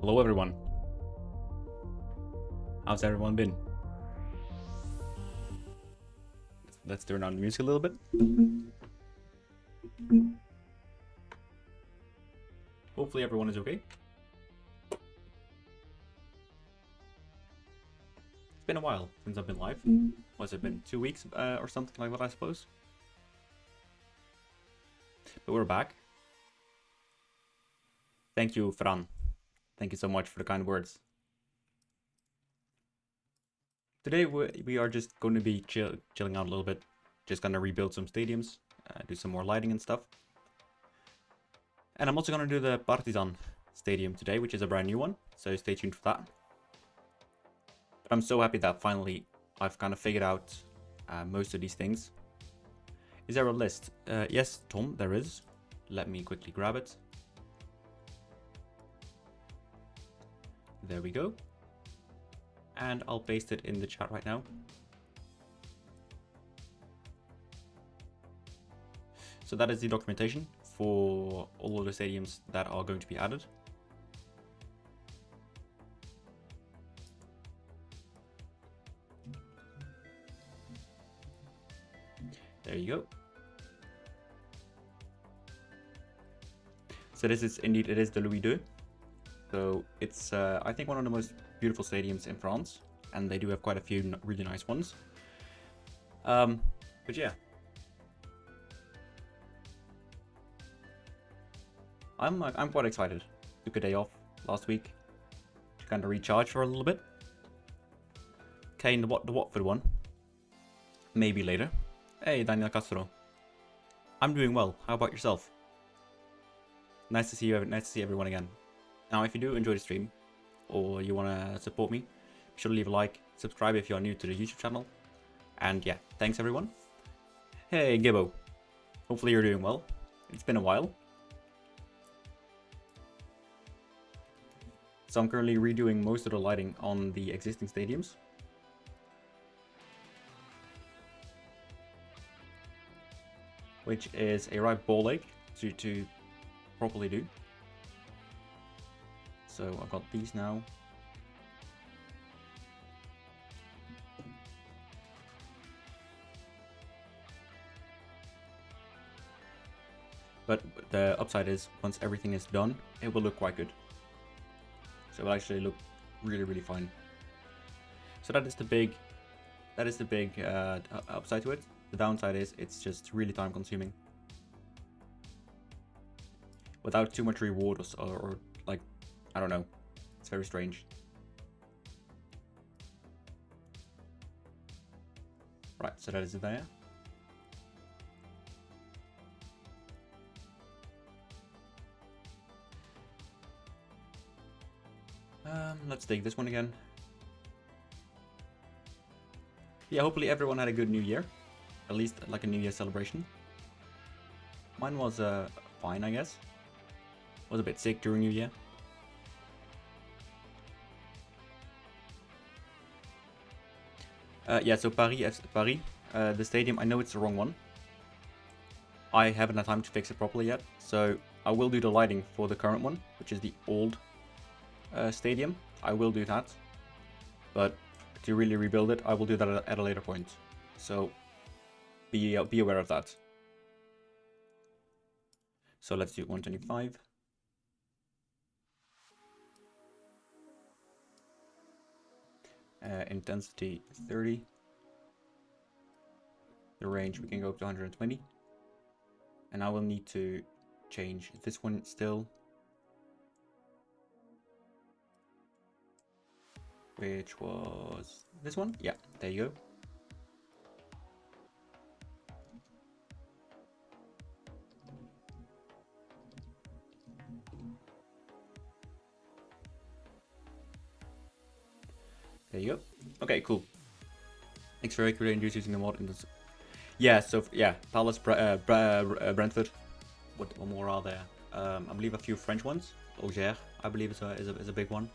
Hello everyone. How's everyone been? Let's turn on the music a little bit. Hopefully everyone is okay. It's been a while since I've been live. What's it been? 2 weeks or something like that, I suppose. But we're back. Thank you, Fran. Thank you so much for the kind words. Today we are just going to be chilling out a little bit. Just gonna rebuild some stadiums, do some more lighting and stuff. And I'm also gonna do the Partizan Stadium today, which is a brand new one. So stay tuned for that. But I'm so happy that finally I've kind of figured out most of these things. Is there a list? Yes, Tom, there is. Let me quickly grab it. There we go. And I'll paste it in the chat right now. So that is the documentation for all of the stadiums that are going to be added. There you go. So this is indeed, it is the Louis II. So it's, I think, one of the most beautiful stadiums in France, and they do have quite a few really nice ones. But yeah, I'm quite excited. Took a day off last week to kind of recharge for a little bit. Okay, the Watford one, maybe later. Hey, Daniel Castro. I'm doing well. How about yourself? Nice to see you. Nice to see everyone again. Now, if you do enjoy the stream, or you want to support me, be sure to leave a like, subscribe if you are new to the YouTube channel. And yeah, thanks everyone. Hey, Gibbo. Hopefully you're doing well. It's been a while. So I'm currently redoing most of the lighting on the existing stadiums. Which is a right ball ache to properly do. So I've got these now. But the upside is, once everything is done, it will look quite good. So it will actually look really, really fine. So that is the big upside to it. The downside is it's just really time consuming. Without too much reward or like, I don't know. It's very strange. Right, so that is it there. Let's take this one again. Yeah, hopefully everyone had a good New Year. At least like a New Year celebration. Mine was fine, I guess. Was a bit sick during New Year. Yeah, so Paris, the stadium, I know it's the wrong one. I haven't had time to fix it properly yet, so I will do the lighting for the current one, which is the old stadium. I will do that, but to really rebuild it, I will do that at a later point. So be aware of that. So let's do 125. Intensity 30. The range we can go up to 120. And I will need to change this one still. Which was this one? Yeah, there you go. There you go. Okay, cool. Thanks for creating using the mod in this. Yeah, so yeah, Palace, Brentford. What more are there? I believe a few French ones. Auxerre, I believe is a big one.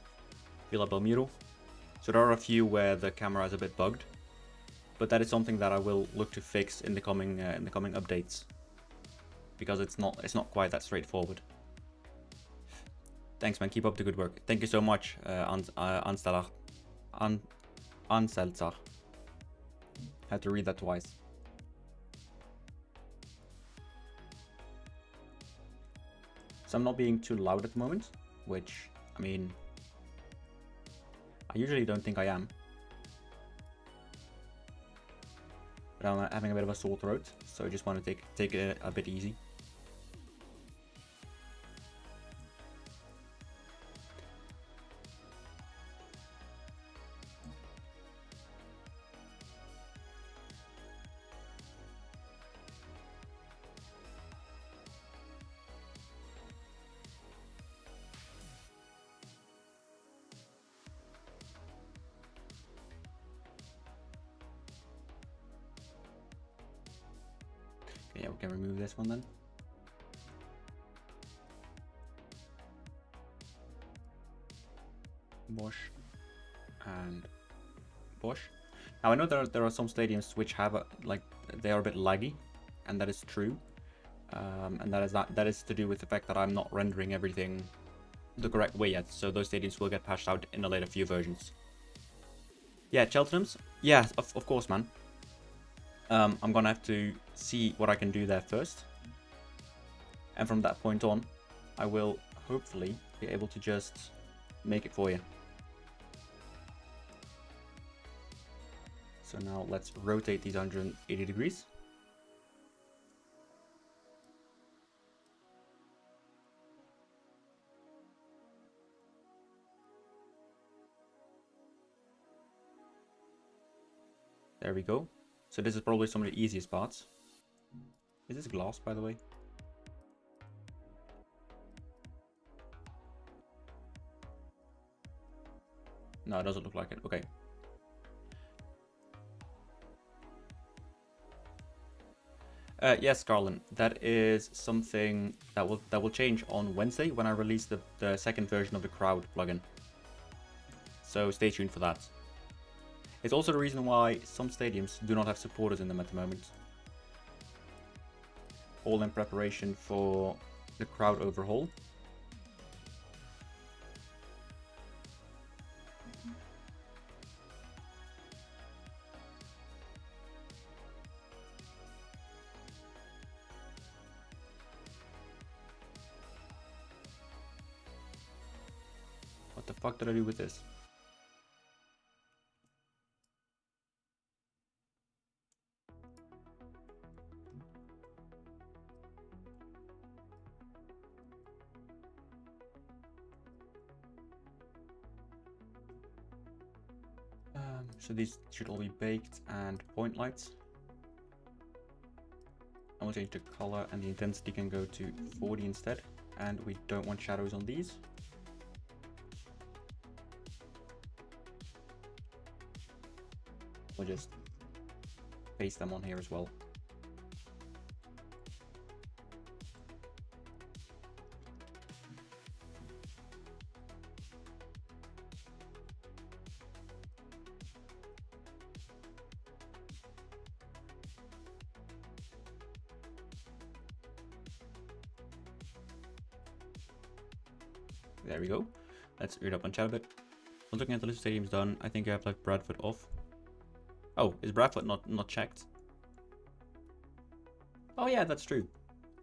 Villa Belmiro. So there are a few where the camera is a bit bugged, but that is something that I will look to fix in the coming updates, because it's not quite that straightforward. Thanks, man. Keep up the good work. Thank you so much, Anstalach. Anselzach. Had to read that twice. So I'm not being too loud at the moment, which, I mean, I usually don't think I am. But I'm having a bit of a sore throat, so I just want to take it a bit easy. Yeah, we can remove this one then. Bosch and Bosch. Now I know there are some stadiums which have they are a bit laggy, and that is true. And that is to do with the fact that I'm not rendering everything the correct way yet. So those stadiums will get patched out in a later few versions. Yeah, Cheltenham's. Yeah, of course, man. I'm gonna have to see what I can do there first, and from that point on I will hopefully be able to just make it for you. So now let's rotate these 180 degrees. There we go. So this is probably some of the easiest parts. Is this glass, by the way? No, it doesn't look like it. Okay. Yes, Carlin, that is something that will change on Wednesday when I release the second version of the crowd plugin. So stay tuned for that. It's also the reason why some stadiums do not have supporters in them at the moment. All in preparation for the crowd overhaul. What the fuck did I do with this? So these should all be baked, and point lights. I will change the color, and the intensity can go to 40 instead. And we don't want shadows on these. We'll just paste them on here as well. There we go. Let's read up on chat a bit. I was looking at the list of stadiums done. I think I have like Bradford off. Oh, is Bradford not checked? Oh yeah, that's true.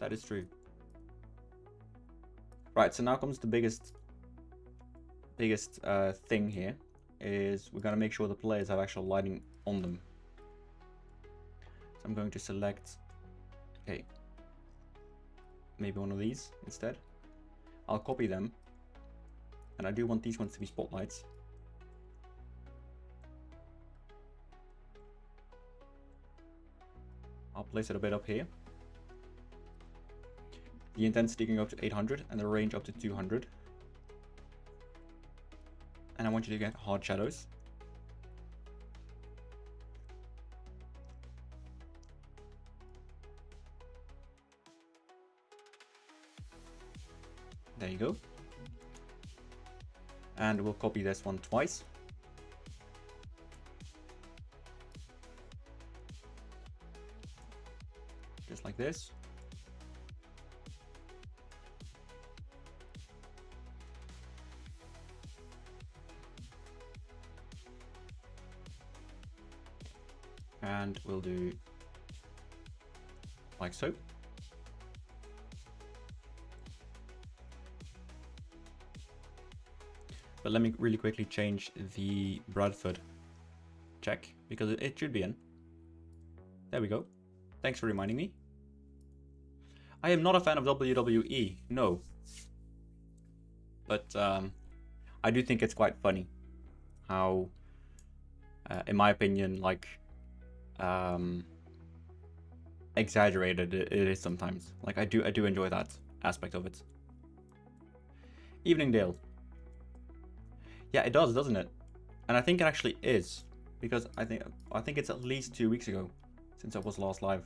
That is true. Right, so now comes the biggest thing here. Is we're gonna make sure the players have actual lighting on them. So I'm going to select, okay, maybe one of these instead. I'll copy them. And I do want these ones to be spotlights. I'll place it a bit up here. The intensity can go up to 800 and the range up to 200. And I want you to get hard shadows. There you go. And we'll copy this one twice. Just like this. And we'll do like so. But let me really quickly change the Bradford check because it should be in. There we go. Thanks for reminding me. I am not a fan of WWE, no. But I do think it's quite funny how, in my opinion, like exaggerated it is sometimes. Like I do enjoy that aspect of it. Evening Dale. Yeah, it does, doesn't it? And I think it actually is, because I think it's at least 2 weeks ago since I was last live.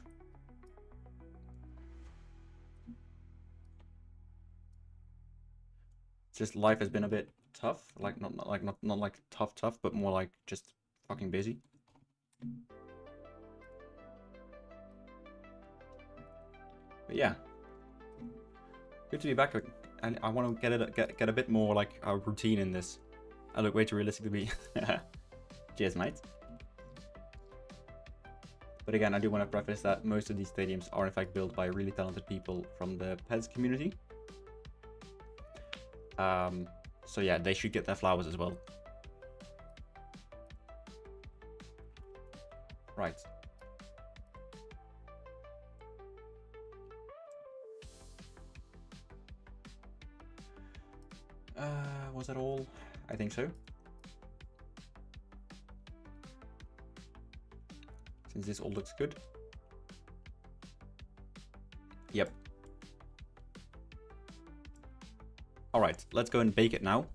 Just life has been a bit tough, like not like tough, but more like just fucking busy. But yeah, good to be back, and I want to get a bit more like a routine in this. I look way too realistic to be. Cheers, mate. But again, I do want to preface that most of these stadiums are in fact built by really talented people from the PES community. So yeah, they should get their flowers as well. Right. Was that all? I think so. Since this all looks good. Yep. All right, let's go and bake it now.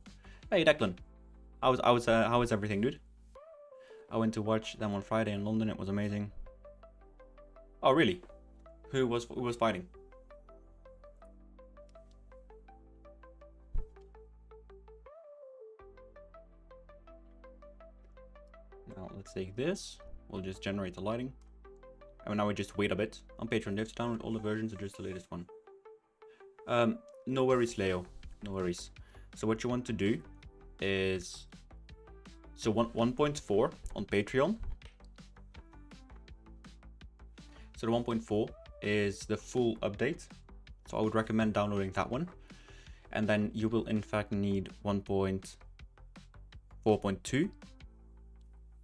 Hey, Declan. How is everything, dude? I went to watch them on Friday in London. It was amazing. Oh, really? Who was fighting? Now let's take this. We'll just generate the lighting. And now we just wait a bit. On Patreon, they have to download all the versions or just the latest one. No worries, Leo. No worries. So what you want to do is, so 1.4 on Patreon. So the 1.4 is the full update. So I would recommend downloading that one. And then you will in fact need 1.4.2,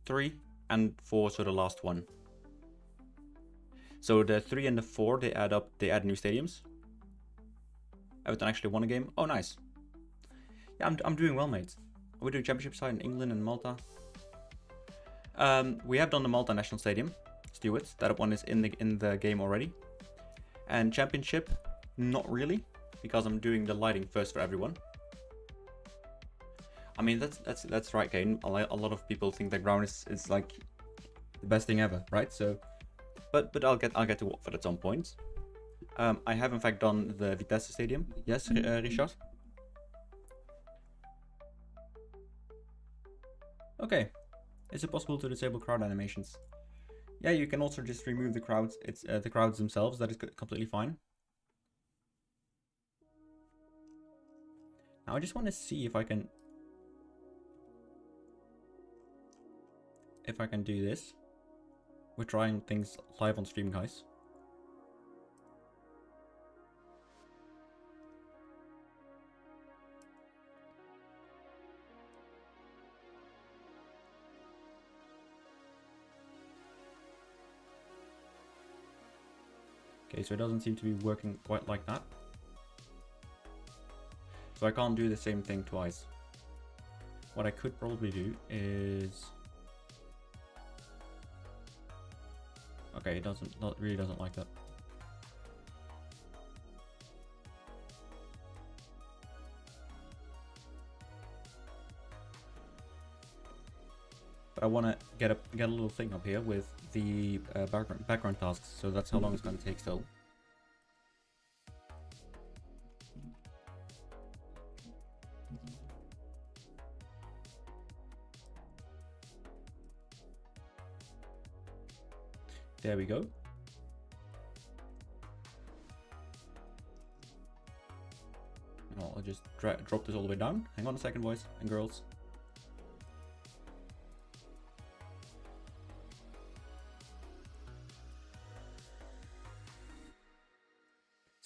3, and 4, so the last one. So the 3 and the 4, they add up, they add new stadiums. Everton actually won a game. Oh, nice. Yeah, I'm doing well, mate. We're doing championship side in England and Malta. We have done the Malta National Stadium, Stewards. That one is in the game already. And championship, not really, because I'm doing the lighting first for everyone. I mean, that's right, Kane. A lot of people think the ground is like the best thing ever, right? So, but I'll get to Watford at some point. I have in fact done the Vitesse Stadium. Yes, Richard. Okay. Is it possible to disable crowd animations? Yeah, you can also just remove the crowds. It's the crowds themselves. That is completely fine. Now I just want to see if I can do this. We're trying things live on stream, guys. Okay, so it doesn't seem to be working quite like that. So I can't do the same thing twice. What I could probably do is... Okay, it really doesn't like that. But I want to get a little thing up here with the background tasks, so that's how long it's going to take still. There we go. Well, I'll just drop this all the way down. Hang on a second, boys and girls.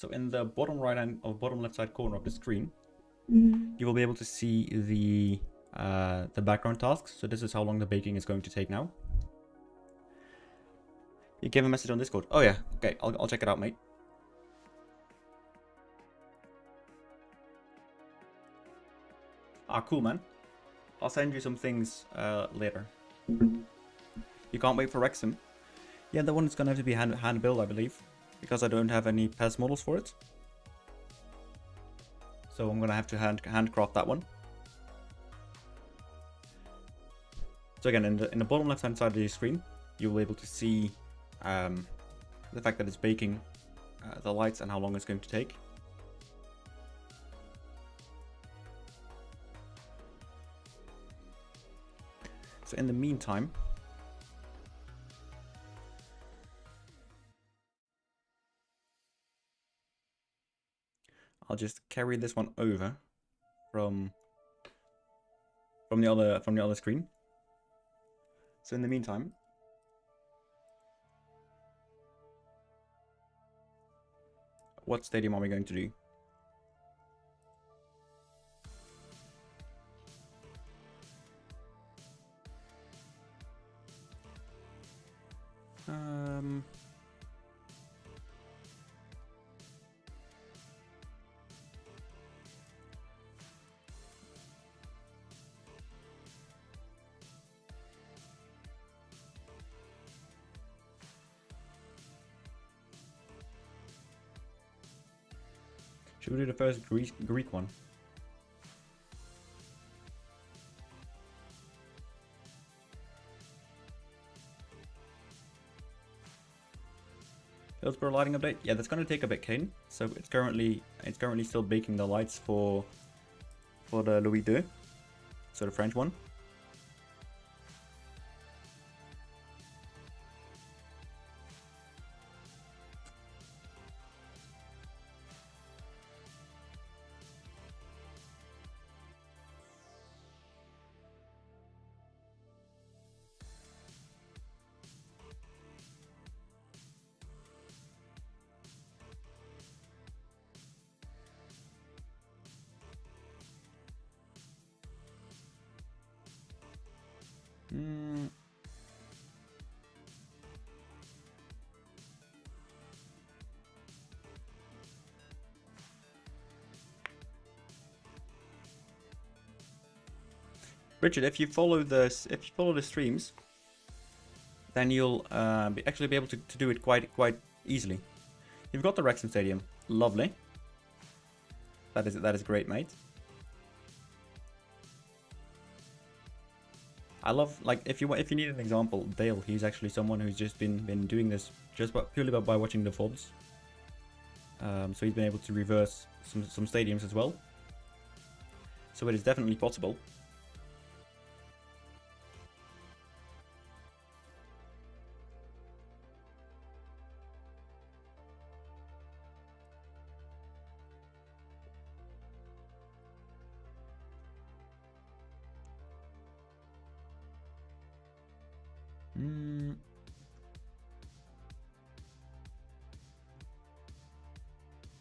So in the bottom right hand or bottom left side corner of the screen, Mm. you will be able to see the background tasks. So this is how long the baking is going to take now. You gave a message on Discord. Oh yeah, okay, I'll check it out, mate. Ah, cool, man. I'll send you some things later. You can't wait for Wrexham. Yeah, that one is gonna have to be hand built, I believe, because I don't have any PES models for it. So I'm gonna have to handcraft that one. So again, in the bottom left hand side of the screen, you'll be able to see the fact that it's baking the lights and how long it's going to take. So in the meantime, I'll just carry this one over from the other screen. So in the meantime, what stadium are we going to do? Should we do the first Greek one? Hillsborough lighting update. Yeah, that's gonna take a bit, Kane. So it's currently still baking the lights for the Louis II, so the French one. Richard, if you follow the streams, then you'll actually be able to do it quite easily. You've got the Wrexham Stadium, lovely. That is great, mate. I love, like, if you need an example, Dale, he's actually someone who's just been doing this just purely by watching the VODs. So he's been able to reverse some stadiums as well. So it is definitely possible.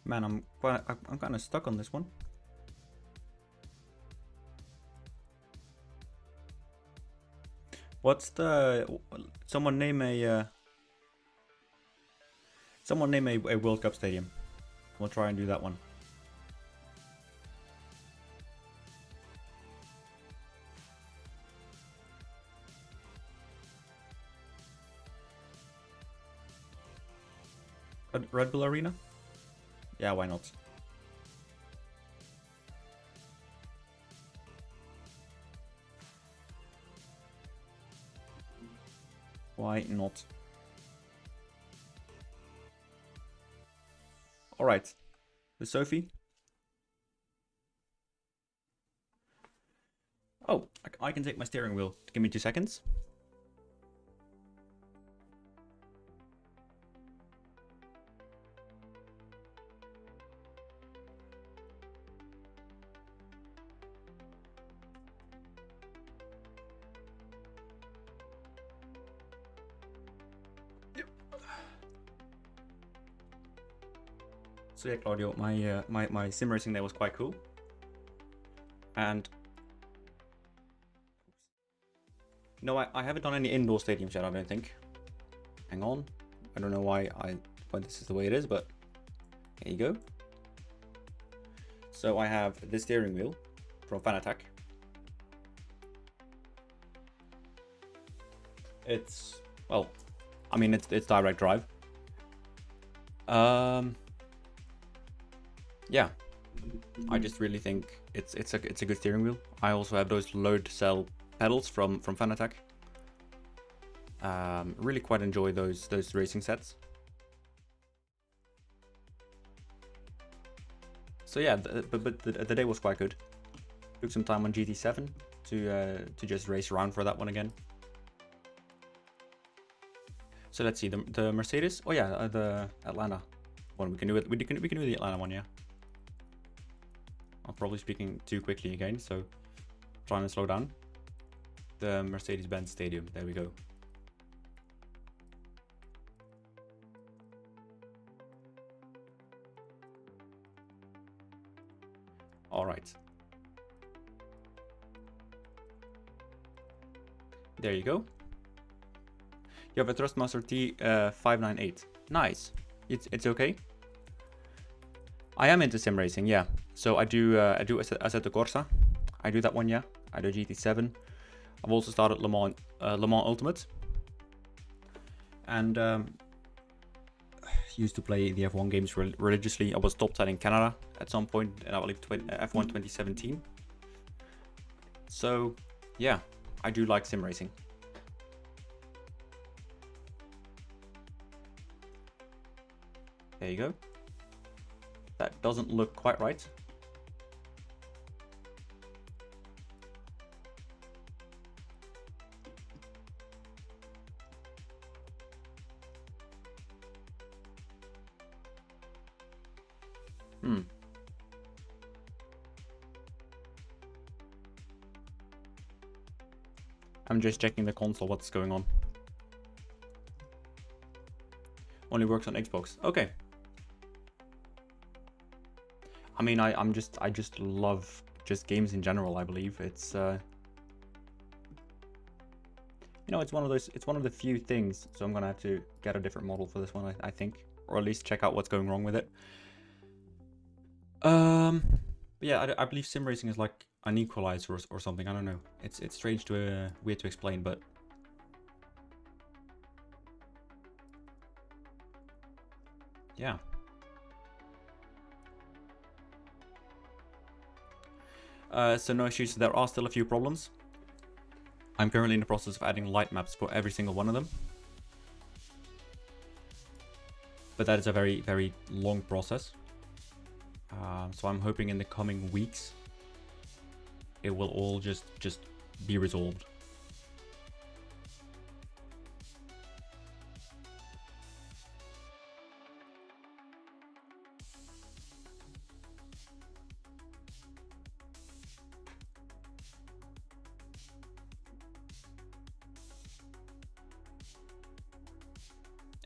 Man, I'm kind of stuck on this one. What's the someone name a World Cup stadium? We'll try and do that one. Red Bull Arena? Yeah, why not? Why not? Alright. The Sophie. Oh, I can take my steering wheel. Give me 2 seconds. So yeah, Claudio, my sim racing there was quite cool. And no, I haven't done any indoor stadiums yet, I don't think. Hang on. I don't know why this is the way it is, but here you go. So I have this steering wheel from Fanatec. It's, well, I mean, it's direct drive. Yeah, I just really think it's a good steering wheel. I also have those load cell pedals from Fanatec. Really quite enjoy those racing sets. So yeah, but the day was quite good. Took some time on GT7 to just race around for that one again. So let's see the Mercedes. Oh yeah, the Atlanta one. We can do it. We can do the Atlanta one. Yeah. I'm probably speaking too quickly again, so trying to slow down. The Mercedes-Benz Stadium. There we go. All right. There you go. You have a Thrustmaster T598. Nice. It's okay. I am into sim racing, yeah. So I do Assetto Corsa. I do that one, yeah. I do GT7. I've also started Le Mans Ultimate. And used to play the F1 games religiously. I was top 10 in Canada at some point, and I believe F1 2017. So yeah, I do like sim racing. There you go. That doesn't look quite right. I'm just checking the console, what's going on. Only works on Xbox. Okay. I mean, I just love just games in general, I believe. It's you know, it's one of the few things, so I'm gonna have to get a different model for this one, I think. Or at least check out what's going wrong with it. But yeah, I believe sim racing is like an equalizer or something. I don't know. It's strange to weird to explain, but yeah. So no issues. There are still a few problems. I'm currently in the process of adding light maps for every single one of them. But that is a very, very long process. So I'm hoping in the coming weeks it will all just be resolved.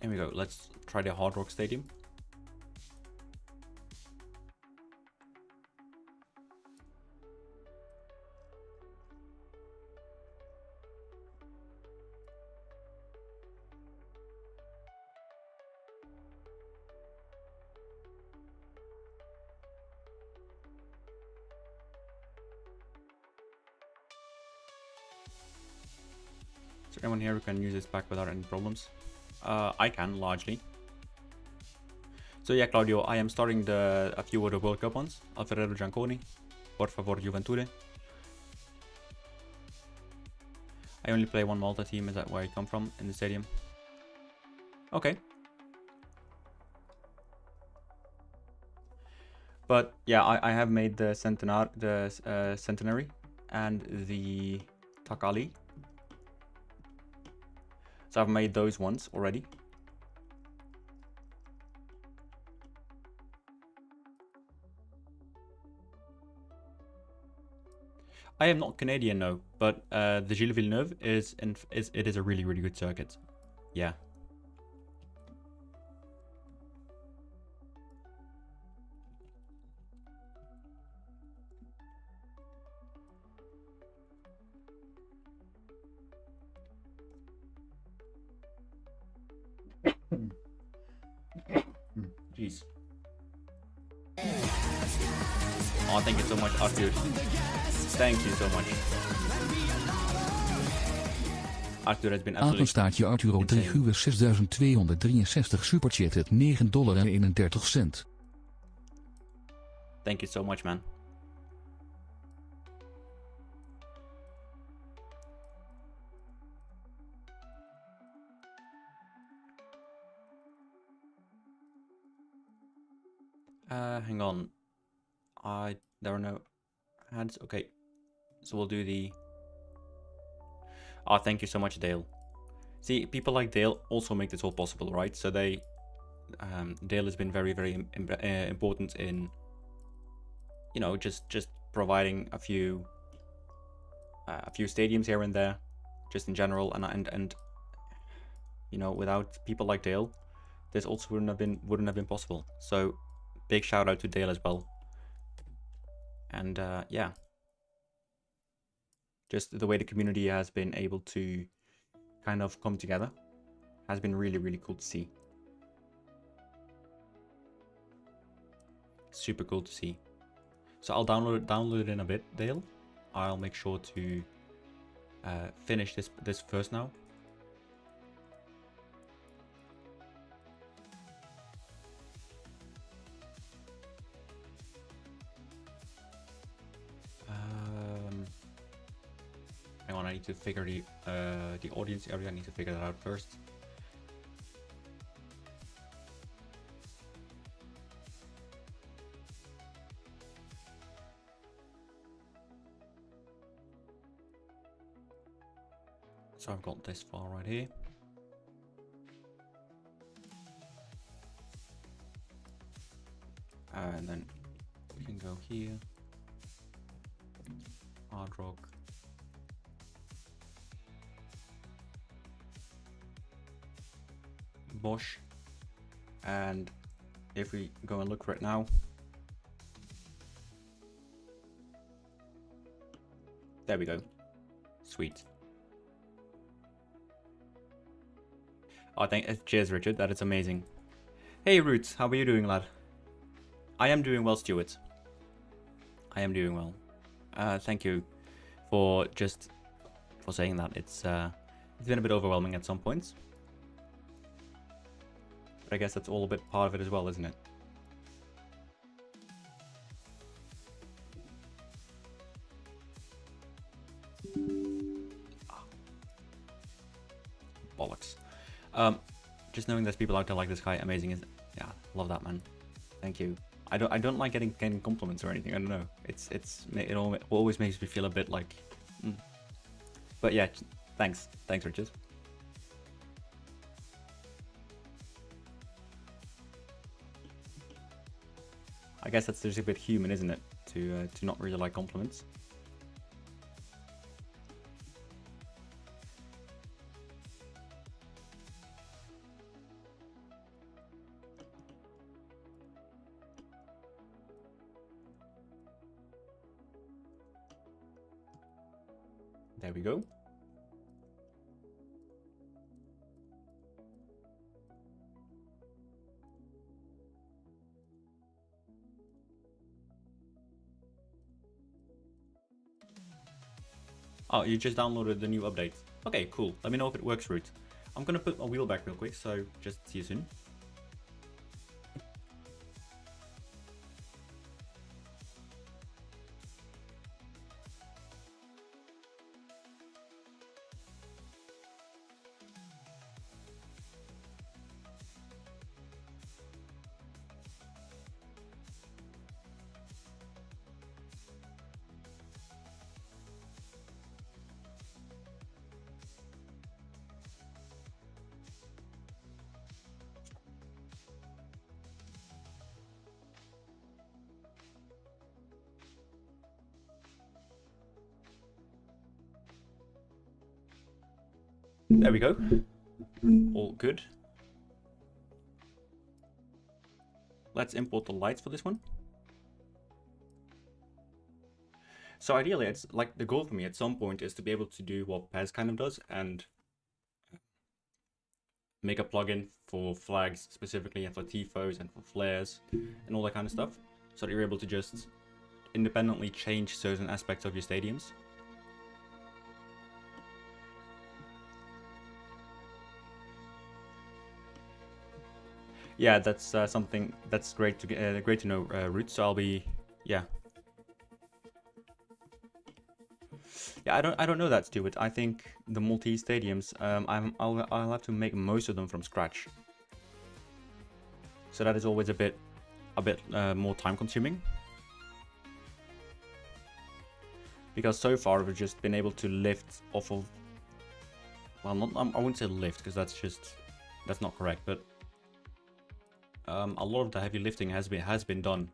Here we go. Let's try the Hard Rock Stadium. Is there anyone here who can use this pack without any problems? I can, largely. So yeah, Claudio, I am starting a few of the World Cup ones. Alfredo Gianconi, Por favor Juventude. I only play one Malta team, is that where I come from, in the stadium? Okay. But yeah, I have made the Centenary and the Takali. So I've made those ones already. I am not Canadian, no, but the Gilles Villeneuve is a really, really good circuit. Yeah. Jeez. Oh, thank you so much, Arthur. Thank you so much. Arthur has been absolutely Apenstaartje Arturo insane. 3 uur 6263 superchatted $9.31. Thank you so much, man. Hang on. There are no ads. Okay, so we'll do the. Oh, thank you so much, Dale. See, people like Dale also make this all possible, right? So they, Dale has been very, very important in, you know, just providing a few stadiums here and there, just in general, and you know, without people like Dale, this also wouldn't have been possible. So, big shout out to Dale as well. And yeah, just the way the community has been able to kind of come together has been really, really cool to see. Super cool to see. So I'll download it in a bit, Dale. I'll make sure to finish this first now. Hang on, I need to figure the audience area. I need to figure that out first. So I've got this file right here. And then we can go here. Hard rock. Bosch. And if we go and look for it now. There we go. Sweet. Oh, cheers, Richard. That is amazing. Hey, Roots. How are you doing, lad? I am doing well, Stuart. I am doing well. Thank you for saying that. It's been a bit overwhelming at some points. But I guess that's all a bit part of it as well, isn't it? Bollocks. Just knowing there's people out there like this guy, amazing, isn't it? Yeah, love that, man. Thank you. I don't like getting compliments or anything. I don't know. It always makes me feel a bit like. But yeah, thanks, Richard. I guess that's just a bit human, isn't it? To not really like compliments. There we go. Oh, you just downloaded the new update. Okay, cool. Let me know if it works, Root. I'm gonna put my wheel back real quick, so just see you soon. There we go. All good. Let's import the lights for this one. So ideally, it's like the goal for me at some point is to be able to do what Pez kind of does and make a plugin for flags specifically and for tifos and for flares and all that kind of stuff, so that you're able to just independently change certain aspects of your stadiums. Yeah, that's something that's great to know, Root. So I'll be, yeah. Yeah, I don't know that, Stuart. I think the Maltese stadiums, I'll have to make most of them from scratch. So that is always a bit more time consuming. Because so far we've just been able to lift off of, well, not, I wouldn't say lift because that's not correct, but a lot of the heavy lifting has been done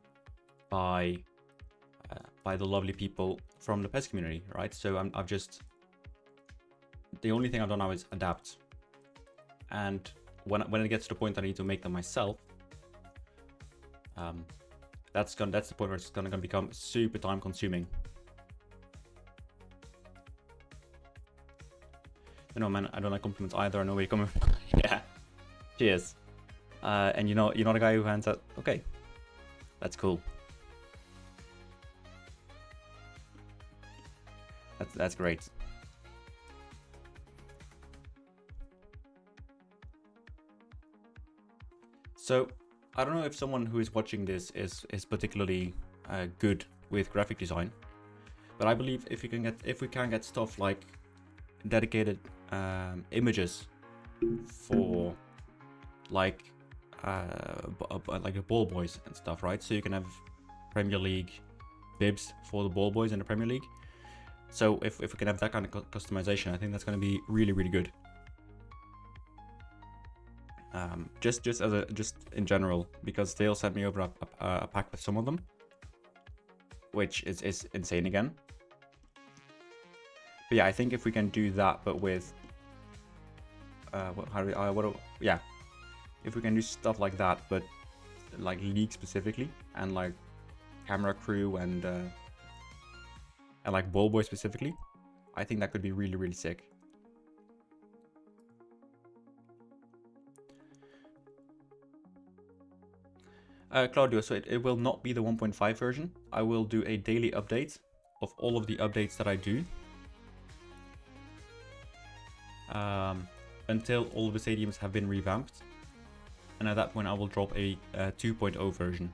by the lovely people from the PES community, right? So I've just, the only thing I've done now is adapt, and when it gets to the point I need to make them myself, that's the point where it's gonna become super time consuming. You know, man, I don't like compliments either. I know where you're coming from. Yeah. Cheers. And you're not a guy who hands out. Okay. That's cool. That's great. So I don't know if someone who is watching this is particularly good with graphic design, but I believe if we can get stuff like dedicated images for like the ball boys and stuff, right? So you can have Premier League bibs for the ball boys in the Premier League. So if we can have that kind of customization, I think that's going to be really, really good. Just in general, because they'll send me over a pack with some of them, which is insane again. But yeah, I think if we can do that, but with if we can do stuff like that, but like League specifically, and like camera crew and like ball boy specifically, I think that could be really, really sick. Claudio, so it will not be the 1.5 version. I will do a daily update of all of the updates that I do. Until all of the stadiums have been revamped. And at that point I will drop a 2.0 version.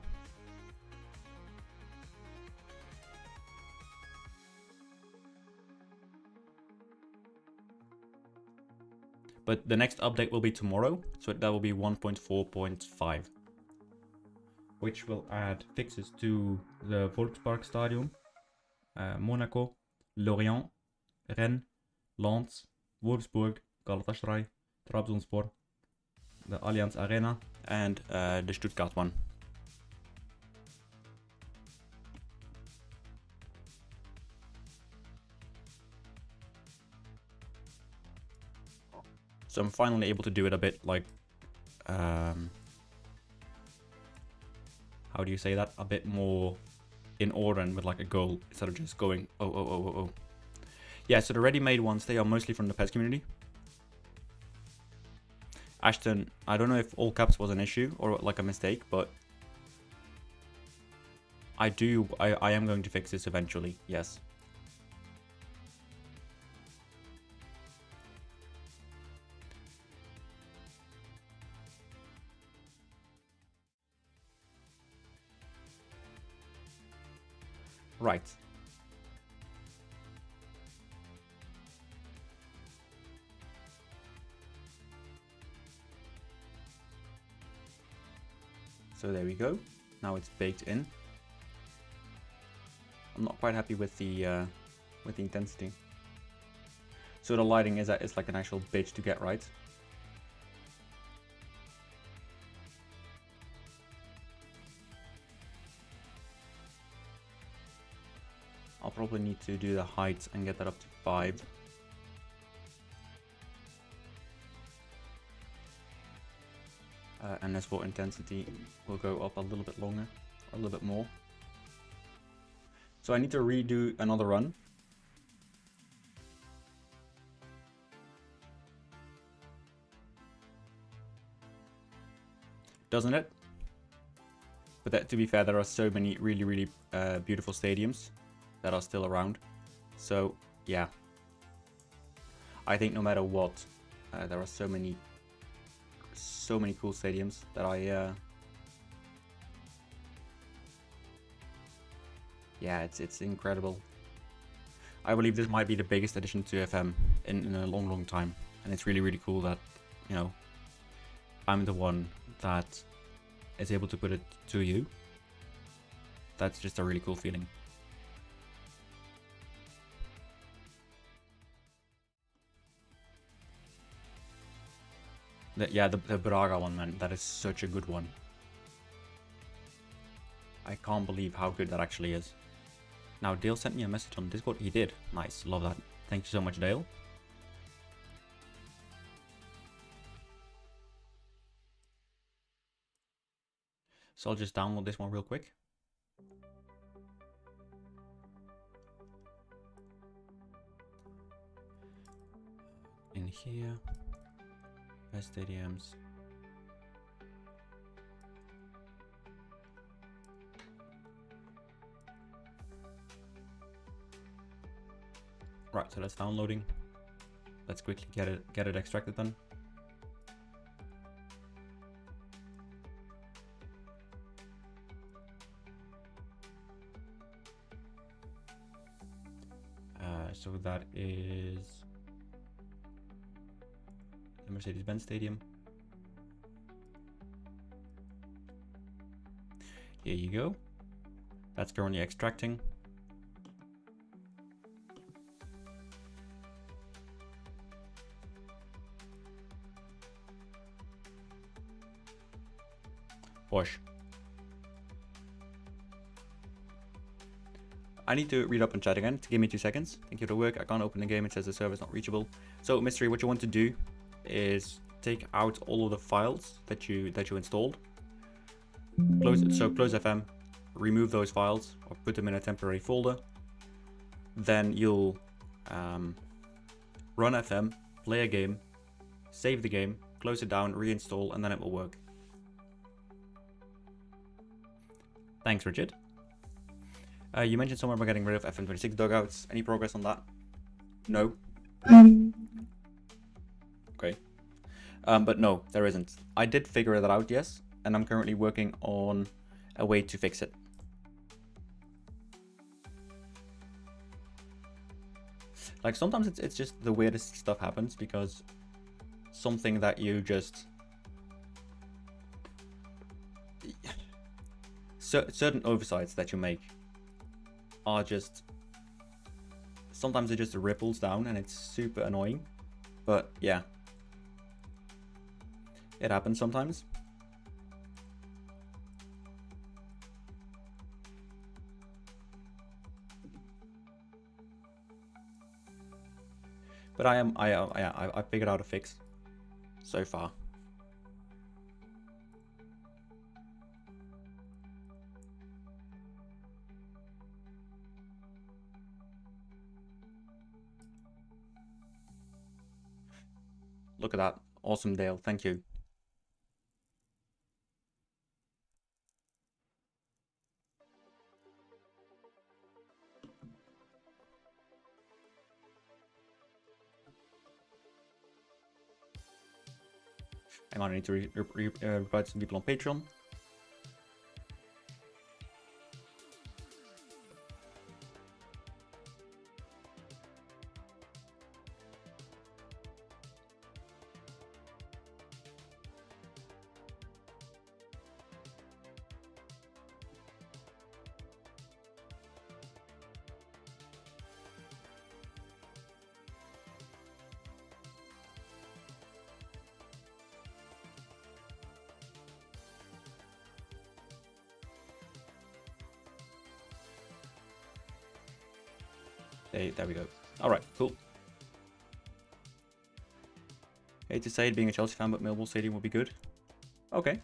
But the next update will be tomorrow, so that will be 1.4.5. Which will add fixes to the Volkspark Stadium, Monaco, Lorient, Rennes, Lens, Wolfsburg, Galatasaray, Trabzonspor, the Allianz Arena, and the Stuttgart one. So I'm finally able to do it a bit like, how do you say that? A bit more in order and with like a goal instead of just going, oh. Yeah, so the ready-made ones, they are mostly from the PES community. Ashton, I don't know if all caps was an issue or like a mistake, but I am going to fix this eventually, yes. Right. So there we go. Now it's baked in. I'm not quite happy with the intensity. So the lighting is like an actual bitch to get right. I'll probably need to do the height and get that up to 5. And as for intensity, we'll go up a little bit longer, or a little bit more. So I need to redo another run. doesn't it? But to be fair, there are so many really beautiful stadiums that are still around. So yeah, I think no matter what, there are so many cool stadiums that yeah, it's incredible. I believe this might be the biggest addition to FM in a long time, and it's really cool that, you know, I'm the one that is able to put it to you. That's just a really cool feeling. Yeah, the Braga one, man, that is such a good one. I can't believe how good that actually is. Now, Dale sent me a message on Discord. He did. Nice. Love that. Thank you so much, Dale. So I'll just download this one real quick. In here. Best stadiums. Right, so that's downloading. Let's quickly get it extracted then. So that is the Mercedes-Benz Stadium. Here you go. That's currently extracting. Push. I need to read up on chat again. Give me 2 seconds. Thank you for the work. I can't open the game. It says the server is not reachable. So, Mystery, what you want to do is take out all of the files that you installed. Close FM, remove those files, or put them in a temporary folder. Then you'll run FM, play a game, save the game, close it down, reinstall, and then it will work. Thanks, Richard. You mentioned somewhere about getting rid of FM26 dugouts. Any progress on that? No. Okay. But no, there isn't. I did figure that out, yes, and I'm currently working on a way to fix it. Like, sometimes it's just the weirdest stuff happens because something that you just... certain oversights that you make are just... sometimes it just ripples down and it's super annoying. But yeah. It happens sometimes. But I figured out a fix so far. Look at that. Awesome, Dale. Thank you. Hang on, I need to reply to some people on Patreon. Hey, there we go. Alright, cool. Hate to say it, being a Chelsea fan, but Millwall Stadium would be good. Okay.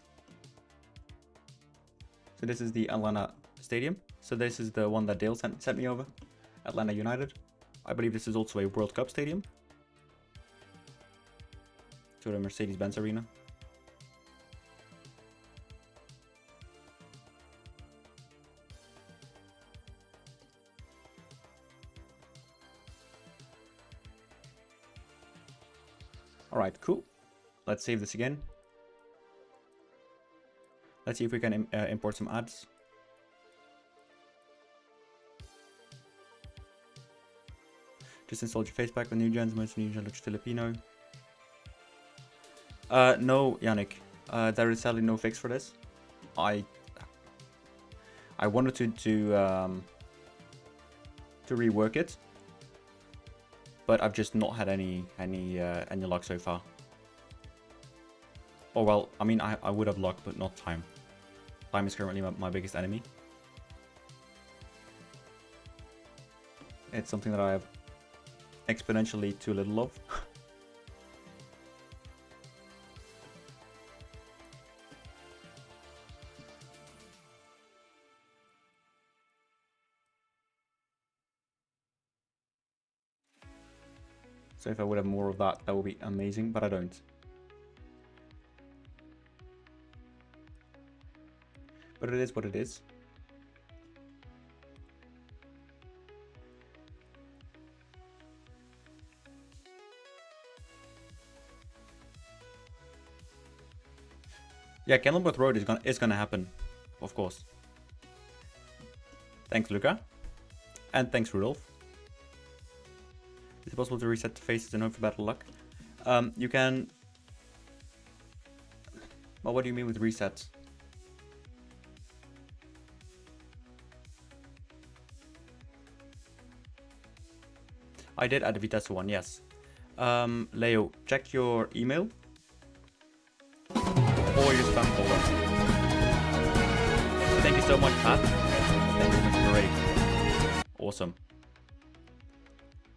So this is the Atlanta Stadium. So this is the one that Dale sent me over. Atlanta United. I believe this is also a World Cup stadium. To the Mercedes-Benz Arena. Alright, cool. Let's save this again. Let's see if we can import some ads. Just installed your face pack with new gens. Most new gen looks Filipino. No, Yannick. There is sadly no fix for this. I wanted to rework it, but I've just not had any luck so far. Oh well, I mean I would have luck, but not time. Time is currently my biggest enemy. It's something that I have exponentially too little of. So if I would have more of that, that would be amazing, but I don't. But it is what it is. Yeah, Kenilworth Road is gonna happen, of course. Thanks, Luca. And thanks, Rudolph. Is it possible to reset the faces and hope for better luck? You can... Well, what do you mean with reset? I did add a Vitesse one, yes. Leo, check your email. Or your spam folder. Thank you so much, Pat. Thank you so much, great. Awesome.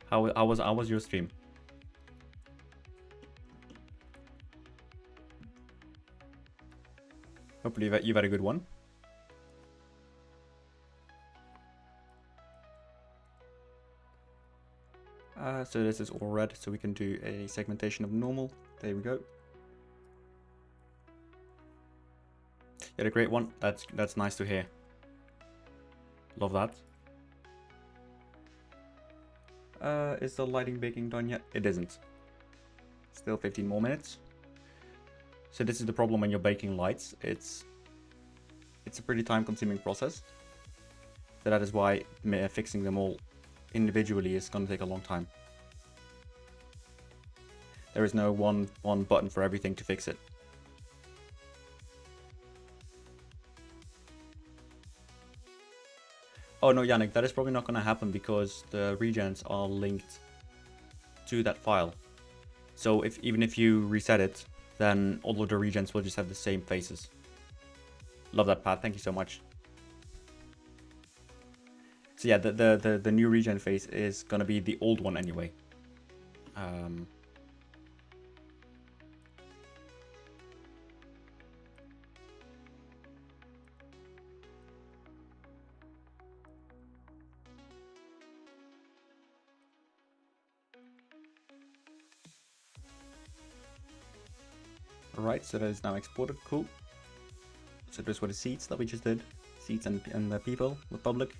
How was your stream? Hopefully you've had a good one. So this is all red, so we can do a segmentation of normal. There we go. You had a great one. That's nice to hear. Love that. Is the lighting baking done yet? It isn't. Still 15 more minutes. So this is the problem when you're baking lights. It's a pretty time-consuming process. So that is why fixing them all individually is going to take a long time. There is no one button for everything to fix it. Oh no, Yannick, that is probably not going to happen because the regens are linked to that file. So even if you reset it, then all of the regens will just have the same faces. Love that, Pat. Thank you so much. So yeah, the new regen face is going to be the old one anyway. Alright, so that is now exported. Cool. So this were the seats that we just did. Seats and the people, the public.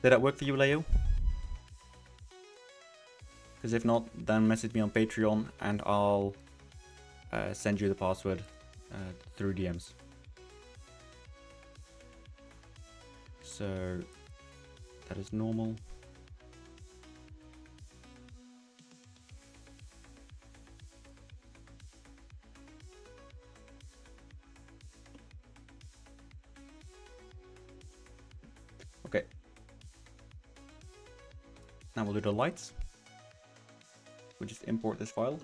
Did that work for you, Leo? Because if not, then message me on Patreon and I'll send you the password through DMs. So that is normal. Okay. Now we'll do the lights. We'll just import this file.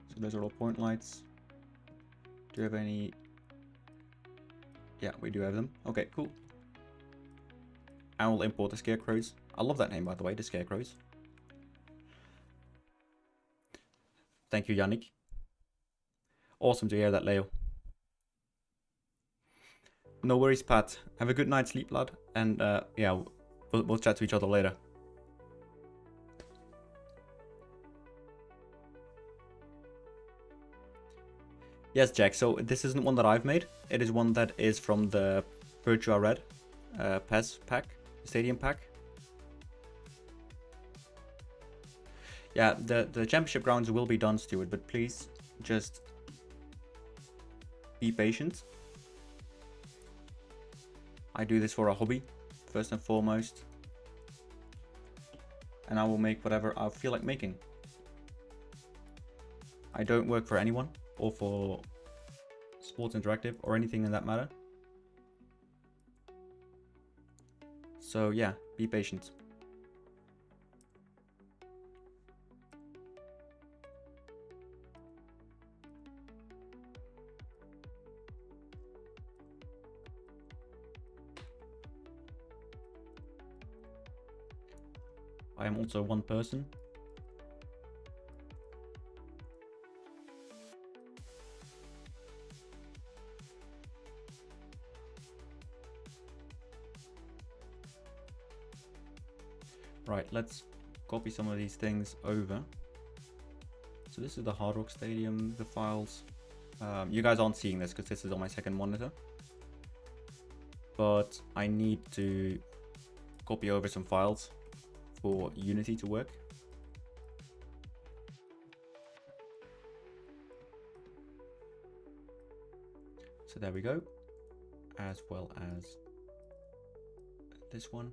So those are all point lights. Do you have any? Yeah, we do have them. Okay, cool. And we'll import the scarecrows. I love that name, by the way, the scarecrows. Thank you, Yannick. Awesome to hear that, Leo. No worries, Pat. Have a good night's sleep, lad. And yeah, we'll chat to each other later. Yes, Jack. So this isn't one that I've made. It is one that is from the Virtua Red PES pack, Stadium pack. Yeah, the championship grounds will be done, Stuart, but please just be patient. I do this for a hobby, first and foremost. And I will make whatever I feel like making. I don't work for anyone or for Sports Interactive or anything in that matter. So yeah, be patient. I am also one person. Right, let's copy some of these things over. So this is the Hard Rock Stadium, the files. You guys aren't seeing this because this is on my second monitor. But I need to copy over some files for Unity to work. So there we go, as well as this one.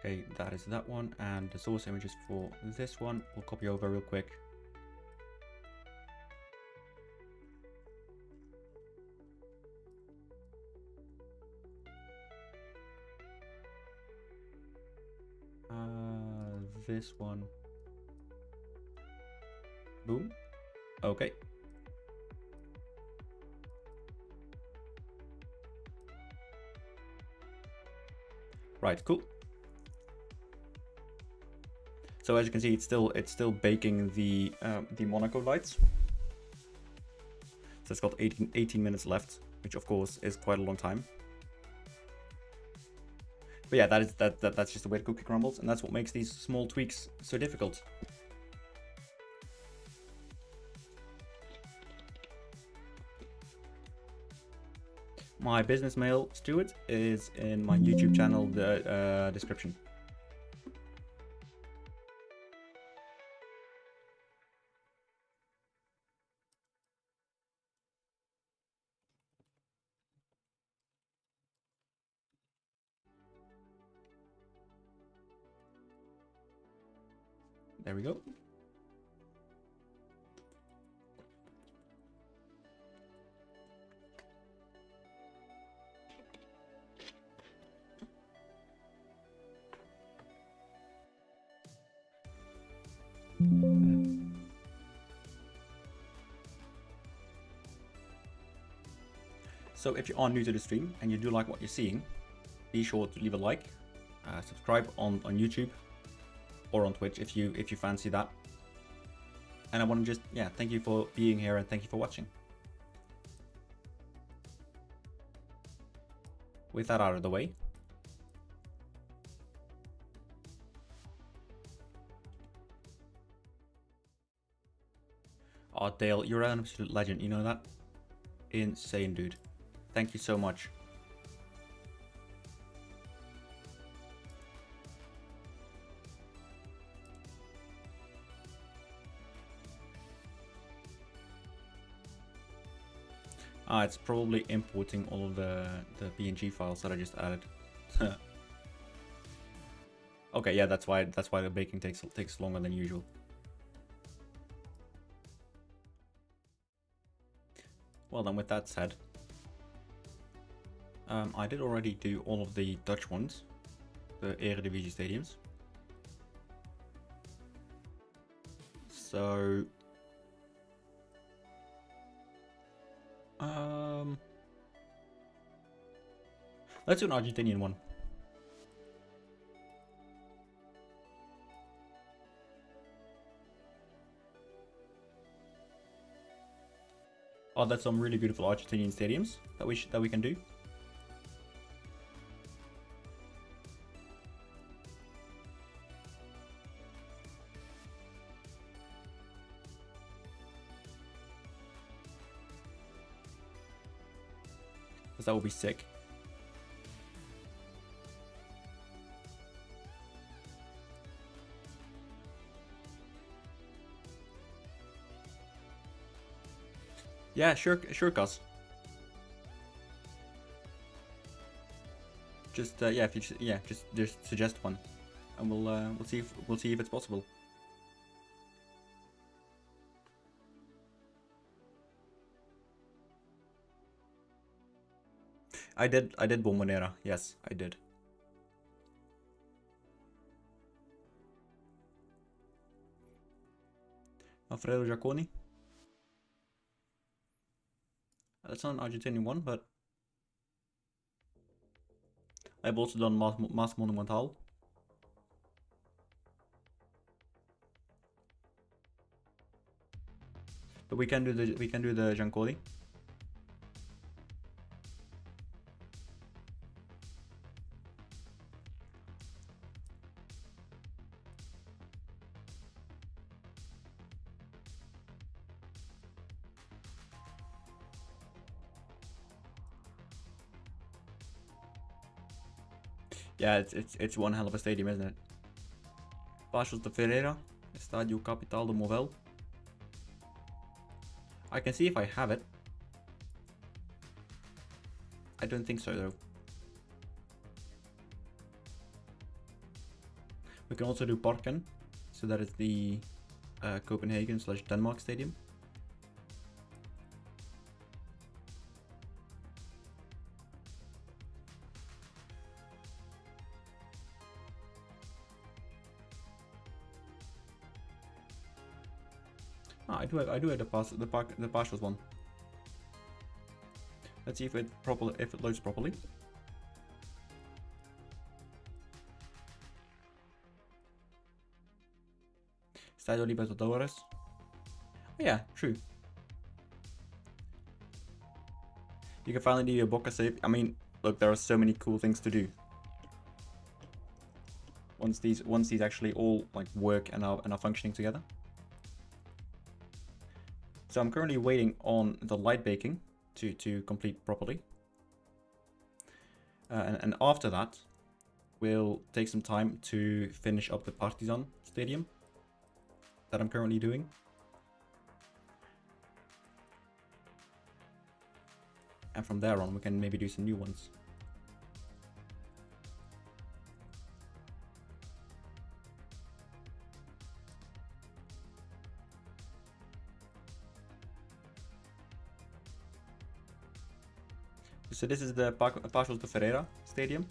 Okay, that is that one, and the source images for this one we'll copy over real quick. This one. Boom. Okay. Right, cool. So as you can see, it's still baking the Monaco lights. So it's got 18 minutes left, which of course is quite a long time. But yeah, that's just the way the cookie crumbles, and that's what makes these small tweaks so difficult. My business mail, Stuart, is in my YouTube channel description. There we go. So if you are new to the stream and you do like what you're seeing, be sure to leave a like, subscribe on YouTube or on Twitch if you fancy that. And I want to just, yeah, thank you for being here and thank you for watching. With that out of the way, oh, Dale, you're an absolute legend, you know that? Insane, dude. Thank you so much. It's probably importing all of the PNG files that I just added. Okay, yeah, that's why the baking takes longer than usual. Well then, with that said, I did already do all of the Dutch ones, the Eredivisie stadiums. So let's do an Argentinian one. Oh, that's some really beautiful Argentinian stadiums that we can do. because that would be sick. Yeah, sure, Cuz. Just yeah, if you just suggest one, and we'll see if it's possible. I did Bombonera. Yes, I did. Alfredo Giaconi. That's not an Argentinian one, but I've also done Mas Monumental. But we can do the Giancoli. Yeah, it's one hell of a stadium, isn't it? Paços de Ferreira, Estádio Capital de Movel. I can see if I have it. I don't think so though. We can also do Parken, so that is the Copenhagen/Denmark stadium. Ah, I do have the partials one. Let's see if it loads properly. Estadio Libertadores. Oh, yeah, true. You can finally do your Boca save. I mean, look, there are so many cool things to do. Once these actually all like work and are functioning together. So I'm currently waiting on the light baking to complete properly. And after that, we'll take some time to finish up the Partizan Stadium that I'm currently doing. And from there on, we can maybe do some new ones. So this is the Paços de Ferreira Stadium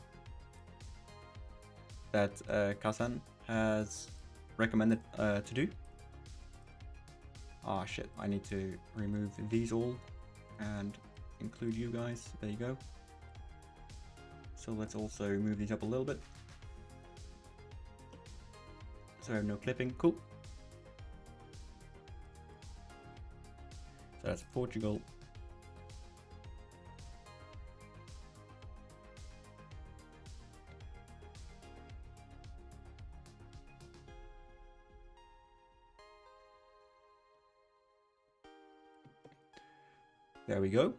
that Kazan has recommended to do. Ah shit, I need to remove these all and include you guys. There you go. So let's also move these up a little bit. So I have no clipping. Cool. So that's Portugal. There we go.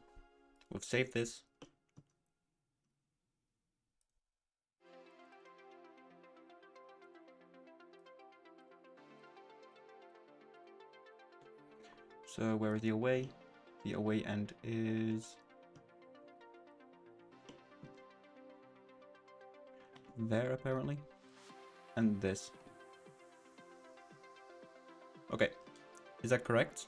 We've saved this. So where is the away? The away end is there apparently. And this. Okay. Is that correct?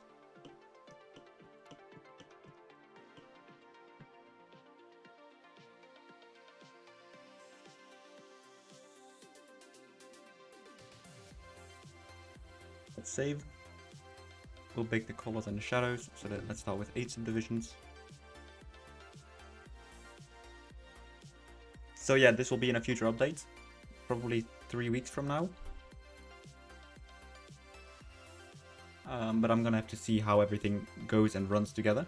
Let's save. We'll bake the colors and the shadows. So let's start with 8 subdivisions. So yeah, this will be in a future update. Probably 3 weeks from now. But I'm gonna have to see how everything goes and runs together.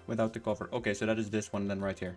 Without the cover. Okay, so that is this one then right here.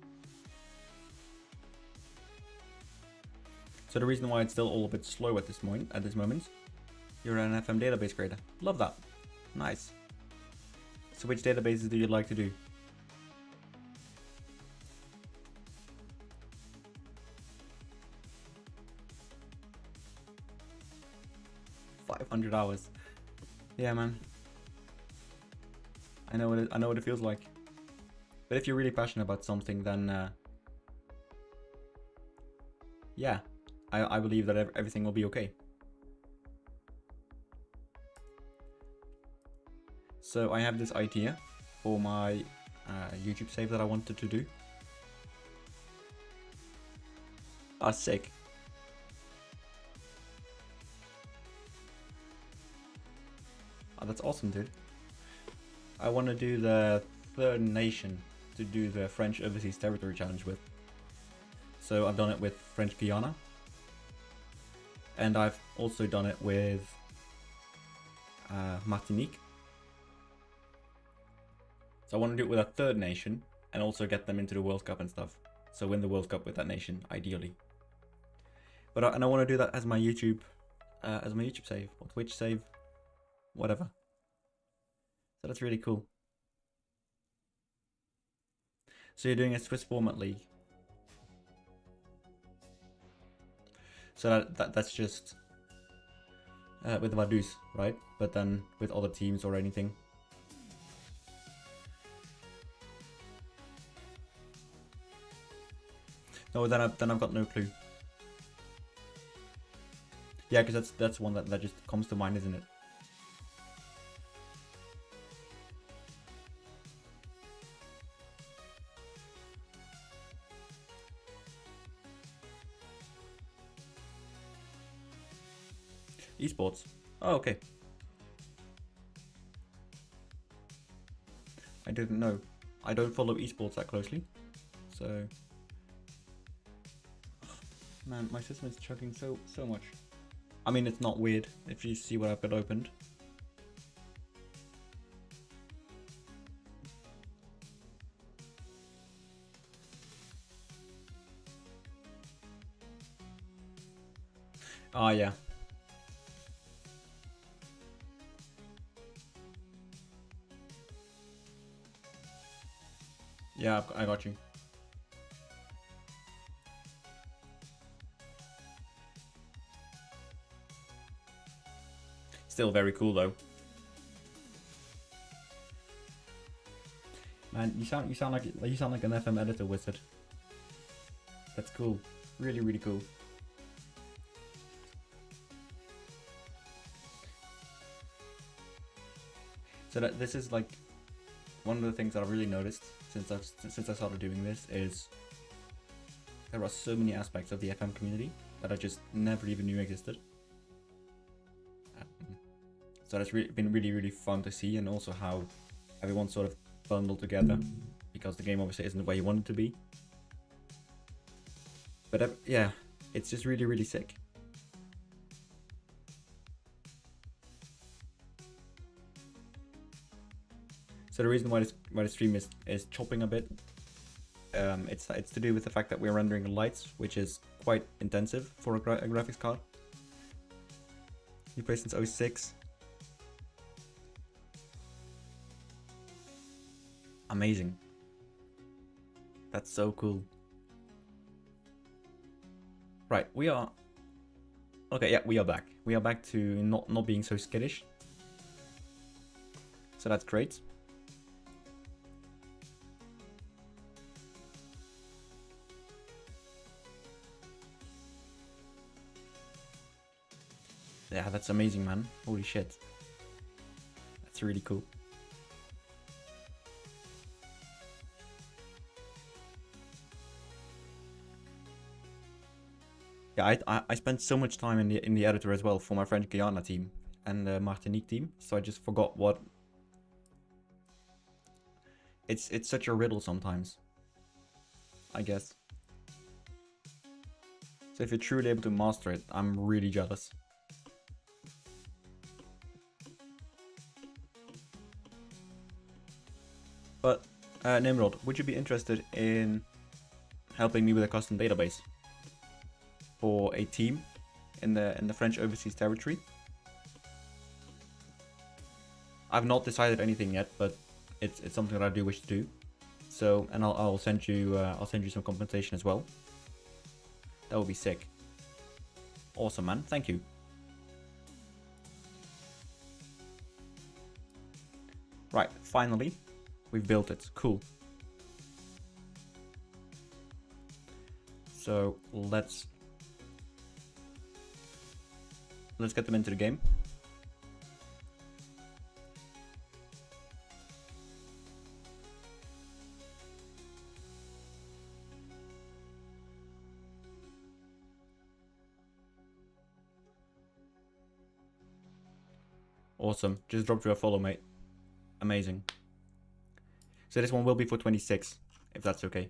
So the reason why it's still all a bit slow at this moment, you're an FM database creator. Love that. Nice. So which databases do you like to do? $500 hours. Yeah, man. I know what it feels like. But if you're really passionate about something, then yeah, I believe that everything will be okay. So I have this idea for my YouTube save that I wanted to do. Ah, sick. Oh, that's awesome, dude. I want to do the third nation to do the French Overseas Territory Challenge with. So I've done it with French Guiana. And I've also done it with Martinique. So I want to do it with a third nation and also get them into the World Cup and stuff. So win the World Cup with that nation, ideally. But and I want to do that as my YouTube save or Twitch save, whatever. So that's really cool. So you're doing a Swiss format league. So that's just with Vaduz, right? But then with other teams or anything. No, then I've got no clue. Yeah, because that's one that just comes to mind, isn't it? Esports. Oh, okay. I didn't know. I don't follow esports that closely, so. Man, my system is chugging so much. I mean, it's not weird if you see what I've got opened. Ah, yeah. Yeah, I got you. Still very cool though. Man, you sound like an FM editor wizard. That's cool. Really, really cool. So this is like one of the things that I've really noticed since I started doing this is there are so many aspects of the FM community that I just never even knew existed. So that's been really, really fun to see, and also how everyone's sort of bundled together because the game obviously isn't the way you want it to be. But yeah, it's just really, really sick. So the reason why the stream is chopping a bit, it's to do with the fact that we're rendering lights, which is quite intensive for a graphics card. You play since 06. Amazing. That's so cool. Right, we are. Okay, yeah, we are back. We are back to not being so skittish. So that's great. Yeah, that's amazing, man. Holy shit. That's really cool. Yeah, I spent so much time in the editor as well for my French Guiana team and the Martinique team, so I just forgot what. It's such a riddle sometimes, I guess. So if you're truly able to master it, I'm really jealous. But Nimrod, would you be interested in helping me with a custom database? for a team in the French overseas territory. I've not decided anything yet, but it's something that I do wish to do. So, and I'll send you some compensation as well. That would be sick. Awesome, man. Thank you. Right, finally, we've built it. Cool. So let's get them into the game. Awesome. Just dropped you a follow, mate. Amazing. So this one will be for 26, if that's okay.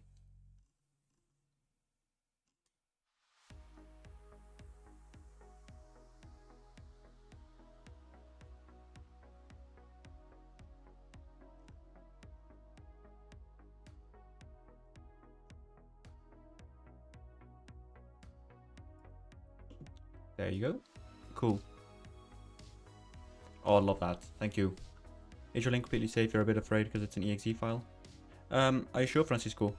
There you go. Cool. Oh, I love that. Thank you. Is your link completely safe? You're a bit afraid because it's an exe file. Are you sure, Francisco?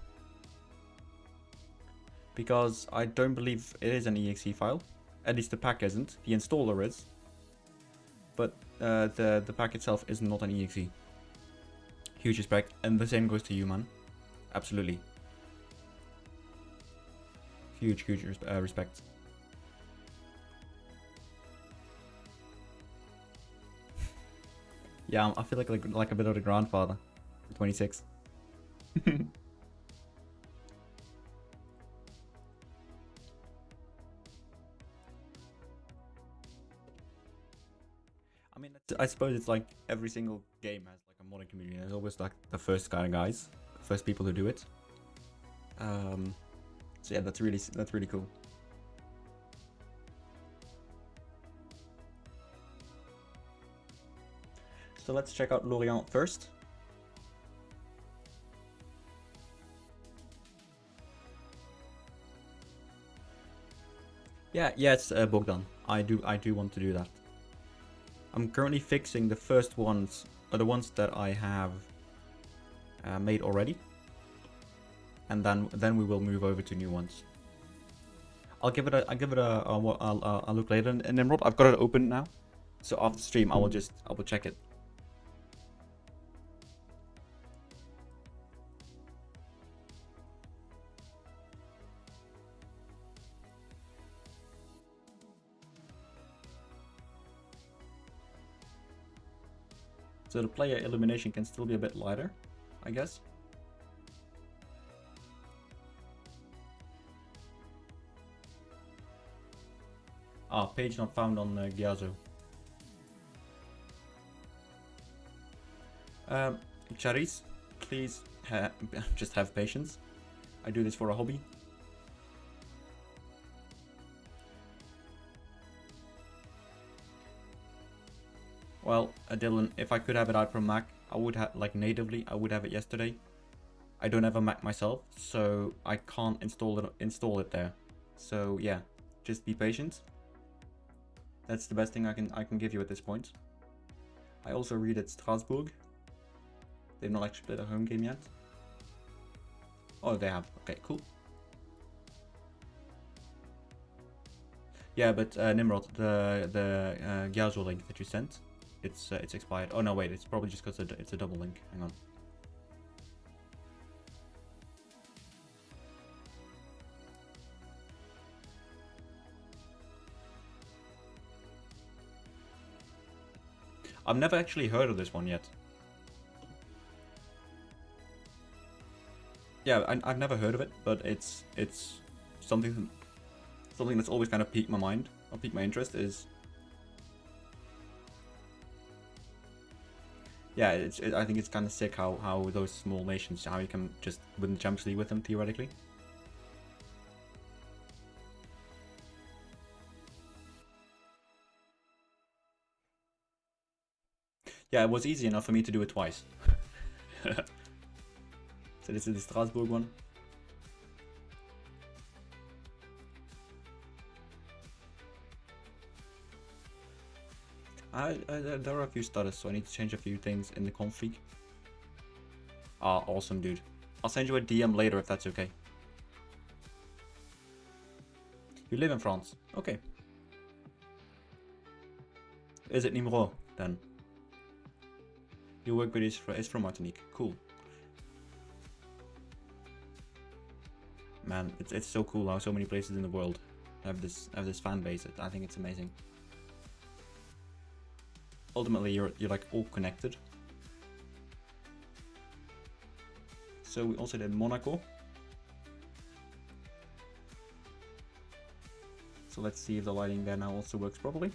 Because I don't believe it is an exe file. At least the pack isn't. The installer is. But the pack itself is not an exe. Huge respect. And the same goes to you, man. Absolutely. Huge respect. Yeah, I feel like a bit of a grandfather for 26. I mean, I suppose it's like every single game has like a modding community. There's always like the first kind of guys, the first people who do it. So yeah, that's really cool. So let's check out Lorient first. Yeah, it's Bogdan. I do want to do that. I'm currently fixing the first ones, or the ones that I have made already, and then we will move over to new ones. I'll look later. And then Rob, I've got it open now, so after the stream I will check it. So the player illumination can still be a bit lighter, I guess. Ah, page not found on Gyazo. Charis, please just have patience. I do this for a hobby. Well, Dylan, if I could have it out from Mac, I would have, like natively, I would have it yesterday. I don't have a Mac myself, so I can't install it there. So yeah, just be patient. That's the best thing I can give you at this point. I also read at Strasbourg. They've not actually played a home game yet. Oh, they have. Okay, cool. Yeah, but Nimrod, the Gyazo link that you sent, it's expired. Oh no, wait, it's probably just because it's a double link. Hang on. I've never actually heard of this one yet. Yeah, I've never heard of it, but it's something that's always kind of piqued my mind, or piqued my interest is. Yeah, I think it's kind of sick how those small nations, how you can just win the Champions League with them theoretically. Yeah, it was easy enough for me to do it twice. So this is the Strasbourg one. There are a few stutters, so I need to change a few things in the config. Ah, awesome, dude. I'll send you a DM later if that's okay. You live in France? Okay. Is it Nimro, then? Your work buddy is from Martinique. Cool. Man, it's so cool how so many places in the world have this fan base. I think it's amazing. Ultimately, you're like all connected. So we also did Monaco. So let's see if the lighting there now also works properly.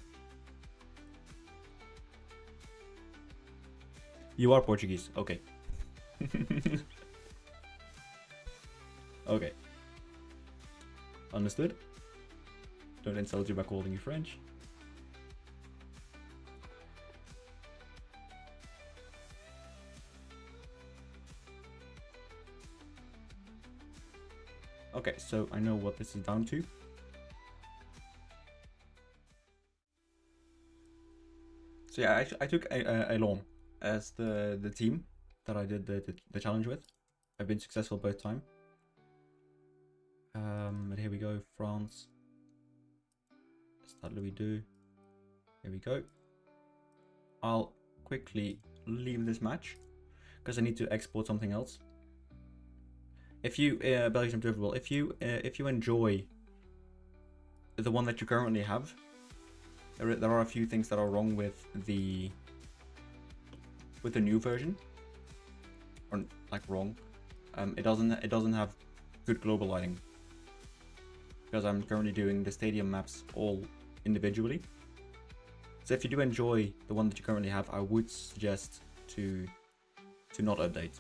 You are Portuguese, okay. Okay. Understood. Don't insult you by calling you French. Okay, so I know what this is down to. So yeah, I took Elon as the team that I did the challenge with. I've been successful both times. But here we go, France. Start Louis II. Here we go. I'll quickly leave this match because I need to export something else. If you Belgium Observable, if you enjoy the one that you currently have, there are a few things that are wrong with the new version, or like wrong. It doesn't have good global lighting because I'm currently doing the stadium maps all individually. So if you do enjoy the one that you currently have, I would suggest to not update.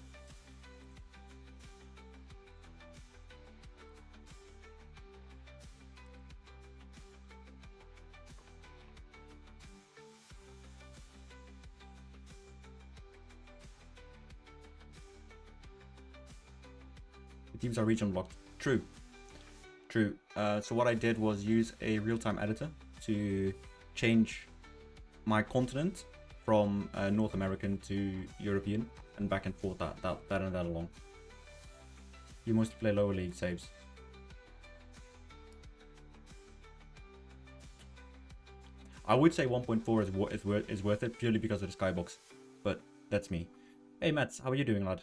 The teams are region blocked. True. So what I did was use a real-time editor to change my continent from North American to European and back and forth that along. You mostly play lower league saves. I would say 1.4 is worth it purely because of the skybox, but that's me. Hey Mats, how are you doing, lad?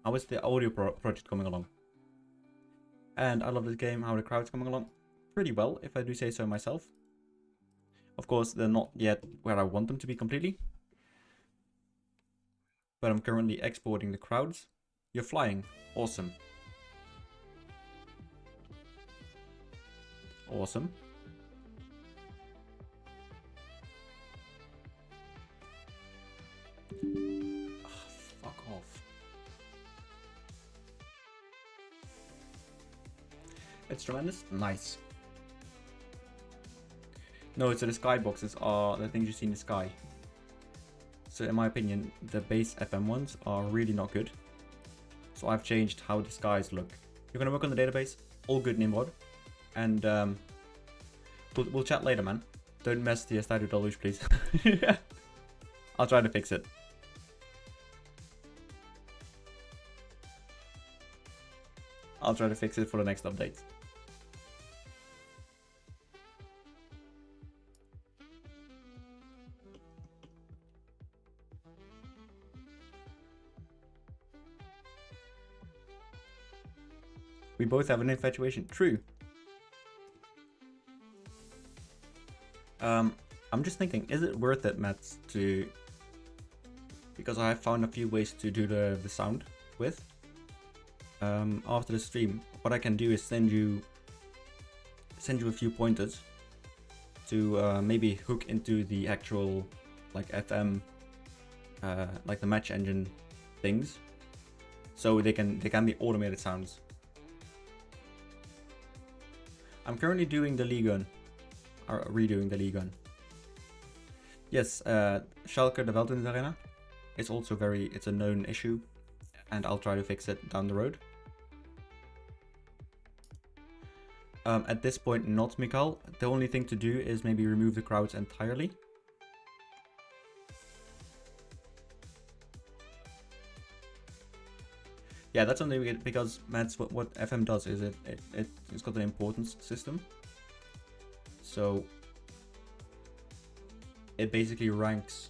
How is the audio project coming along? And I love this game. How are the crowds coming along? Pretty well, if I do say so myself. Of course, they're not yet where I want them to be completely. But I'm currently exporting the crowds. You're flying. Awesome. Awesome. Oh, fuck off. It's tremendous. Nice. No, so the skyboxes are the things you see in the sky. So in my opinion, the base FM ones are really not good. So I've changed how the skies look. You're gonna work on the database. All good, Nimrod. And we'll chat later, man. Don't mess the Estadio Deluge, please. I'll try to fix it. I'll try to fix it for the next update. We both have an infatuation. True. I'm just thinking, is it worth it, Matt, to... Because I have found a few ways to do the sound with. After the stream, what I can do is send you a few pointers to maybe hook into the actual like FM, like the match engine things, so they can be automated sounds. I'm currently doing the Ligue 1, or redoing the Ligue 1. Yes, Schalke, the Veltins Arena, is also it's a known issue, and I'll try to fix it down the road. At this point, not Mikal. The only thing to do is maybe remove the crowds entirely. Yeah, that's something because that's what FM does, is it's got an importance system. So it basically ranks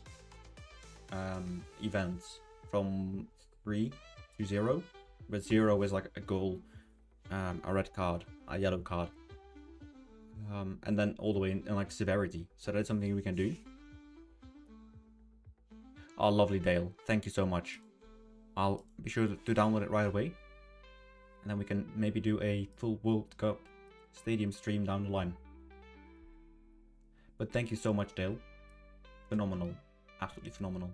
events from 3 to 0, but 0 is like a goal, a red card, a yellow card, and then all the way in like severity. So that's something we can do. Oh, lovely Dale, thank you so much. I'll be sure to download it right away, and then we can maybe do a full World Cup stadium stream down the line. But thank you so much, Dale. Phenomenal, absolutely phenomenal.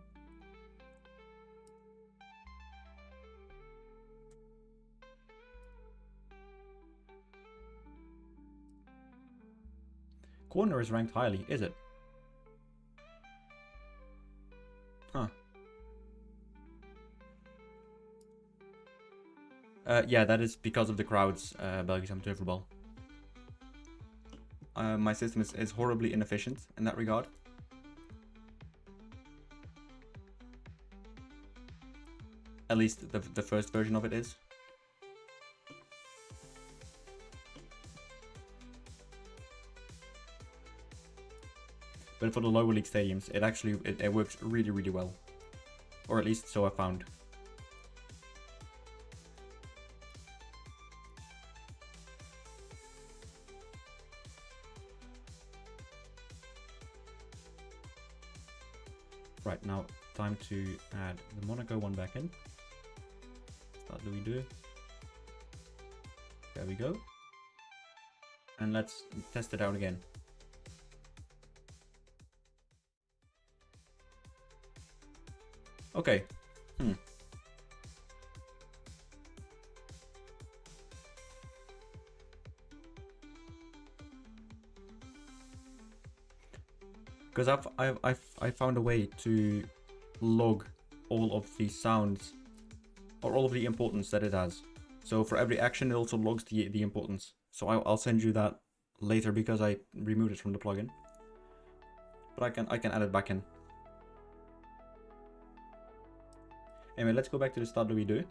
Corner is ranked highly, is it? Huh. Yeah, that is because of the crowds, Belgium Turfball. My system is horribly inefficient in that regard. At least the first version of it is. But for the lower league stadiums, it works really, really well. Or at least so I found. Right, now time to add the Monaco one back in. What do we do? There we go. And let's test it out again. Okay. Because I found a way to log all of the sounds or all of the importance that it has. So for every action, it also logs the importance. So I'll send you that later because I removed it from the plugin. But I can add it back in. Anyway, let's go back to the start that we do.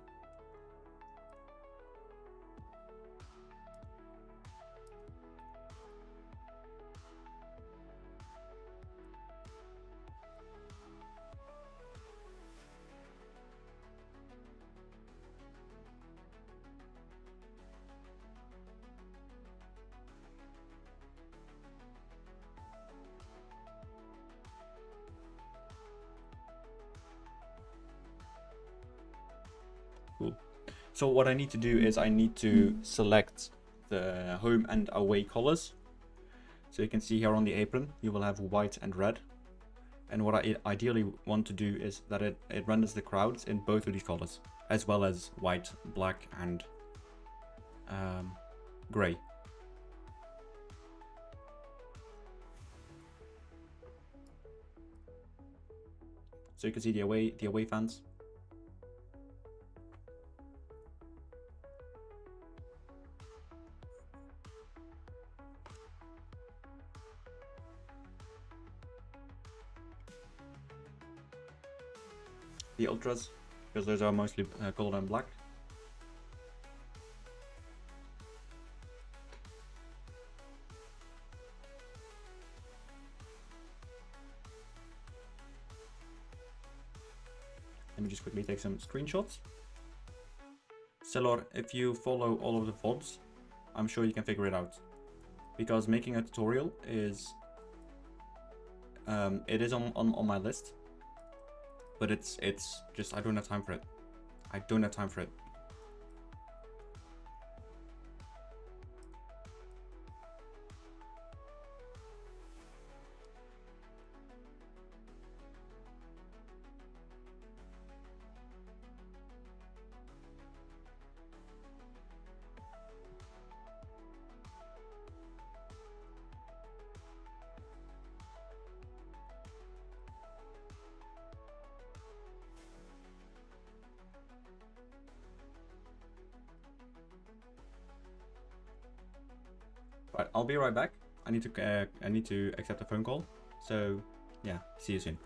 Cool. So what I need to do is I need to select the home and away colors. So you can see here on the apron, you will have white and red. And what I ideally want to do is that it renders the crowds in both of these colors, as well as white, black, and gray. So you can see the away fans. The ultras, because those are mostly gold and black. Let me just quickly take some screenshots. Celor, if you follow all of the VODs, I'm sure you can figure it out. Because making a tutorial is it is on my list. But it's just I don't have time for it. I don't have time for it. Right, I'll be right back. I need to accept a phone call. So yeah, see you soon.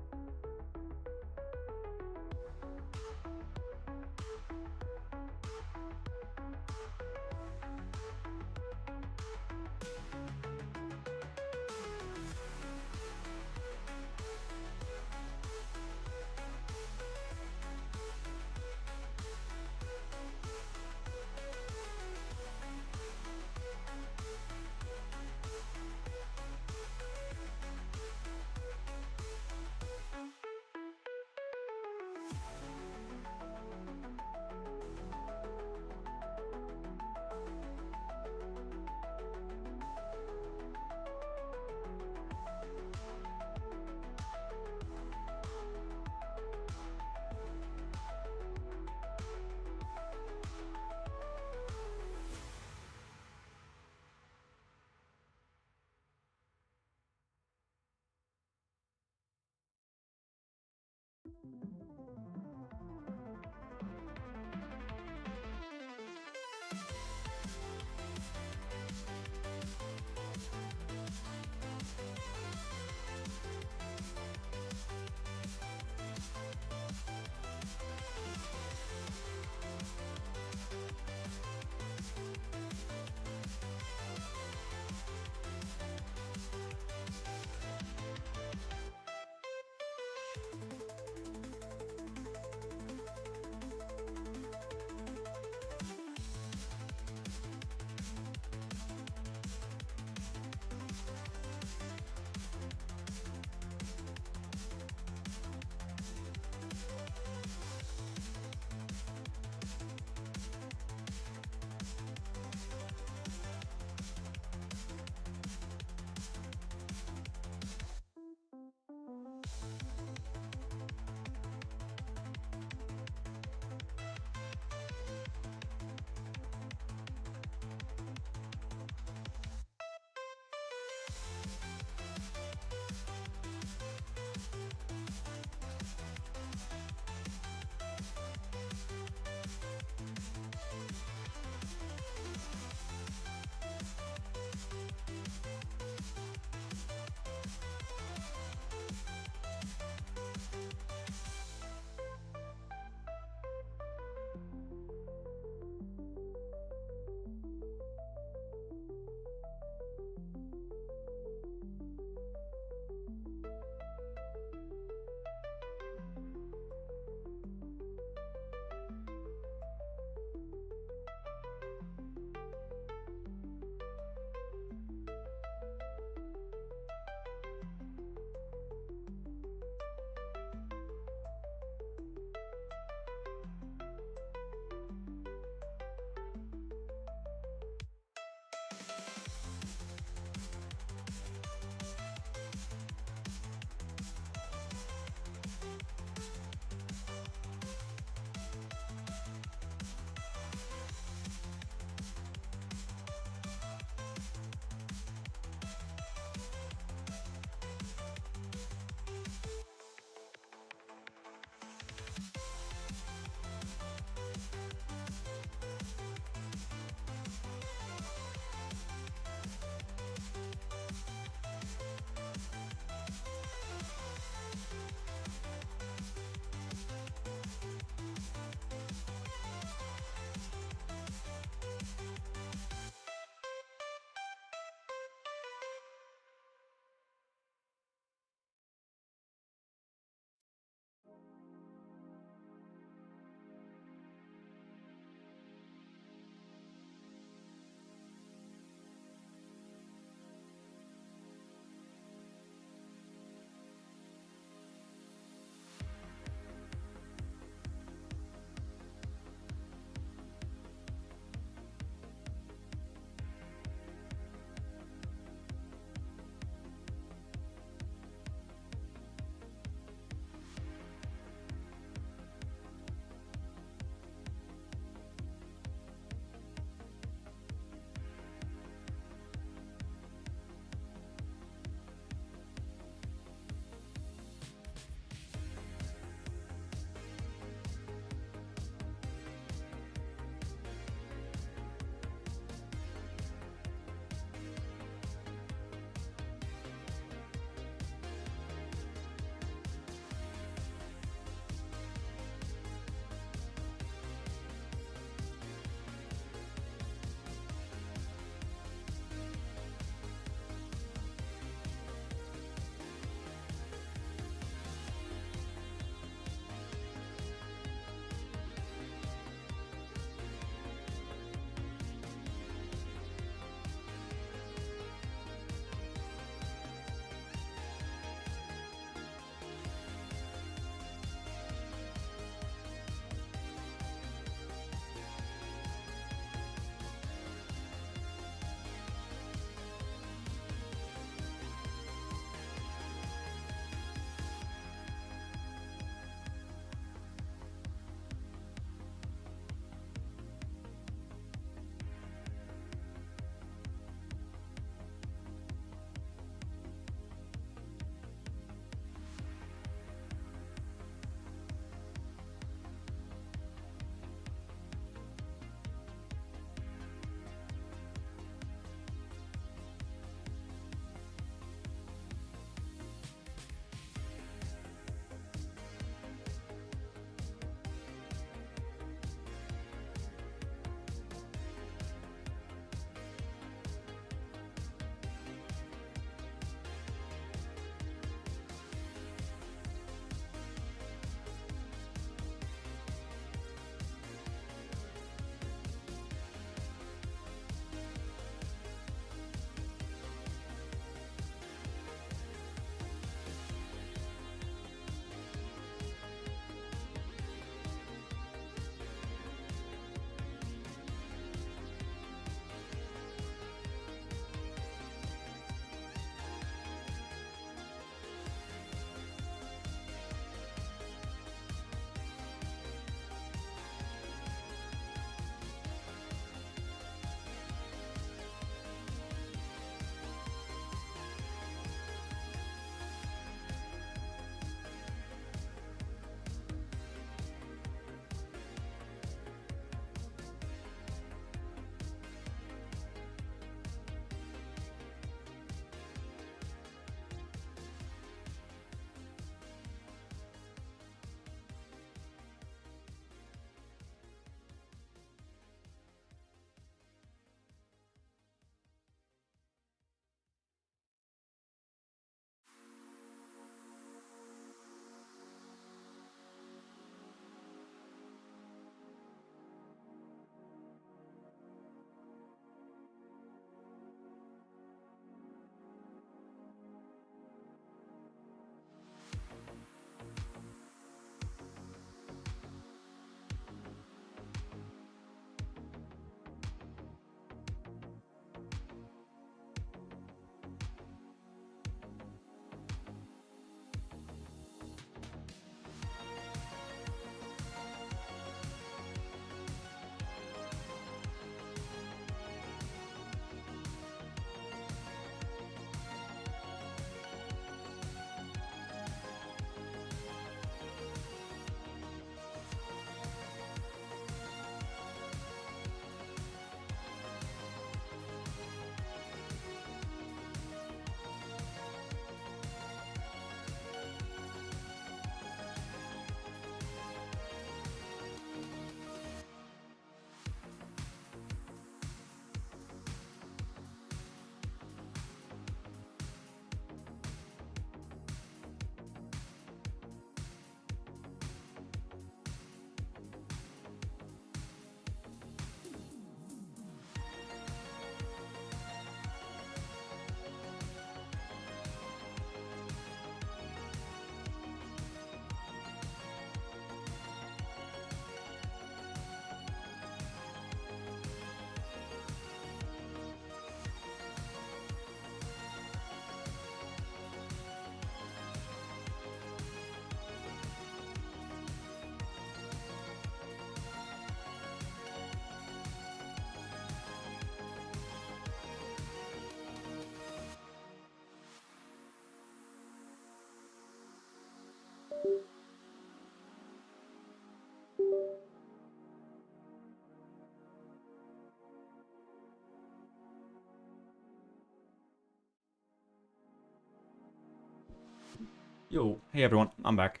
Yo, hey everyone, I'm back.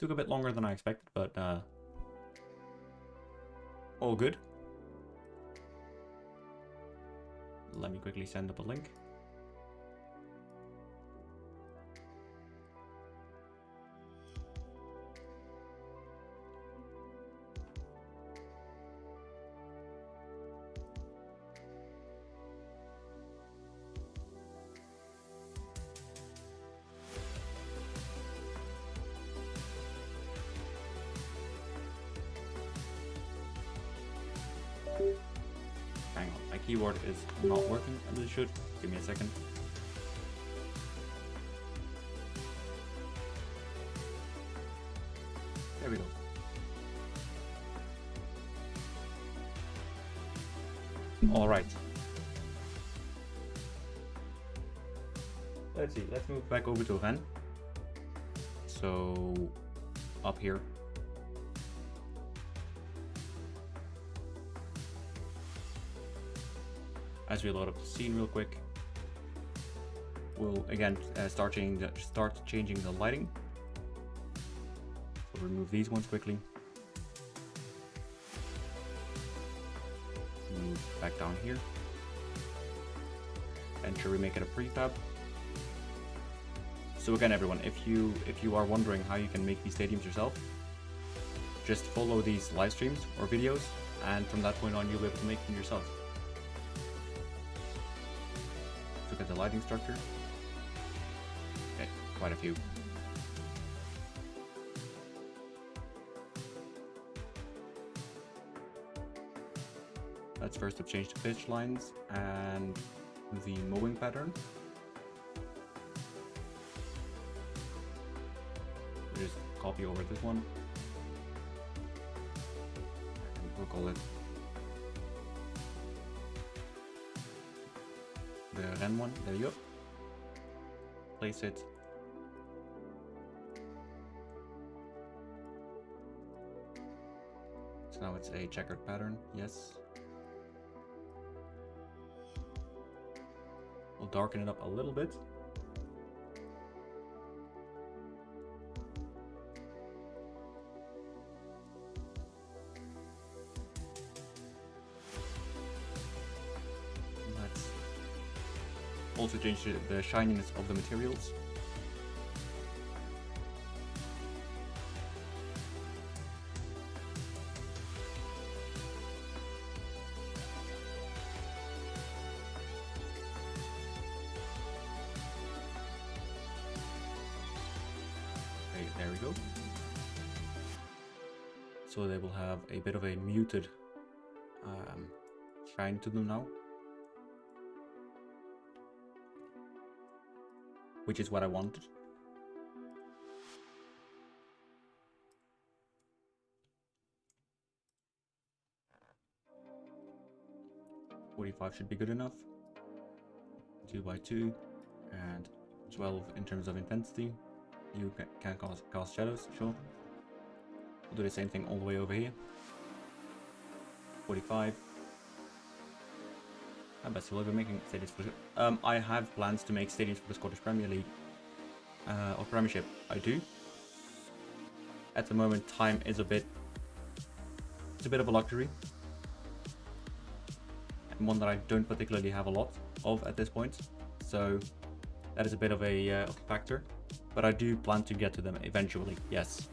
Took a bit longer than I expected, but all good. Let me quickly send up a link. Hang on, my keyboard is not working as it should. Give me a second. There we go. Alright. Let's see, let's move back over to event. So, up here. As we load up the scene real quick, we'll again start changing the lighting. So remove these ones quickly. Move back down here. Ensure we make it a prefab. So again, everyone, if you are wondering how you can make these stadiums yourself, just follow these live streams or videos, and from that point on, you'll be able to make them yourself. Look at the lighting structure. Okay, quite a few. Let's first change the pitch lines and the mowing pattern. We'll just copy over this one. And we'll call it the Ren one. There you go. Place it. So now it's a checkered pattern. Yes. We'll darken it up a little bit. Let's also change the shininess of the materials. There we go. So they will have a bit of a muted shine to them now, which is what I wanted. .45 should be good enough. 2x2 and 12 in terms of intensity. You can cast shadows, sure. We'll do the same thing all the way over here. 45. I bet we'll be making stadiums for sure. I have plans to make stadiums for the Scottish Premier League or Premiership. I do. At the moment, time is it's a bit of a luxury, and one that I don't particularly have a lot of at this point. So that is a bit of a factor. But I do plan to get to them eventually, yes.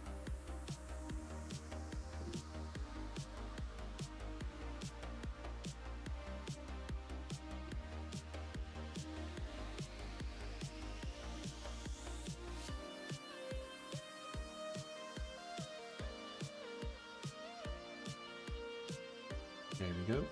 There we go.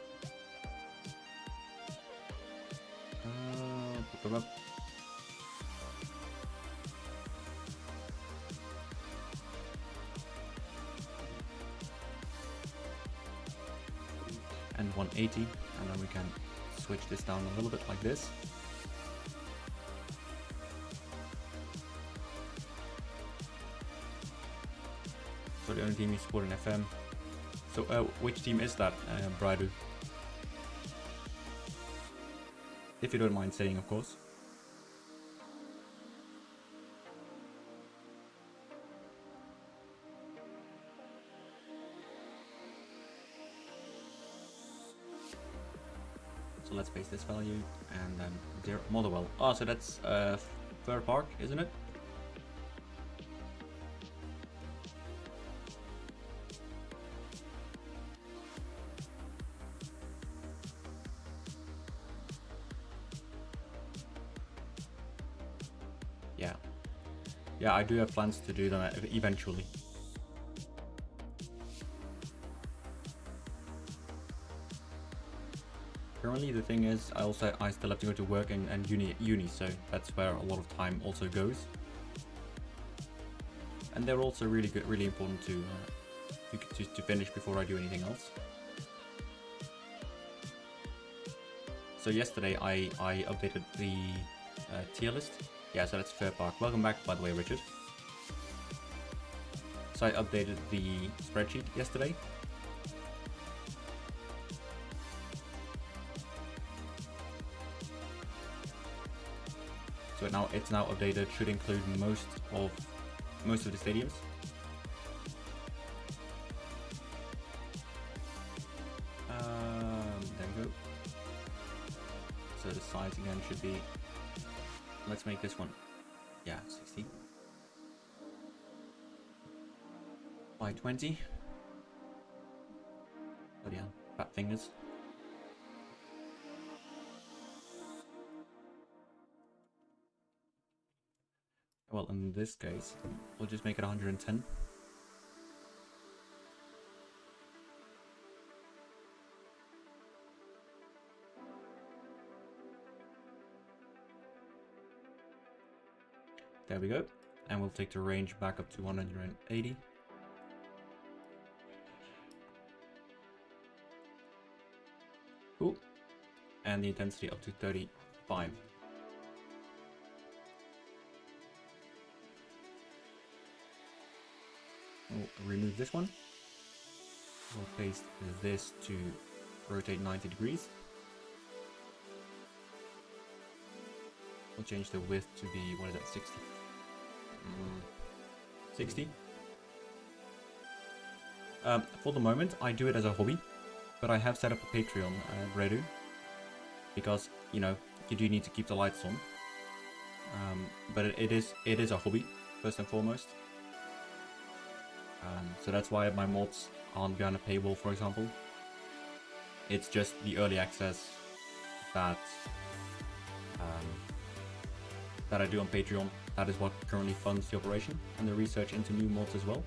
And 180, and then we can switch this down a little bit like this. So the only team is supporting FM. So which team is that, Bradu? If you don't mind saying, of course. So let's paste this value and then 0 Motherwell. Oh, so that's Fir Park, isn't it? Yeah. Yeah, I do have plans to do them eventually. Currently, the thing is, I still have to go to work and uni, so that's where a lot of time also goes. And they're also really good, really important to finish before I do anything else. So yesterday I updated the tier list. Yeah, so that's Fair Park. Welcome back, by the way, Richard. So I updated the spreadsheet yesterday. So it's now updated. Should include most of the stadiums. There we go. So the size again should be. Let's make this one. Yeah, 60 by 20. Oh yeah, fat fingers. Well, in this case, we'll just make it 110. There we go. And we'll take the range back up to 180. Cool. And the intensity up to 35. We'll remove this one. We'll paste this to rotate 90 degrees. We'll change the width to be, what is that, 60? 60. For the moment, I do it as a hobby, but I have set up a Patreon, Redu, because, you know, you do need to keep the lights on. But it is a hobby, first and foremost. So that's why my mods aren't behind a paywall, for example. It's just the early access that I do on Patreon. That is what currently funds the operation, and the research into new mods as well.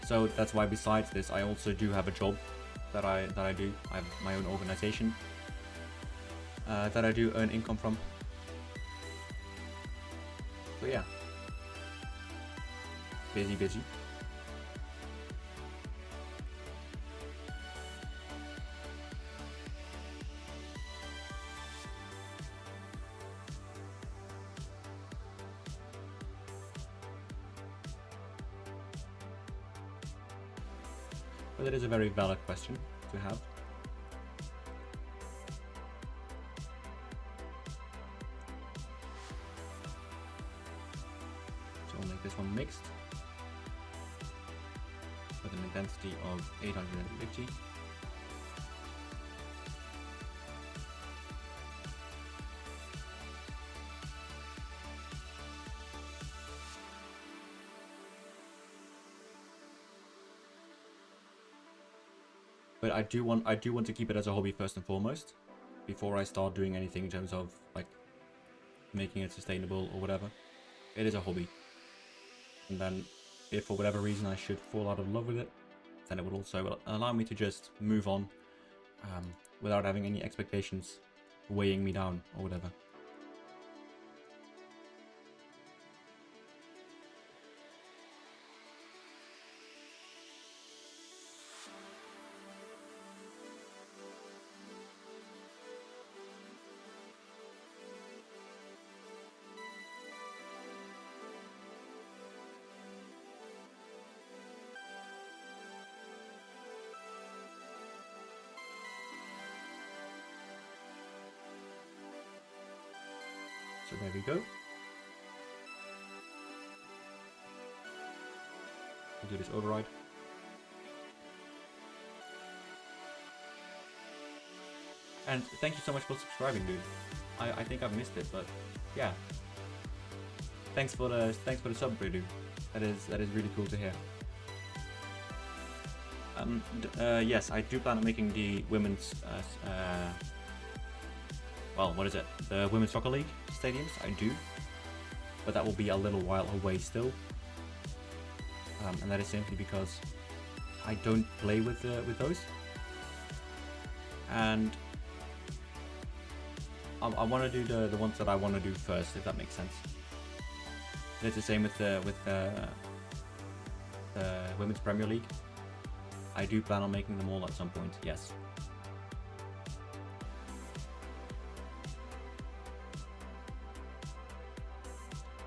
So that's why besides this, I also do have a job that I do. I have my own organization that I do earn income from. So yeah, busy. But it is a very valid question to have. So we'll make this one mixed with an intensity of 850. But I do want to keep it as a hobby first and foremost, before I start doing anything in terms of like making it sustainable or whatever. It is a hobby, and then if for whatever reason I should fall out of love with it, then it would also allow me to just move on without having any expectations weighing me down or whatever. So there we go. We'll do this override. And thank you so much for subscribing, dude. I think I've missed it, but yeah. Thanks for the sub, dude. That is really cool to hear. Yes, I do plan on making the women's well, what is it? The Women's Soccer League stadiums. I do, but that will be a little while away still. And that is simply because I don't play with those, and I want to do the ones that I want to do first, if that makes sense. It's the same with the Women's Premier League. I do plan on making them all at some point, yes.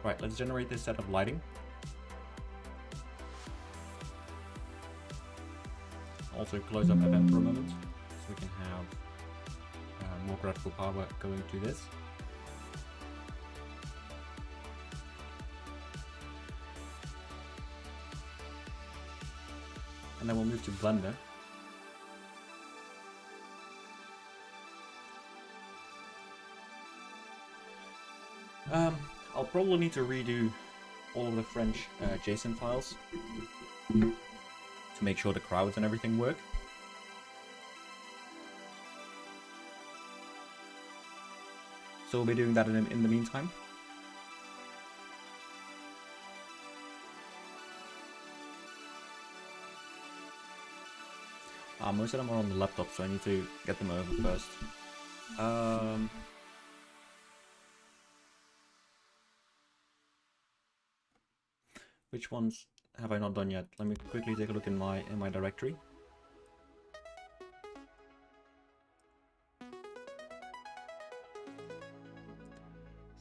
Right, let's generate this set of lighting. Also close up FM for a moment, so we can have more graphical power going to this. And then we'll move to Blender. I'll probably need to redo all of the French JSON files to make sure the crowds and everything work. So we'll be doing that in the meantime. Most of them are on the laptop, so I need to get them over first. Which ones have I not done yet? Let me quickly take a look in my directory.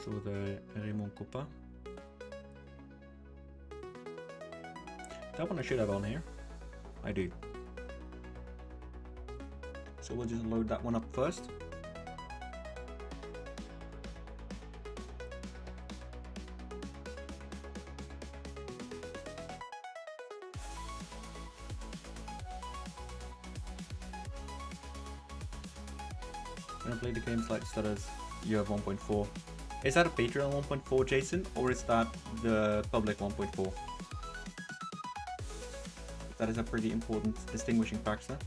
So the Raymond Coppa. That one I should have on here. I do. So we'll just load that one up first. I'm gonna play the game slightly stutters. You have 1.4. Is that a Patreon 1.4, Jason, or is that the public 1.4? That is a pretty important distinguishing factor.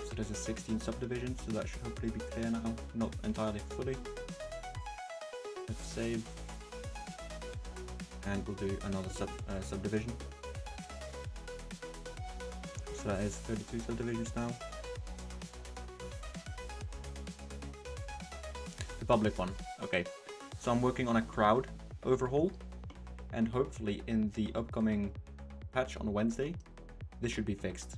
So there's a 16 subdivision, so that should hopefully be clear now. Not entirely fully. Let's save. And we'll do another subdivision. So that is 32 subdivisions now. The public one, okay. So I'm working on a crowd overhaul, and hopefully in the upcoming patch on Wednesday, this should be fixed.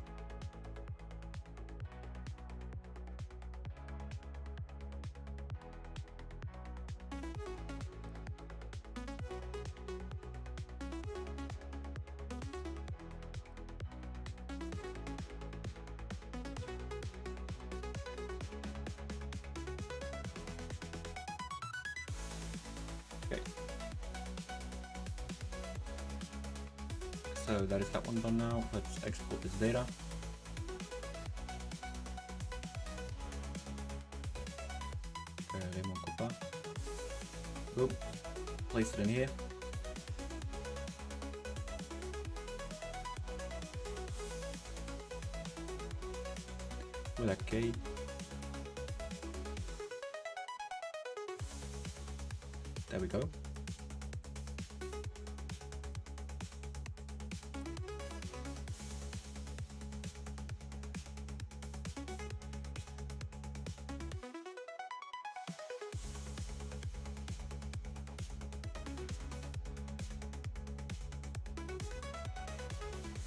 Okay. So that is that one done now. Let's export this data. Boom. Place it in here. With a K. There we go.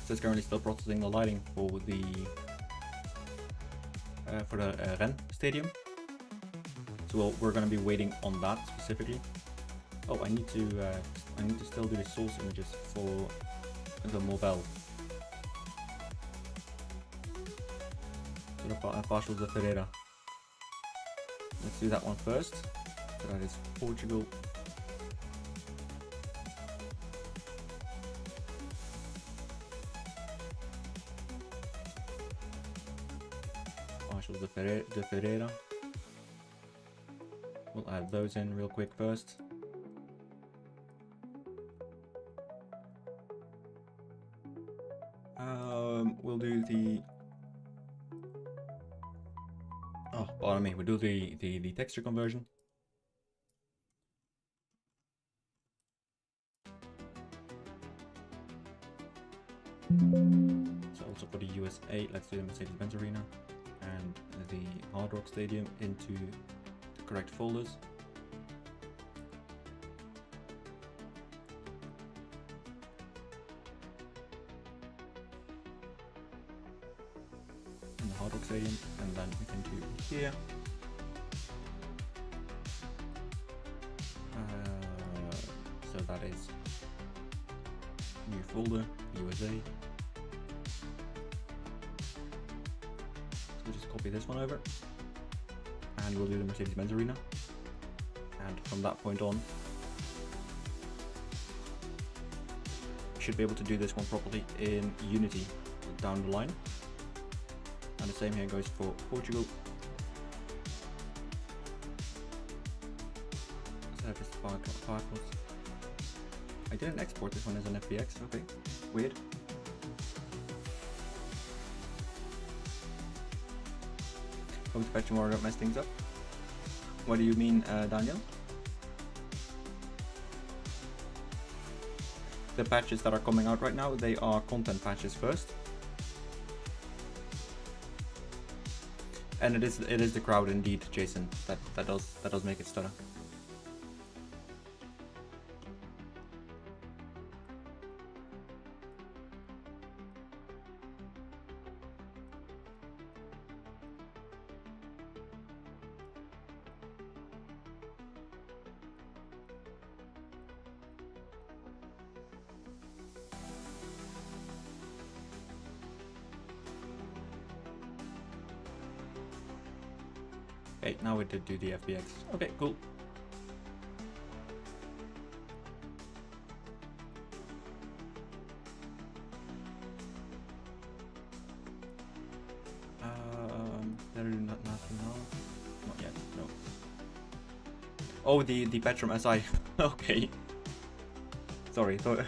So it's currently still processing the lighting for the Rennes stadium. So we're going to be waiting on that specifically. Oh, I need to still do the source images for the Mobile. So the partials of Ferreira. Let's do that one first. So that is Portugal. Ferreira. We'll add those in real quick first. We'll do the... Oh, pardon me. We'll do the texture conversion. So also for the USA, let's do the Mercedes-Benz Arena and the Hard Rock Stadium into the correct folders. In the Hard Rock Stadium, and then we can do here. So that is new folder, USA. So we'll just copy this one over, and we'll do the Mercedes-Benz Arena. And from that point on, we should be able to do this one properly in Unity down the line. And the same here goes for Portugal. Service Firefox. I didn't export this one as an FBX, okay, weird. Hope the patch tomorrow don't mess things up. What do you mean, Daniel? The patches that are coming out right now, they are content patches first. And it is the crowd indeed, Jason, that does make it stutter. Okay, now we did do the FBX. Okay, cool. There is nothing now. Not yet, no. Oh, the patch from SI. Okay. Sorry, thought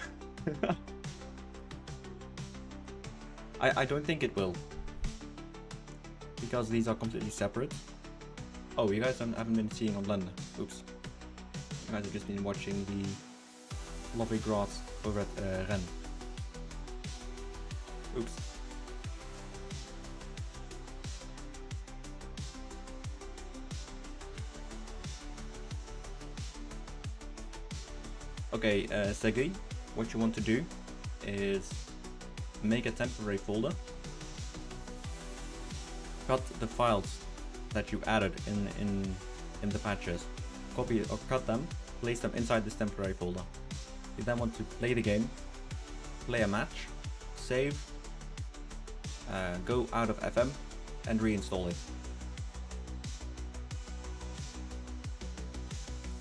I don't think it will, because these are completely separate. Oh, you guys haven't been seeing on London. Oops. You guys have just been watching the lovely grass over at Rennes. Oops. Okay, Sergey, what you want to do is make a temporary folder. Cut the files that you added in the patches, copy or cut them, place them inside this temporary folder. You then want to play the game, play a match, save, go out of FM and reinstall it.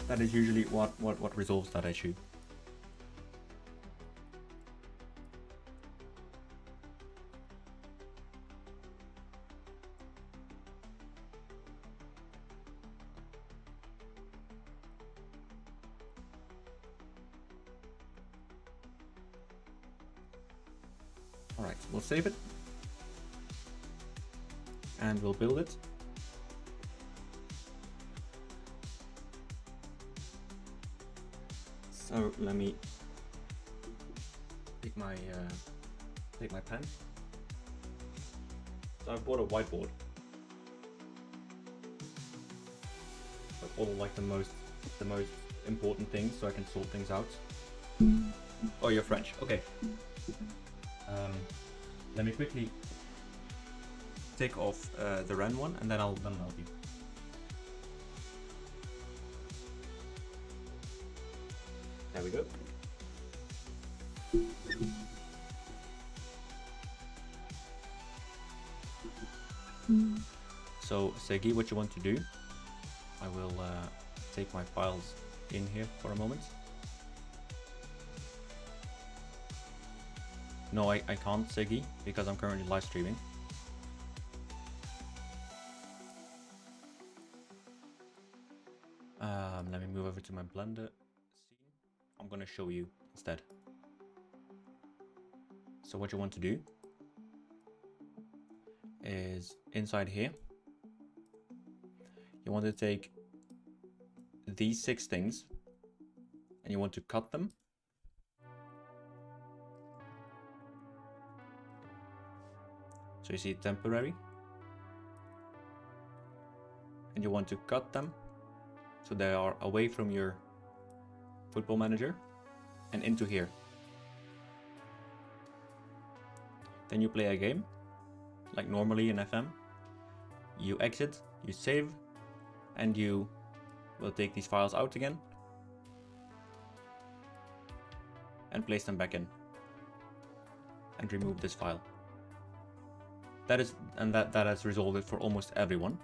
That is usually what resolves that issue. Alright, we'll save it and we'll build it. So let me take my pen. So I've bought a whiteboard. But all like the most important things, so I can sort things out. Oh, you're French. Okay. Let me quickly take off the Ren one, and then I'll help you. There we go. So Sergey, what you want to do, I will take my files in here for a moment. No, I can't, Sergey, because I'm currently live streaming. Let me move over to my Blender scene. I'm gonna show you instead. So what you want to do is inside here, you want to take these 6 things and you want to cut them. So you see temporary. And you want to cut them so they are away from your football manager and into here. Then you play a game like normally in FM. You exit, you save, and you will take these files out again and place them back in and remove this file. That has resolved it for almost everyone.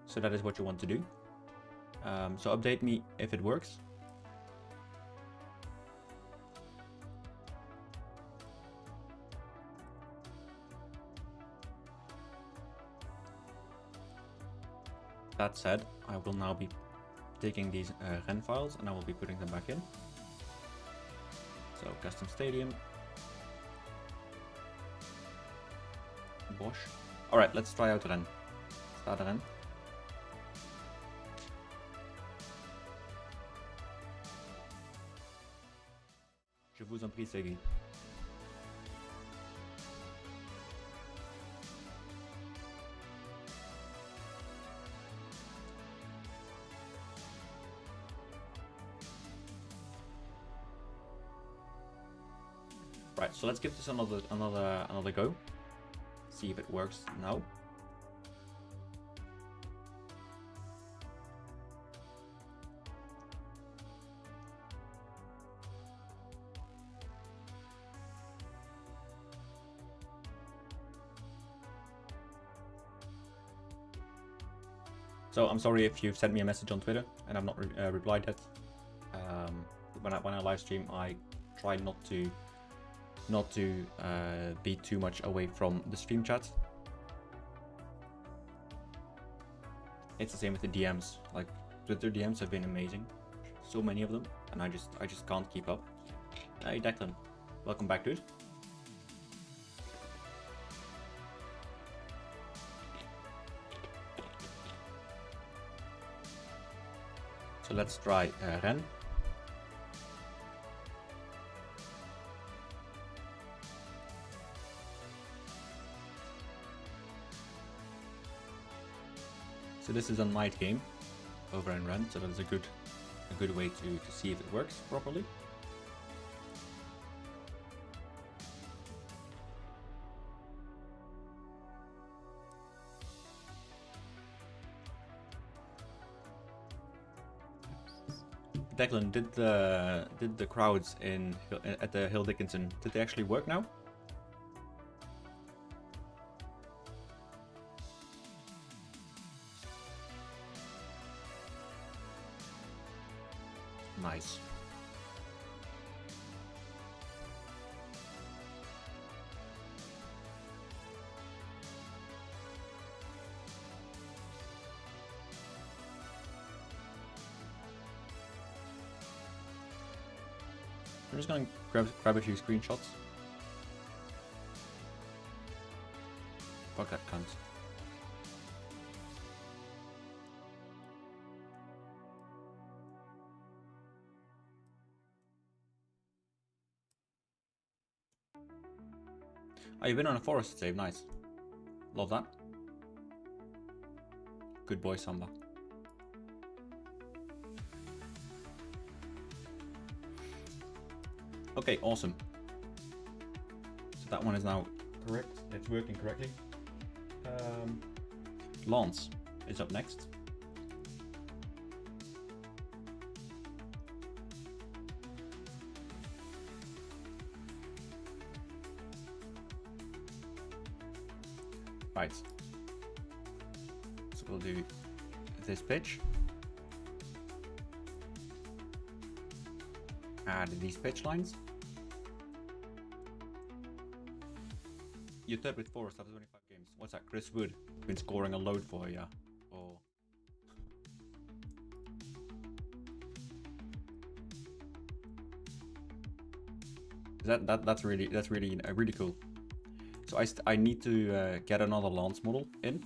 So that is what you want to do. So update me if it works. That said, I will now be taking these REN files and I will be putting them back in. So custom stadium. Bosch. Alright, let's try out REN. Start REN. Je vous en prie, Segui. Right, so let's give this another go. See if it works now. So I'm sorry if you've sent me a message on Twitter and I've not replied yet. When I live stream, I try not to be too much away from the stream chat. It's the same with the DMs. Like Twitter DMs have been amazing, so many of them, and I just can't keep up. Hey Declan, welcome back, dude. So let's try REN. So this is a night game over in REN, so that's a good way to see if it works properly. Declan, did the crowds at the Hill Dickinson, did they actually work now? Nice. I'm just gonna grab a few screenshots. Fuck that cunt. Oh, you've been on a forest save, nice. Love that. Good boy, Samba. Okay, awesome. So that one is now correct. It's working correctly. Lance is up next. Right. So we'll do this pitch. Add these pitch lines. You're third with 4 after 25 games. What's that? Chris Wood been scoring a load for you. Oh. That's really really cool. So I need to get another Lance model in,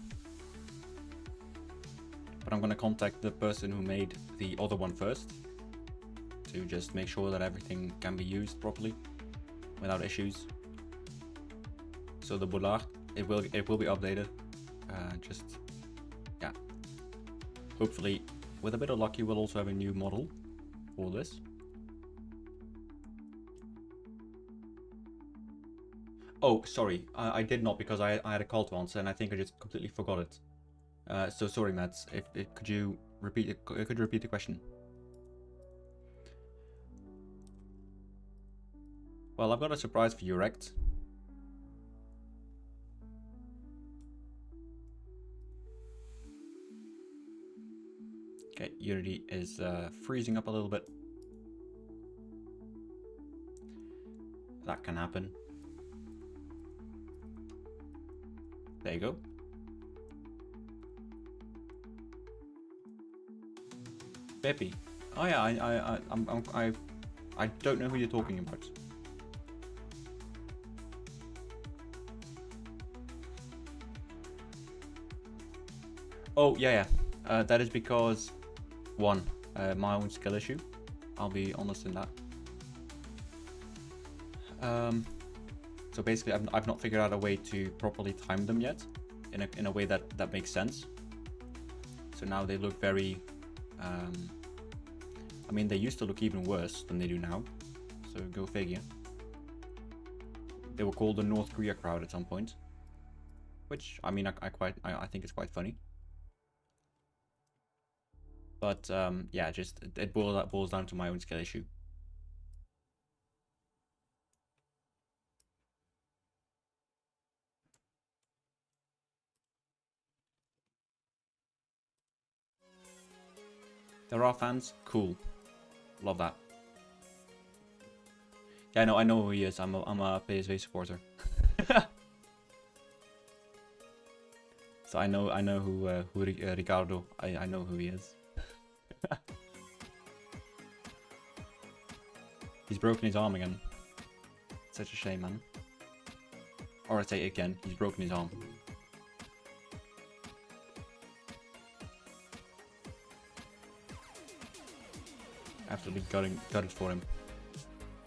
but I'm gonna contact the person who made the other one first to just make sure that everything can be used properly without issues. So the Boulard, it will be updated. Just yeah. Hopefully, with a bit of luck, you will also have a new model for this. Oh, sorry, I did not, because I had a call to answer and I think I just completely forgot it. So sorry, Mads. Could you repeat the question? Well, I've got a surprise for you, Rect. Okay, Unity is freezing up a little bit. That can happen. There you go. Beppy. Oh yeah, I don't know who you're talking about. Oh yeah. That is because one, my own skill issue. I'll be honest in that. So basically, I've not figured out a way to properly time them yet, in a way that makes sense. So now they look very. I mean, they used to look even worse than they do now. So go figure. They were called the North Korea crowd at some point, which I mean, I think it's quite funny. But yeah, just it boils down to my own skill issue. There are fans, cool, love that. Yeah, I know who he is. I'm a PSV supporter. So I know who Ricardo. I know who he is. He's broken his arm again. Such a shame, man. Or I say again, he's broken his arm. Absolutely gutted for him.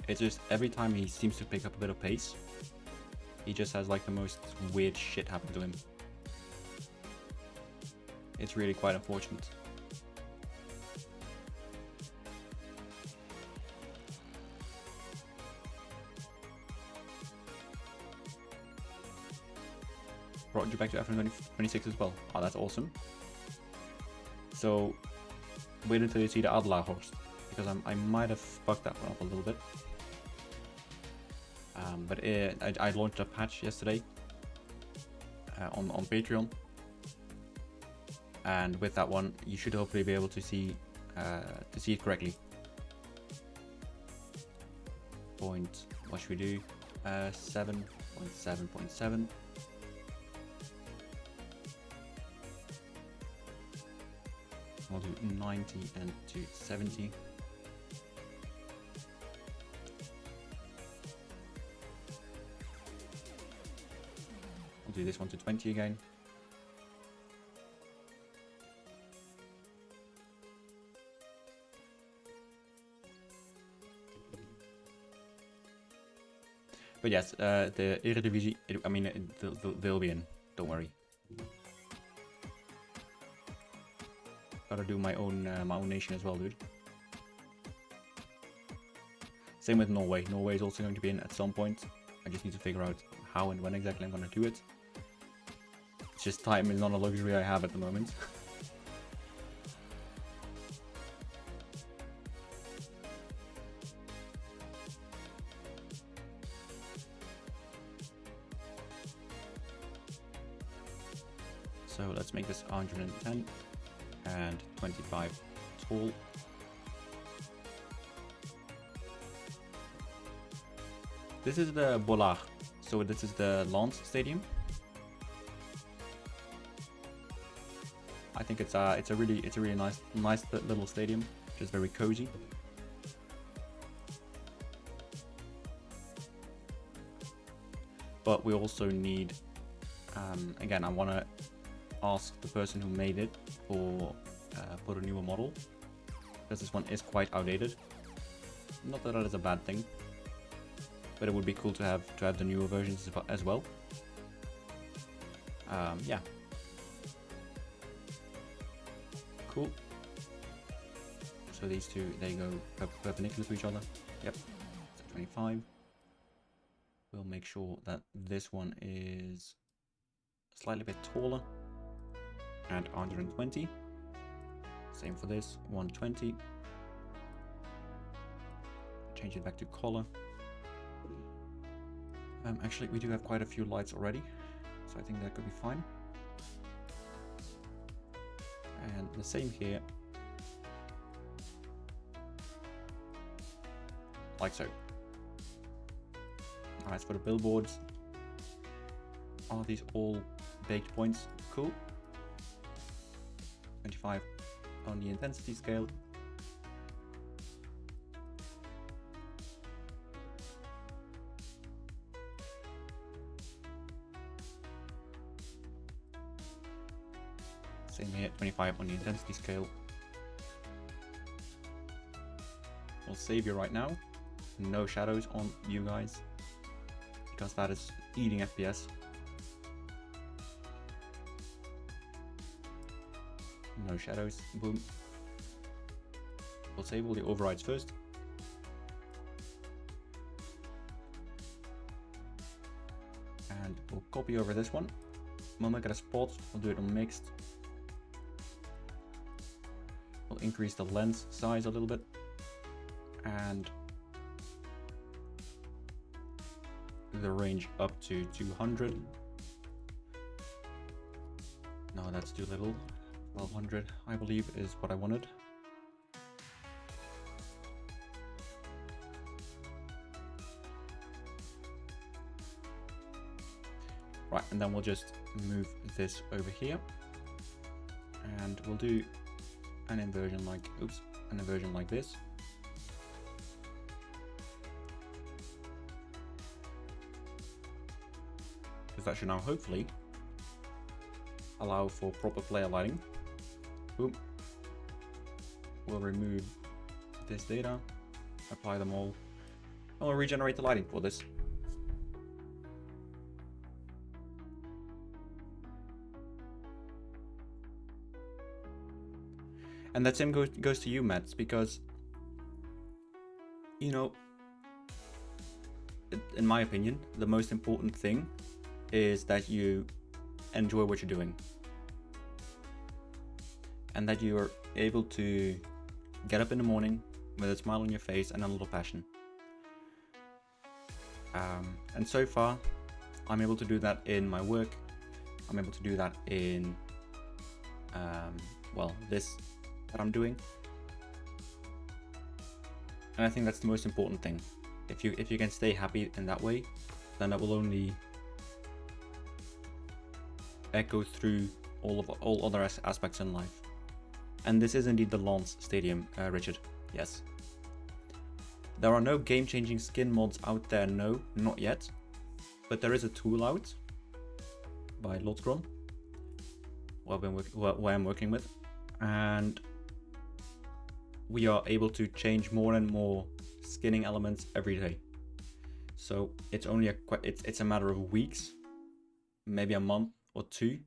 It's just every time he seems to pick up a bit of pace, he just has like the most weird shit happen to him. It's really quite unfortunate. Brought you back to F26 as well. Oh, that's awesome. So, wait until you see the Adlerhorst, because I might have fucked that one up a little bit. But I launched a patch yesterday on Patreon, and with that one, you should hopefully be able to see it correctly. What should we do? 7.7.7. I'll do 90 and 270. I'll do this one to 20 again. But yes, the Eredivisie, I mean, they'll be in, don't worry. Gotta do my own nation as well, dude. Same with Norway. Norway is also going to be in at some point. I just need to figure out how and when exactly I'm gonna do it. It's just time is not a luxury I have at the moment. So let's make this 110 and 25 tall. This is the Bollard, so this is the Lens Stadium. I think it's a really nice little stadium, just very cozy. but we also need, again, I want to ask the person who made it for a newer model, because this one is quite outdated. Not that that is a bad thing, but it would be cool to have the newer versions as well. Yeah. Cool. So these two, they go perpendicular to each other. Yep. So 25. We'll make sure that this one is slightly bit taller and 120. Same for this, 120. Change it back to color. Actually, we do have quite a few lights already, so I think that could be fine. And the same here. Like so. Alright, for the billboards. Are these all baked points? Cool. 25 on the intensity scale. Same here, 25 on the intensity scale. We'll save you right now. No shadows on you guys, because that is eating FPS. No shadows, boom. We'll save all the overrides first. And we'll copy over this one. We'll make it a spot, we'll do it on mixed. We'll increase the lens size a little bit. And the range up to 200. No, that's too little. 1200, I believe, is what I wanted. Right, and then we'll just move this over here. And we'll do an inversion like this. Because that should now hopefully allow for proper player lighting. Boom. We'll remove this data, apply them all, and we'll regenerate the lighting for this. And that same goes to you, Mats, because, you know, in my opinion, the most important thing is that you enjoy what you're doing. And that you are able to get up in the morning with a smile on your face and a little passion. And so far, I'm able to do that in my work. I'm able to do that in, well, this that I'm doing. And I think that's the most important thing. If you can stay happy in that way, then that will only echo through all other aspects in life. And this is indeed the Lance Stadium, Richard. Yes. There are no game-changing skin mods out there, no, not yet. But there is a tool out by Lotgron, where I'm working with, and we are able to change more and more skinning elements every day. So it's only it's a matter of weeks, maybe a month or two,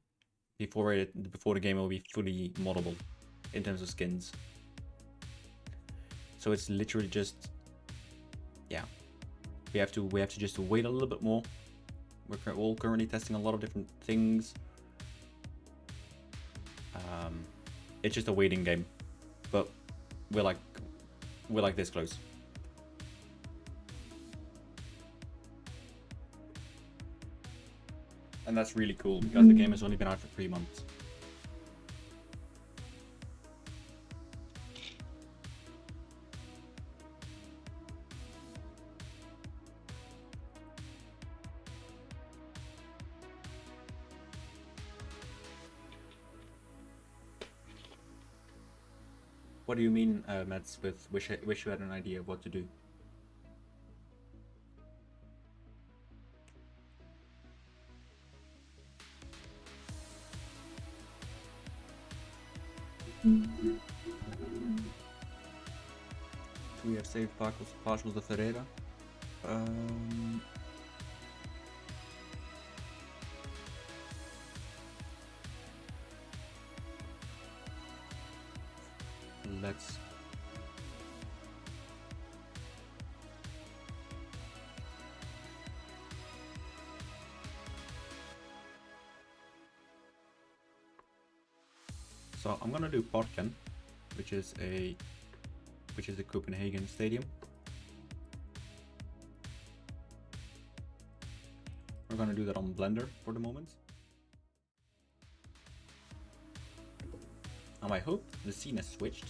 before the game will be fully moddable in terms of skins. So it's literally just, yeah, we have to just wait a little bit more. We're all currently testing a lot of different things. It's just a waiting game, but we're like this close. And that's really cool because the game has only been out for 3 months. What do you mean, Mads, with wish you had an idea of what to do? We have saved partials de Ferreira. Let's So I'm gonna do Parken, which is the Copenhagen stadium. We're gonna do that on Blender for the moment. I hope the scene has switched.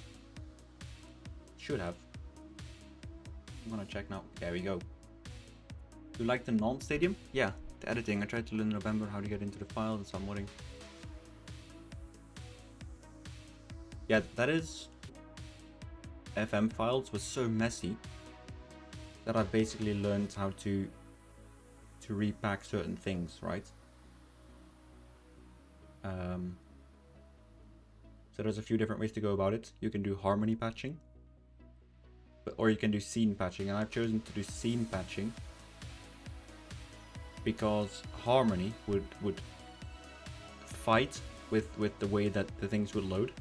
Should have. I'm gonna check now. There we go. You like the non-stadium? Yeah, the editing. I tried to learn in November how to get into the file and some modding. Yeah, that is... FM files was so messy that I basically learned how to repack certain things, right? So there's a few different ways to go about it. You can do harmony patching, or you can do scene patching, and I've chosen to do scene patching because harmony would fight with the way that the things would load.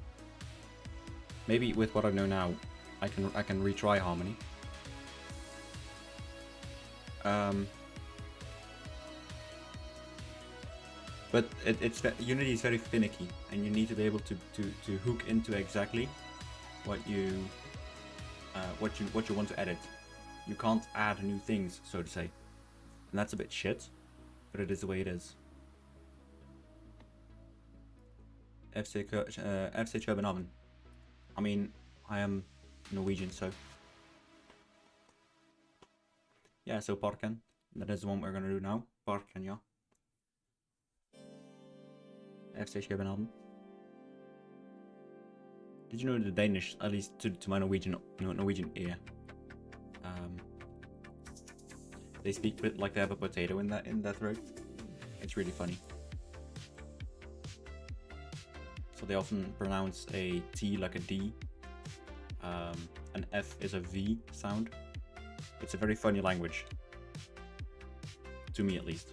Maybe with what I know now, I can retry harmony. But Unity is very finicky, and you need to be able to hook into exactly what you want to edit. You can't add new things, so to say, and that's a bit shit, but it is the way it is. FC København. I mean, I am Norwegian, so yeah. So Parken, that is the one we're gonna do now. Parken, yeah. FC København. Did you know the Danish, at least to my Norwegian ear, they speak a bit like they have a potato in that throat. It's really funny. So they often pronounce a T like a D. An F is a V sound. It's a very funny language. To me, at least.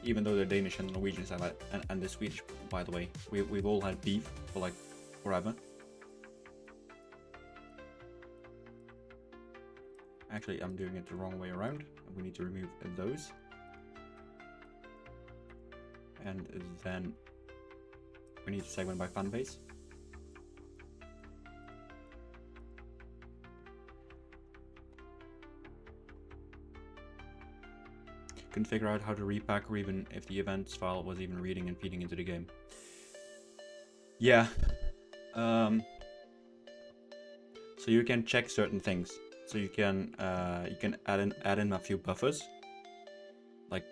Even though the Danish and the Norwegians have it, and the Swedish, by the way, we've all had beef for like forever. Actually, I'm doing it the wrong way around. We need to remove those. And then we need to segment by fan base. Couldn't figure out how to repack, or even if the events file was even reading and feeding into the game. Yeah. So you can check certain things. So you can add in a few buffers, like,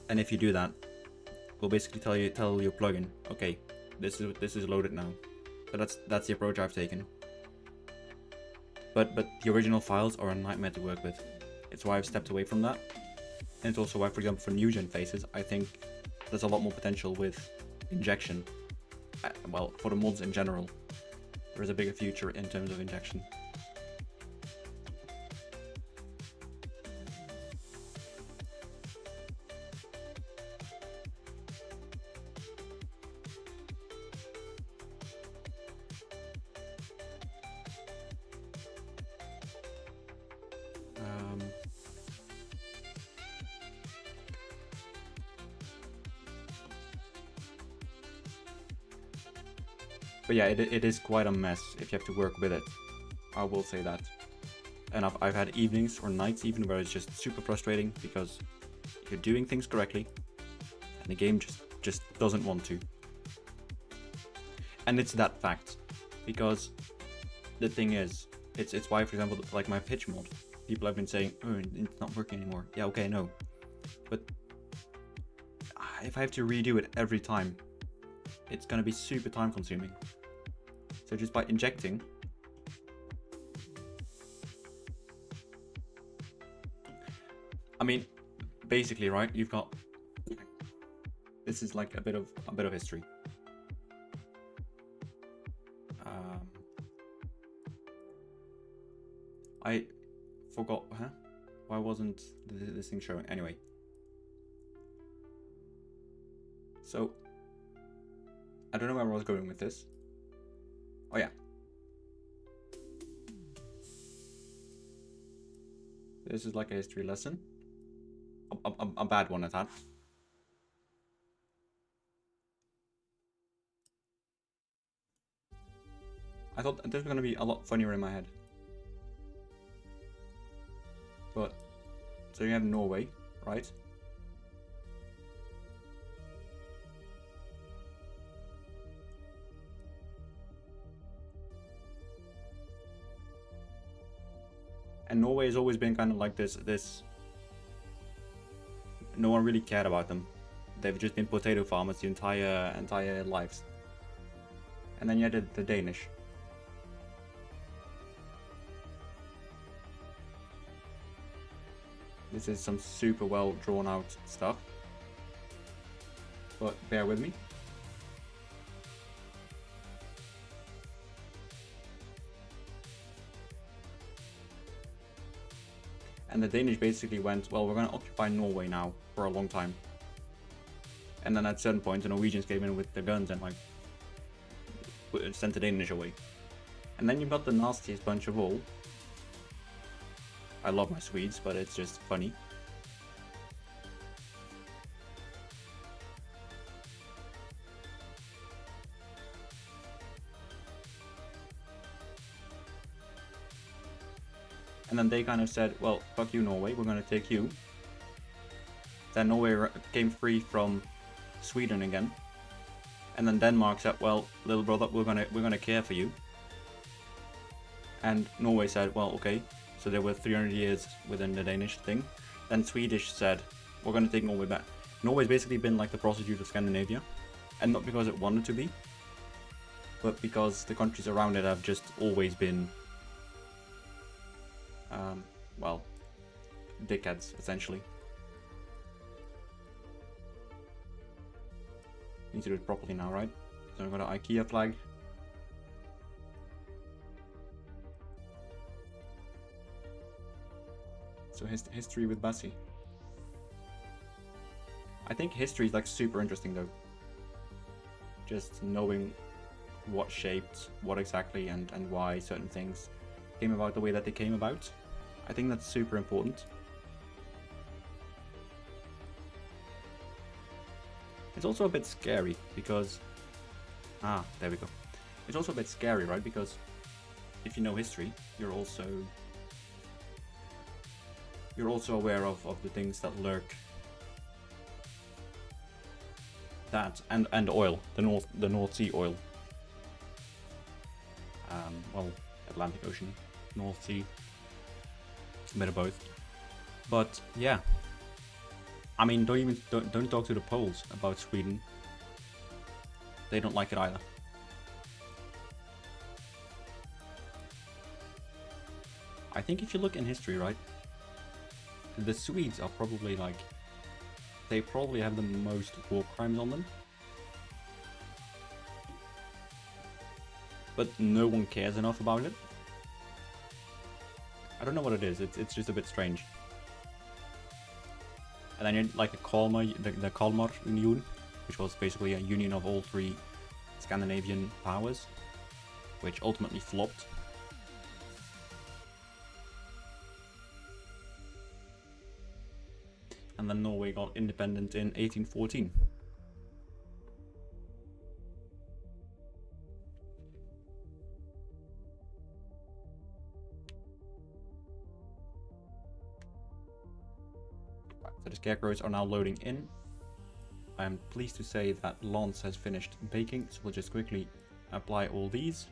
and if you do that, we'll basically tell your plugin, okay, this is loaded now. So that's the approach I've taken. But the original files are a nightmare to work with. It's why I've stepped away from that. And it's also why, for example, for new gen faces, I think there's a lot more potential with injection. Well, for the mods in general, there is a bigger future in terms of injection. But yeah, it is quite a mess if you have to work with it. I will say that. And I've had evenings or nights even where it's just super frustrating because you're doing things correctly and the game just doesn't want to. And it's that fact, because the thing is, it's why, for example, like my pitch mod, people have been saying, oh, it's not working anymore. Yeah, okay, no. But if I have to redo it every time, it's gonna be super time consuming. So just by injecting, I mean, basically, right? You've got. This is like a bit of history. I forgot, huh? Why wasn't this thing showing? Anyway. So, I don't know where I was going with this. Oh yeah. This is like a history lesson. A bad one at that. I thought this was going to be a lot funnier in my head. But, so you have Norway, right? And Norway has always been kind of like this. No one really cared about them. They've just been potato farmers the entire lives. And then you had the Danish. This is some super well drawn out stuff. But bear with me. And the Danish basically went, well, we're going to occupy Norway now for a long time. And then at a certain point, the Norwegians came in with their guns and like sent the Danish away. And then you've got the nastiest bunch of all. I love my Swedes, but it's just funny. And then they kind of said, well, fuck you, Norway, we're going to take you. Then Norway came free from Sweden again. And then Denmark said, well, little brother, we're gonna care for you. And Norway said, well, okay. So there were 300 years within the Danish thing. Then Swedish said, we're gonna take Norway back. Norway's basically been like the prostitute of Scandinavia. And not because it wanted to be, but because the countries around it have just always been well, dickheads, essentially. Need to do it properly now, right? So I've got an IKEA flag. So history with Bassy. I think history is like super interesting though. Just knowing what shaped what exactly and why certain things came about the way that they came about. I think that's super important. It's also a bit scary because... there we go. It's also a bit scary, right? Because if you know history, you're also aware of the things that lurk. That and oil, the North Sea oil. Well, Atlantic Ocean, North Sea, a bit of both. But yeah, I mean, don't talk to the Poles about Sweden. They don't like it either. I think if you look in history, right, the Swedes are probably like, they probably have the most war crimes on them. But no one cares enough about it. I don't know what it is, it's just a bit strange. And then you had like the Kalmar Union, which was basically a union of all three Scandinavian powers, which ultimately flopped. And then Norway got independent in 1814. So the scarecrows are now loading in. I am pleased to say that Lance has finished baking, so we'll just quickly apply all these.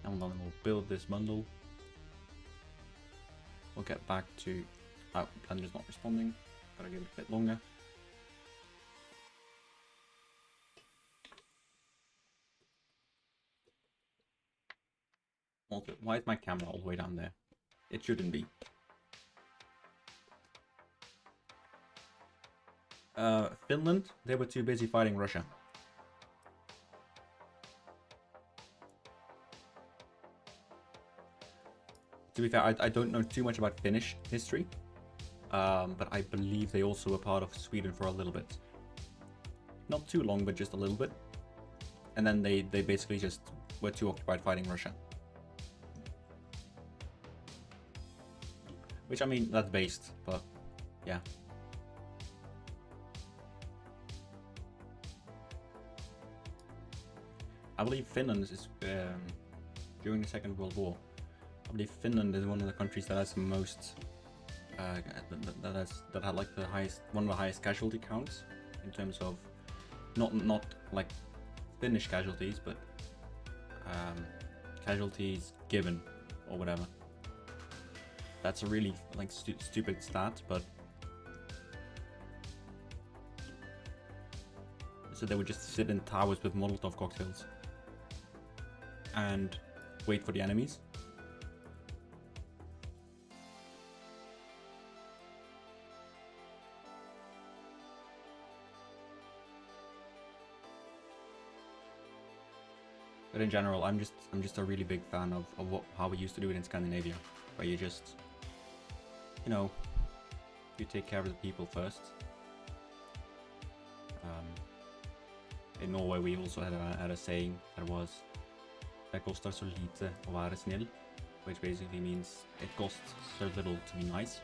And then we'll build this bundle. We'll get back to... Oh, Blender's not responding. Gotta give it a bit longer. Also, why is my camera all the way down there? It shouldn't be. Finland, they were too busy fighting Russia. To be fair, I don't know too much about Finnish history, but I believe they also were part of Sweden for a little bit. Not too long, but just a little bit. And then they basically just were too occupied fighting Russia. Which, I mean, that's based, but yeah. I believe Finland is, during the Second World War, I believe Finland is one of the countries that has the most, that had like the highest, one of the highest casualty counts in terms of, not like Finnish casualties, but casualties given or whatever. That's a really like stupid stat, but so they would just sit in towers with Molotov cocktails and wait for the enemies. But in general, I'm just a really big fan of how we used to do it in Scandinavia, where you just, you know, you take care of the people first. In Norway, we also had a saying that was "Det kostar så lite att vara snäll," which basically means it costs so little to be nice.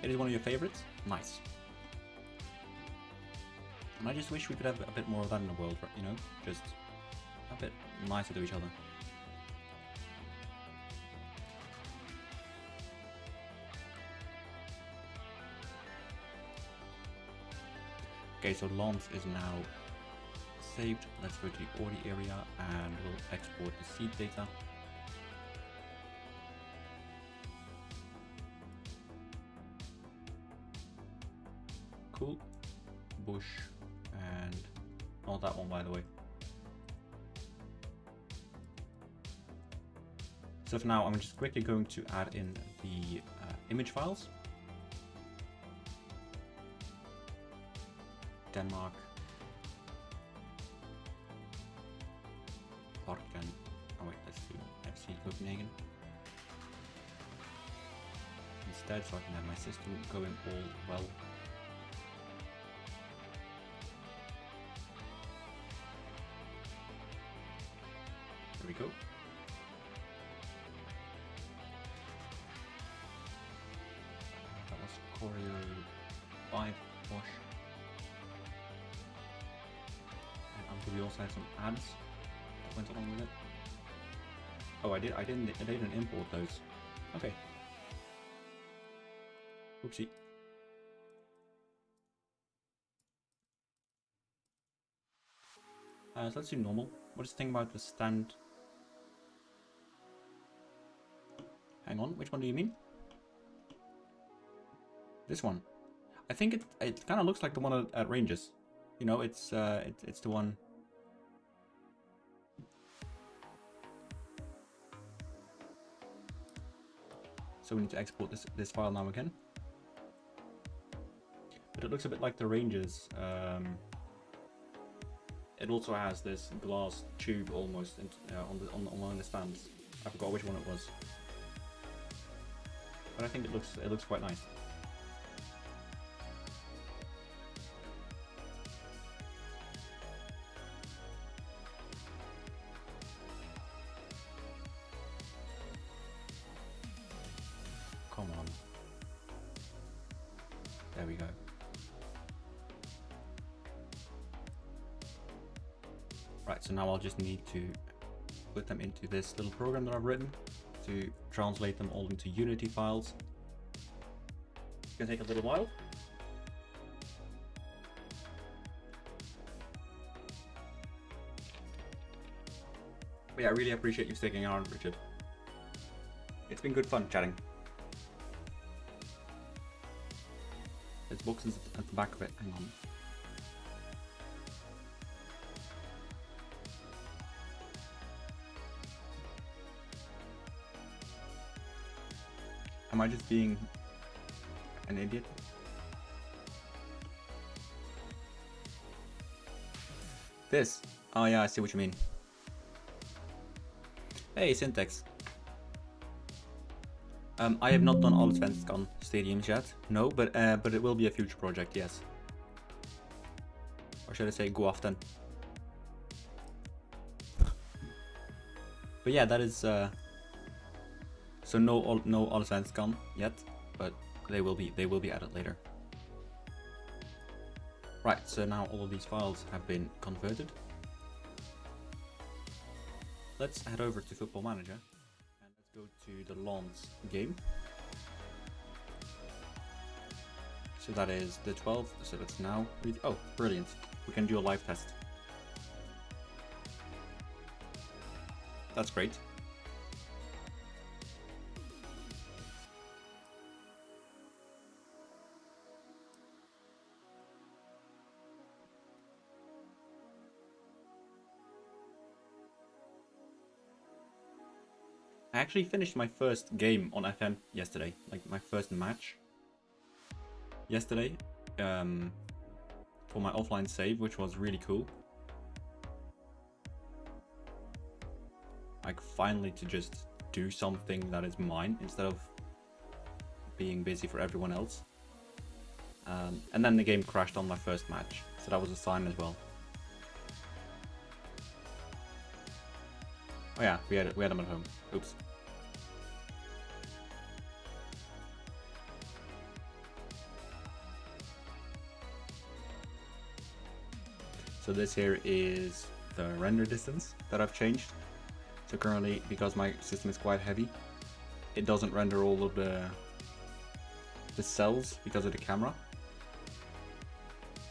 It is one of your favorites? Nice. And I just wish we could have a bit more of that in the world, you know? Just a bit nicer to each other. Okay, so Lance is now saved. Let's go to the Audi area and we'll export the seed data. Cool. Bush and not that one, by the way. So for now, I'm just quickly going to add in the image files. Denmark, Portland, oh wait, let's do FC Copenhagen instead, so I can have my system going all well. There we go. That was Courier 5 Bosch. We also had some ads that went along with it. Oh, I didn't import those. Okay. Oopsie. So let's do normal. What is the thing about the stand? Hang on, which one do you mean? This one. I think it kind of looks like the one at Rangers. You know, it's the one. So we need to export this file now again. But it looks a bit like the Rangers. It also has this glass tube almost on one of the stands. I forgot which one it was. But I think it looks quite nice. Come on. There we go. Right, so now I'll just need to put them into this little program that I've written to translate them all into Unity files. It's gonna take a little while. But yeah, I really appreciate you sticking around, Richard. It's been good fun chatting. There's boxes at the back of it, hang on. Am I just being an idiot? This? Oh yeah, I see what you mean. Hey, Syntax. I have not done Allsvenskan stadiums yet. No, but it will be a future project, yes. Or should I say go aften? But yeah, that is so no Allsvenskan yet, but they will be added later. Right, so now all of these files have been converted. Let's head over to Football Manager and let's go to the Lawns game. So that is the 12th, so that's now. Oh, brilliant. We can do a live test. That's great. I actually finished my first game on FM yesterday, like my first match yesterday, for my offline save, which was really cool. Like finally to just do something that is mine instead of being busy for everyone else. And then the game crashed on my first match, so that was a sign as well. Oh yeah, we had them at home. Oops. So this here is the render distance that I've changed. So currently, because my system is quite heavy, it doesn't render all of the cells because of the camera.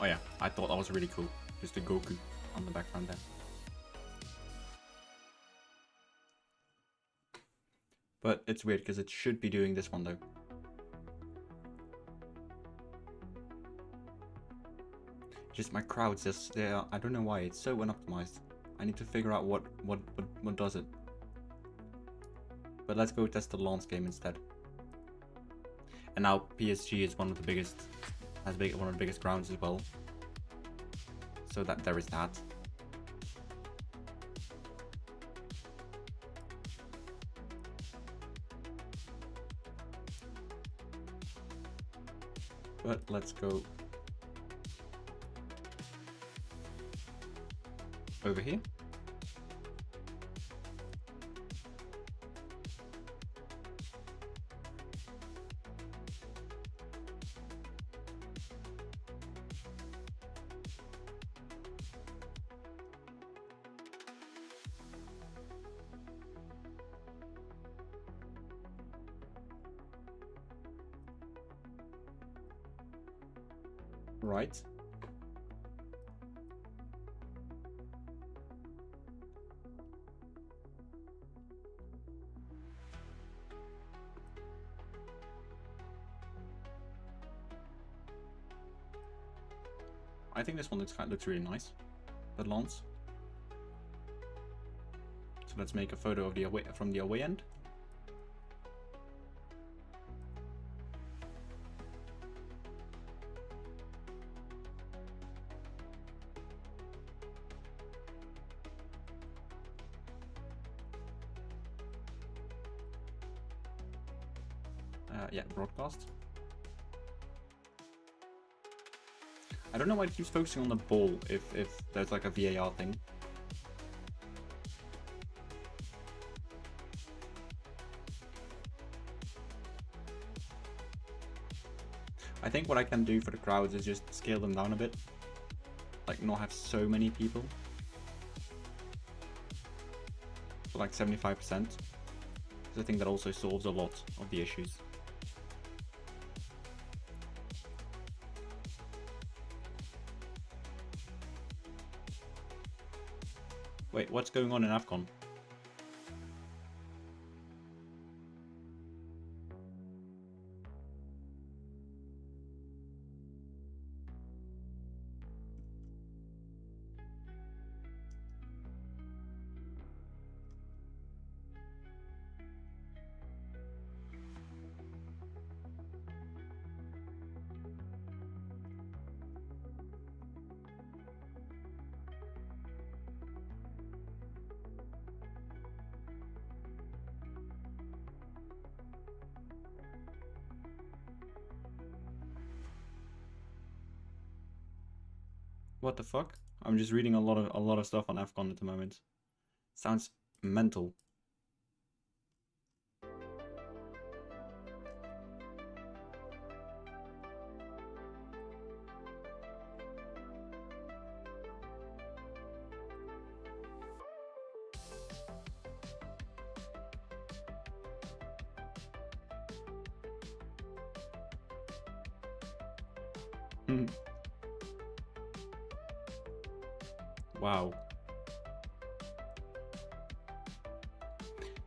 Oh yeah, I thought that was really cool. Just a Goku on the background there. But it's weird because it should be doing this one though. Just my crowds, just I don't know why it's so unoptimized. I need to figure out what does it. But let's go test the Lawns game instead. And now PSG is one of the biggest, one of the biggest grounds as well. So that there is that. But let's go over here. Right. I think this one looks really nice. The Lawns. So let's make a photo of the away from the away end. Yeah, broadcast. I don't know why it keeps focusing on the ball if there's like a VAR thing. I think what I can do for the crowds is just scale them down a bit. Like not have so many people. So like 75%. Because I think that also solves a lot of the issues. Wait, what's going on in AFCON? what the fuck? I'm just reading a lot of stuff on AFCON at the moment. Sounds mental. Wow.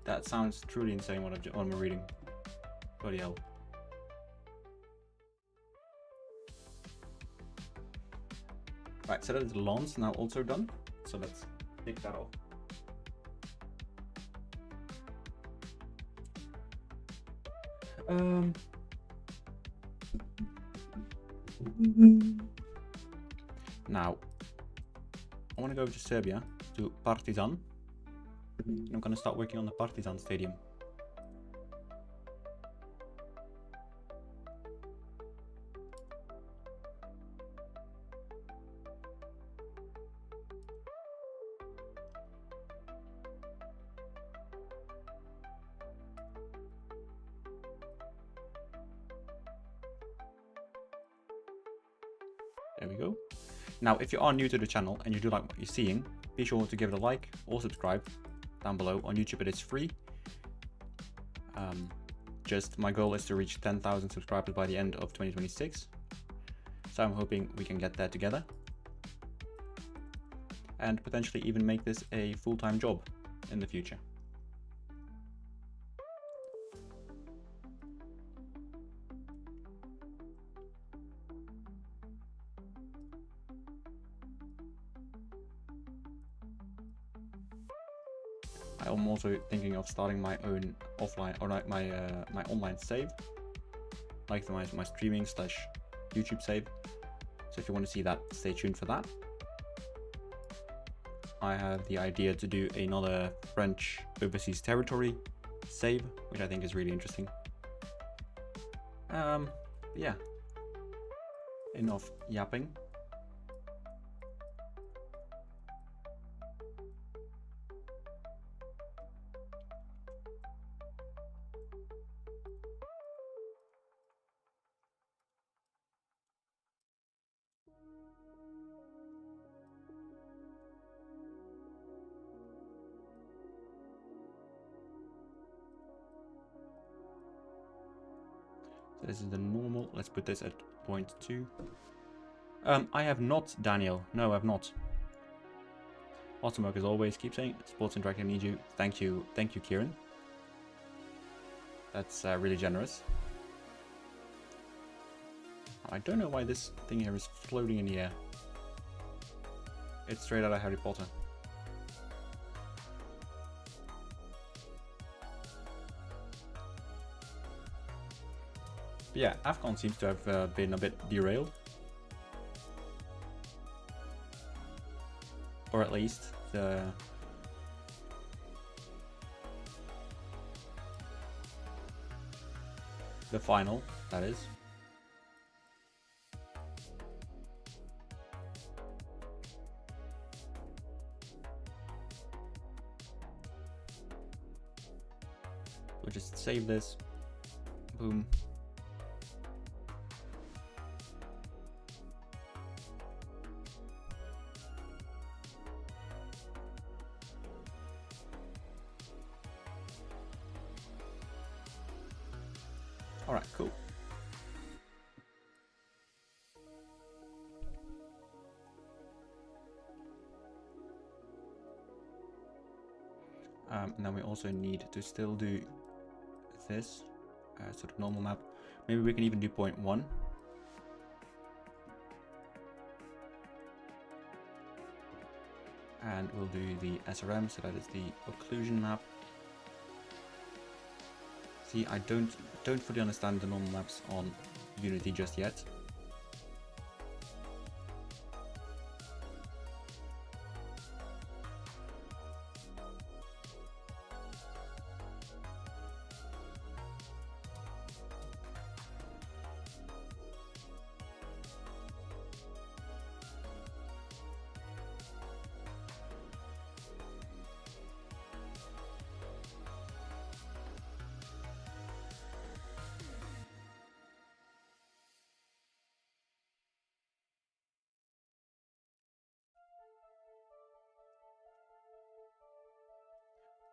That sounds truly insane what I'm reading. Bloody hell. Right, so that is lawns now also done. So let's take that off. Now, I want to go to Serbia, to Partizan. And I'm going to start working on the Partizan Stadium. There we go. Now, if you are new to the channel and you do like what you're seeing, be sure to give it a like or subscribe down below. On YouTube it is free. Just my goal is to reach 10,000 subscribers by the end of 2026. So I'm hoping we can get that together. And potentially even make this a full-time job in the future. I'm also thinking of starting my own offline or like my online save, like my streaming / YouTube save. So if you want to see that, stay tuned for that. I have the idea to do another French overseas territory save, which I think is really interesting. Yeah. Enough yapping. So this is the normal. Let's put this at 0.2. I have not, Daniel. No, I have not. Awesome work as always. Keep saying Sports Interactive need you. Thank you, Kieran. That's really generous. I don't know why this thing here is floating in the air. It's straight out of Harry Potter. But yeah, AFCON seems to have been a bit derailed. Or at least the final, that is. We'll just save this. Boom. All right, cool. And then we also need to still do this sort of normal map. Maybe we can even do 0.1. And we'll do the SRM, so that is the occlusion map. See, I don't fully understand the normal maps on Unity just yet.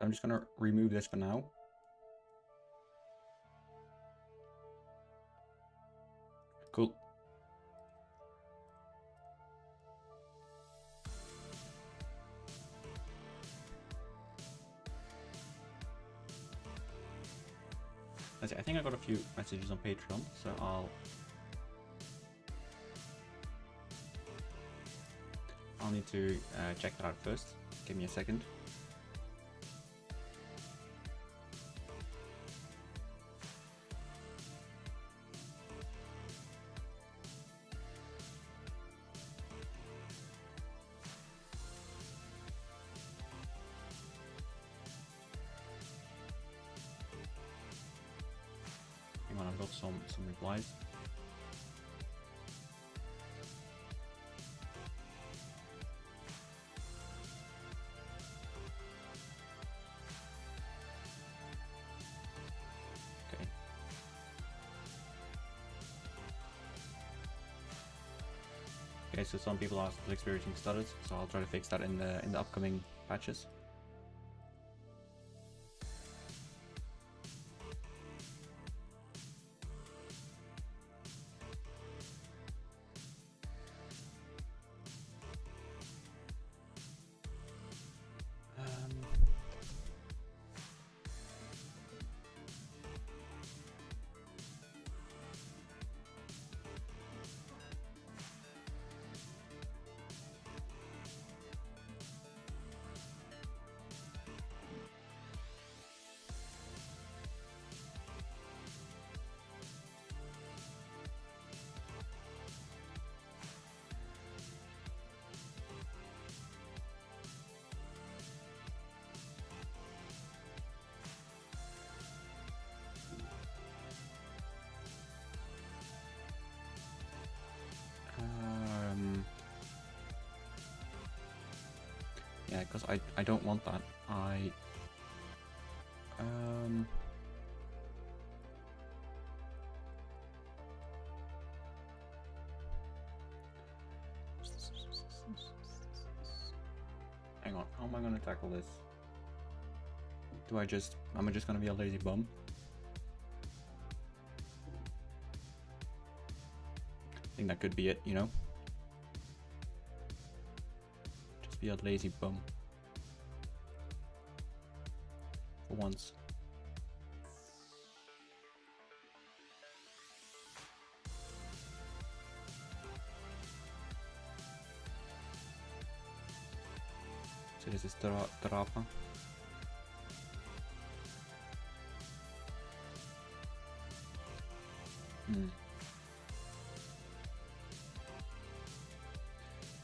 I'm just gonna remove this for now. Cool. Let's see, I think I got a few messages on Patreon, so I'll need to check that out first. Give me a second. Hang on, I've got some replies. Okay. Okay, so some people are still experiencing stutters, so I'll try to fix that in the upcoming patches. Yeah, because I don't want that. Hang on, how am I gonna tackle this? Am I just gonna be a lazy bum? I think that could be it, you know? Just be a lazy bum. For once. So this is Trapa.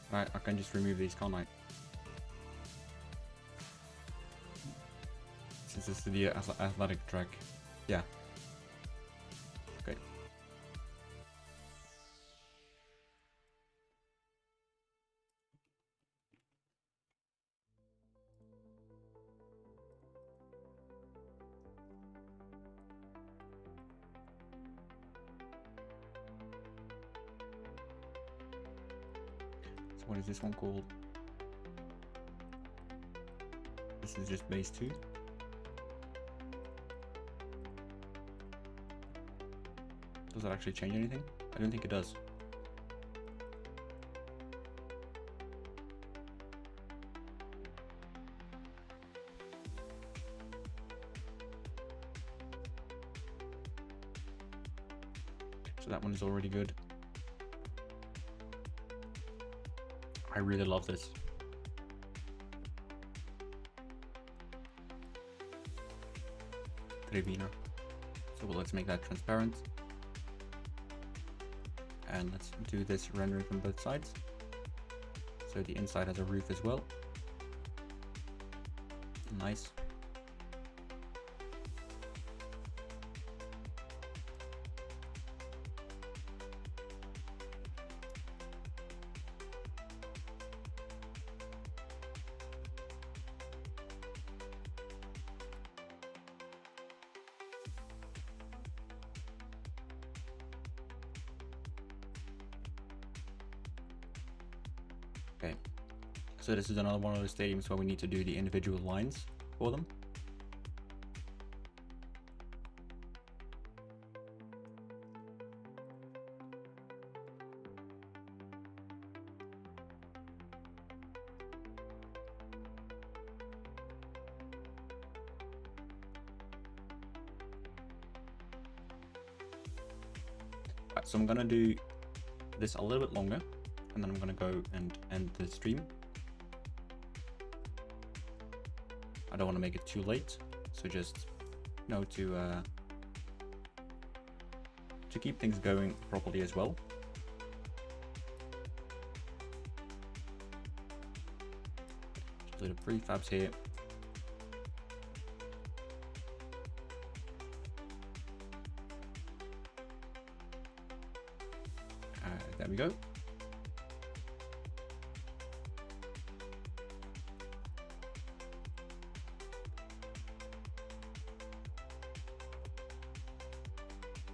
Right, I can just remove these, can't I? Since this is the athletic track. Yeah. Okay. What is this one called? This is just base 2. Does that actually change anything? I don't think it does. So that one is already good. I really love this. Trevina. So let's make that transparent. And let's do this rendering from both sides. So the inside has a roof as well. Nice. Okay, so this is another one of those stadiums where we need to do the individual lines for them. So I'm gonna do this a little bit longer, and then I'm gonna go and end the stream. I don't want to make it too late, so just to keep things going properly as well. Just a little prefabs here. There we go.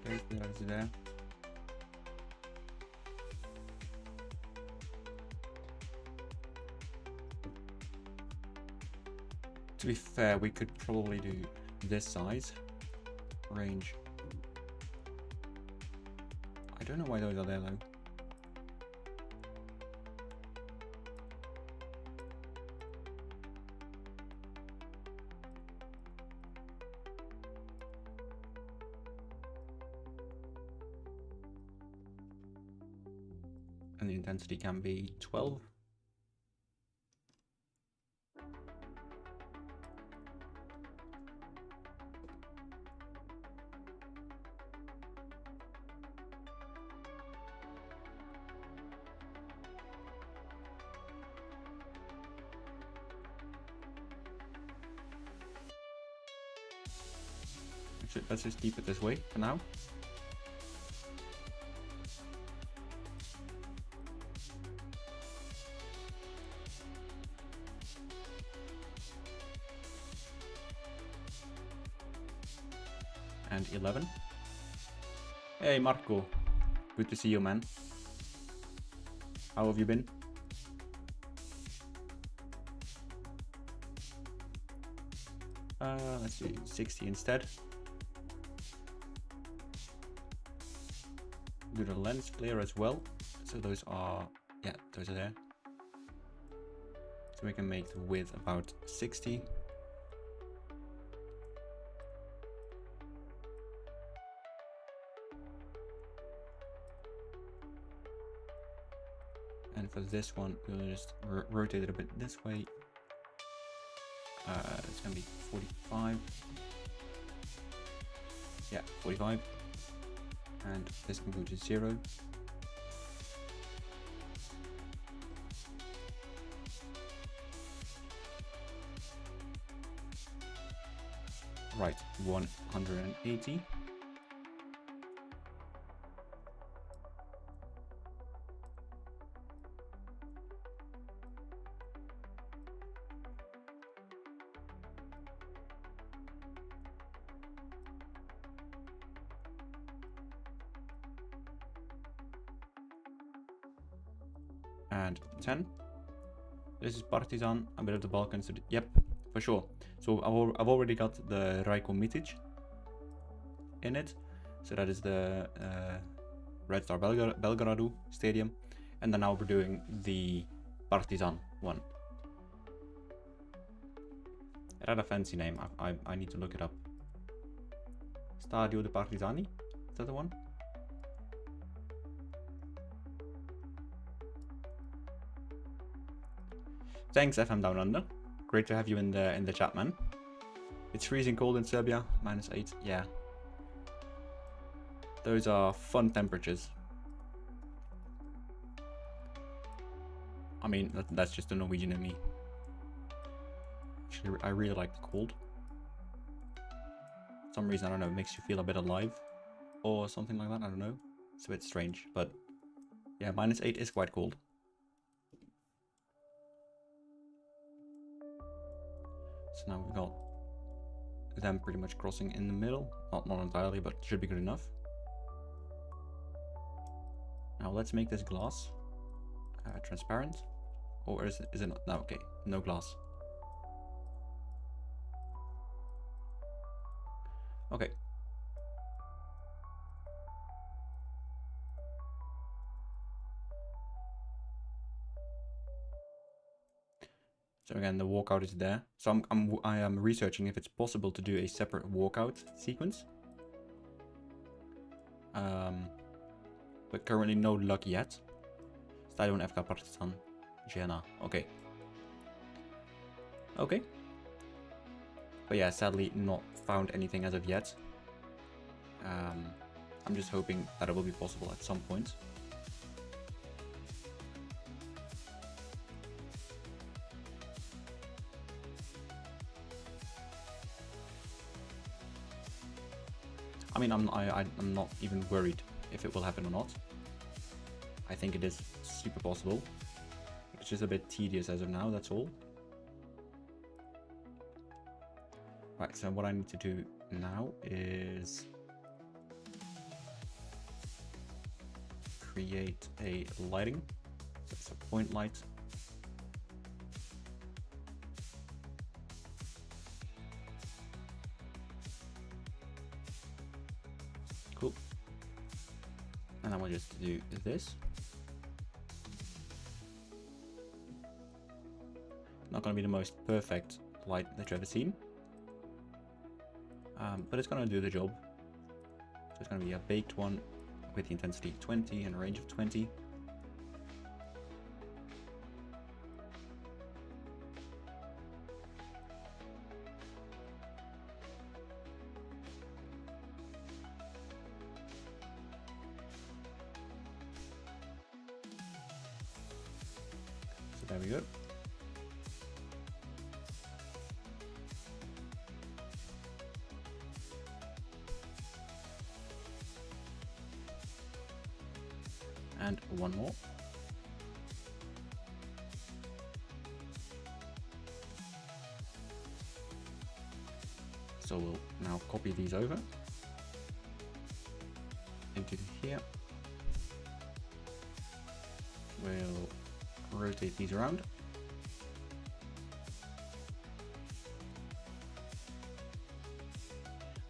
Okay, that is there. To be fair, we could probably do this size range. I don't know why those are there though. And the intensity can be 12. Actually, let's just keep it this way for now. And 11. Hey Marco, good to see you, man. How have you been? Let's see, 60 instead. Do the lens flare as well. So those are, yeah, those are there. So we can make the width about 60. And for this one, we'll just rotate it a bit this way. It's gonna be 45. Yeah, 45. And this can go to 0. Right, 180. And 10. This is Partizan, a bit of the Balkans. Yep, for sure. So I've already got the Rajko Mitic in it. So that is the Red Star Belgradu Stadium. And then now we're doing the Partizan one. It had a fancy name. I need to look it up. Stadio de Partizani? Is that the one? Thanks, FM Down Under. Great to have you in the chat, man. It's freezing cold in Serbia, -8. Yeah, those are fun temperatures. I mean, that's just the Norwegian in me. Actually, I really like the cold. For some reason, I don't know, it makes you feel a bit alive or something like that. I don't know. It's a bit strange, but yeah, -8 is quite cold. So now we've got them pretty much crossing in the middle. Not entirely, but should be good enough. Now let's make this glass transparent. Or is it not? No, okay, no glass. Okay. So again, the walkout is there. So I am researching if it's possible to do a separate walkout sequence. but currently no luck yet. Stadion FK Partizan Jena. Okay. Okay. But yeah, sadly not found anything as of yet. I'm just hoping that it will be possible at some point. I mean, I'm not even worried if it will happen or not. I think it is super possible. It's just a bit tedious as of now, that's all. Right, so what I need to do now is create a lighting. So it's a point light. Cool. And then we'll just do this. Not going to be the most perfect light that you've ever seen. But it's going to do the job. So it's going to be a baked one with the intensity 20 and a range of 20. So there we go. And one more. So we'll now copy these over into here. We'll rotate these around.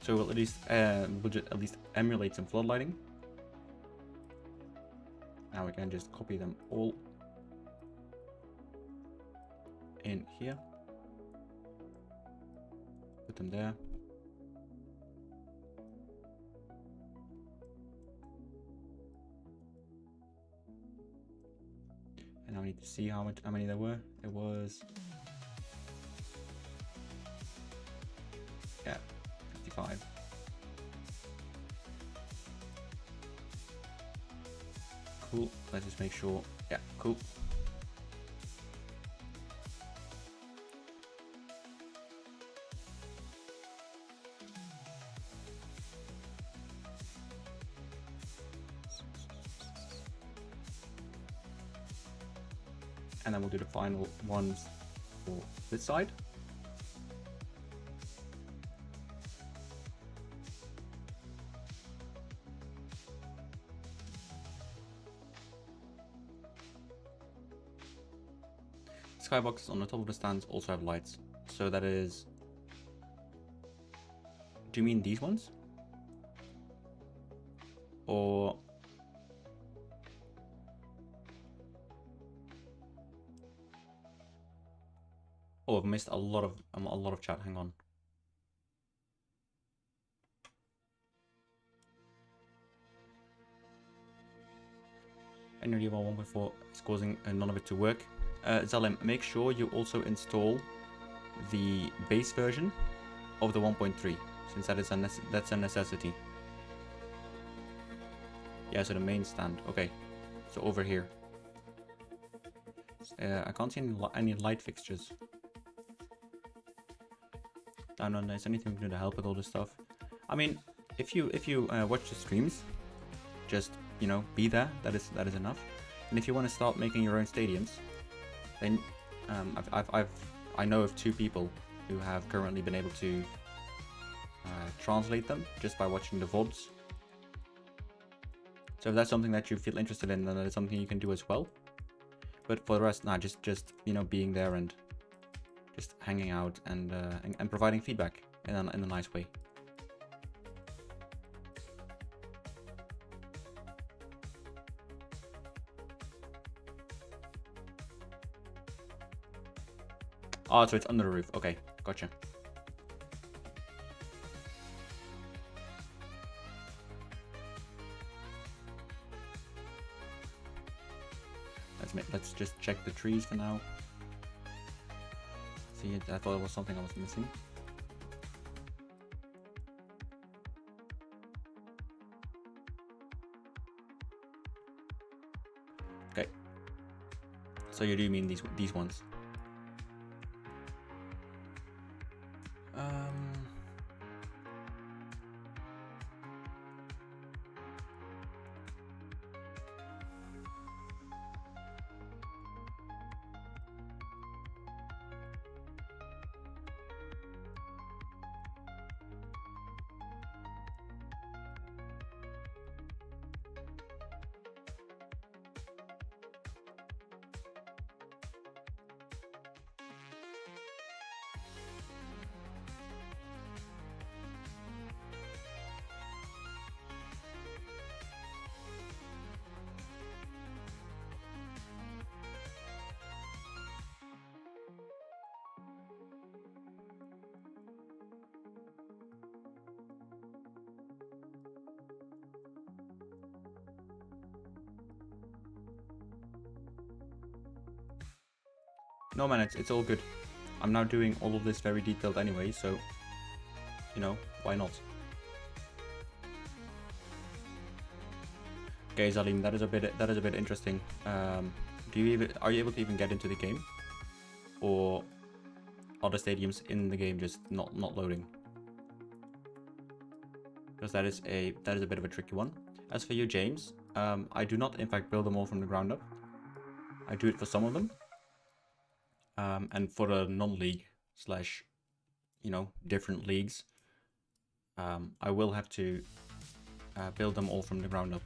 So we'll at least emulate some flood lighting. Now we can just copy them all in here. Put them there. And now we need to see how many there were. It was, yeah, 55. Cool. Let's just make sure. Yeah, cool. And then we'll do the final ones for this side. Skyboxes on the top of the stands also have lights. So that is... Do you mean these ones? Or... Oh, I've missed a lot of chat. Hang on. Energy about 1.4 is causing none of it to work. Zalim, make sure you also install the base version of the 1.3, since that's a necessity. Yeah, so the main stand. Okay, so over here. I can't see any light fixtures. I don't know if there's anything we can do to help with all this stuff. I mean, if you watch the streams, just be there. That is enough. And if you want to start making your own stadiums, then I know of 2 people who have currently been able to translate them just by watching the VODs. So if that's something that you feel interested in, then that's something you can do as well. But for the rest, nah, just being there and just hanging out and providing feedback in a nice way. Oh, so it's under the roof. Okay, gotcha. let's just check the trees for now. See, I thought it was something I was missing. Okay. So you do mean these ones? No man, it's all good. I'm now doing all of this very detailed anyway, so you know, why not? Okay, Zalim, that is a bit interesting. Are you able to even get into the game, or are the stadiums in the game just not loading? Because that is a bit of a tricky one. As for you, James, I do not in fact build them all from the ground up. I do it for some of them. And for the non-league slash, you know, different leagues, I will have to build them all from the ground up.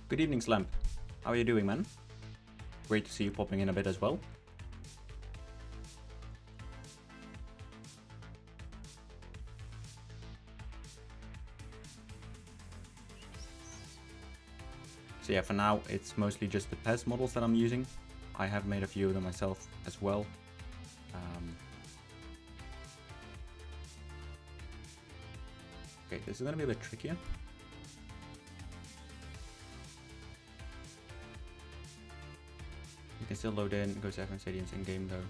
Good evening, Slamp. How are you doing, man? Great to see you popping in a bit as well. So yeah, for now, it's mostly just the PES models that I'm using. I have made a few of them myself as well. Okay, this is going to be a bit trickier. You can still load in, go to F1 Stadiums in-game though.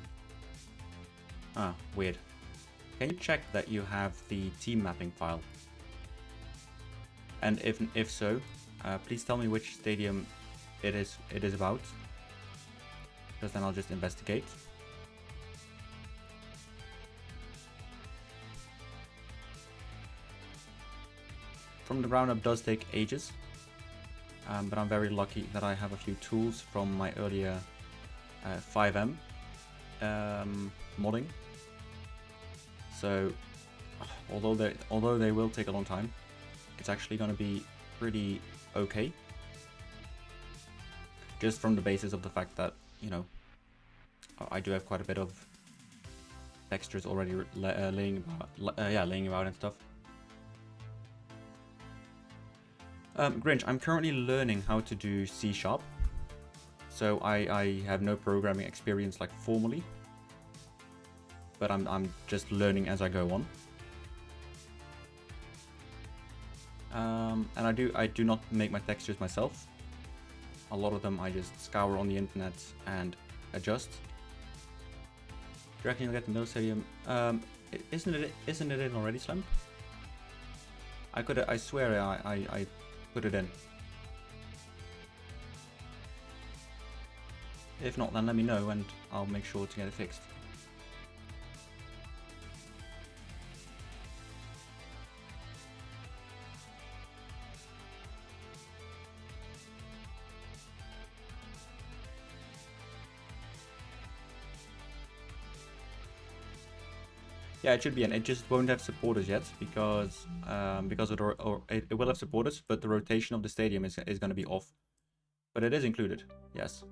Ah, weird. Can you check that you have the team mapping file? And if so, please tell me which stadium it is about, because then I'll just investigate. From the ground up does take ages, but I'm very lucky that I have a few tools from my earlier 5M modding. So although they will take a long time, it's actually going to be pretty okay. Just from the basis of the fact that, you know, I do have quite a bit of textures already laying about and stuff. Grinch, I'm currently learning how to do C#, so I have no programming experience like formally, but I'm just learning as I go on. And I do not make my textures myself. A lot of them I just scour on the internet and adjust. Do you reckon you'll get the middle stadium? Isn't it in already, Slim? I swear I put it in. If not, then let me know and I'll make sure to get it fixed. Yeah, it should be in. It just won't have supporters yet because it will have supporters, but the rotation of the stadium is going to be off. But it is included, yes.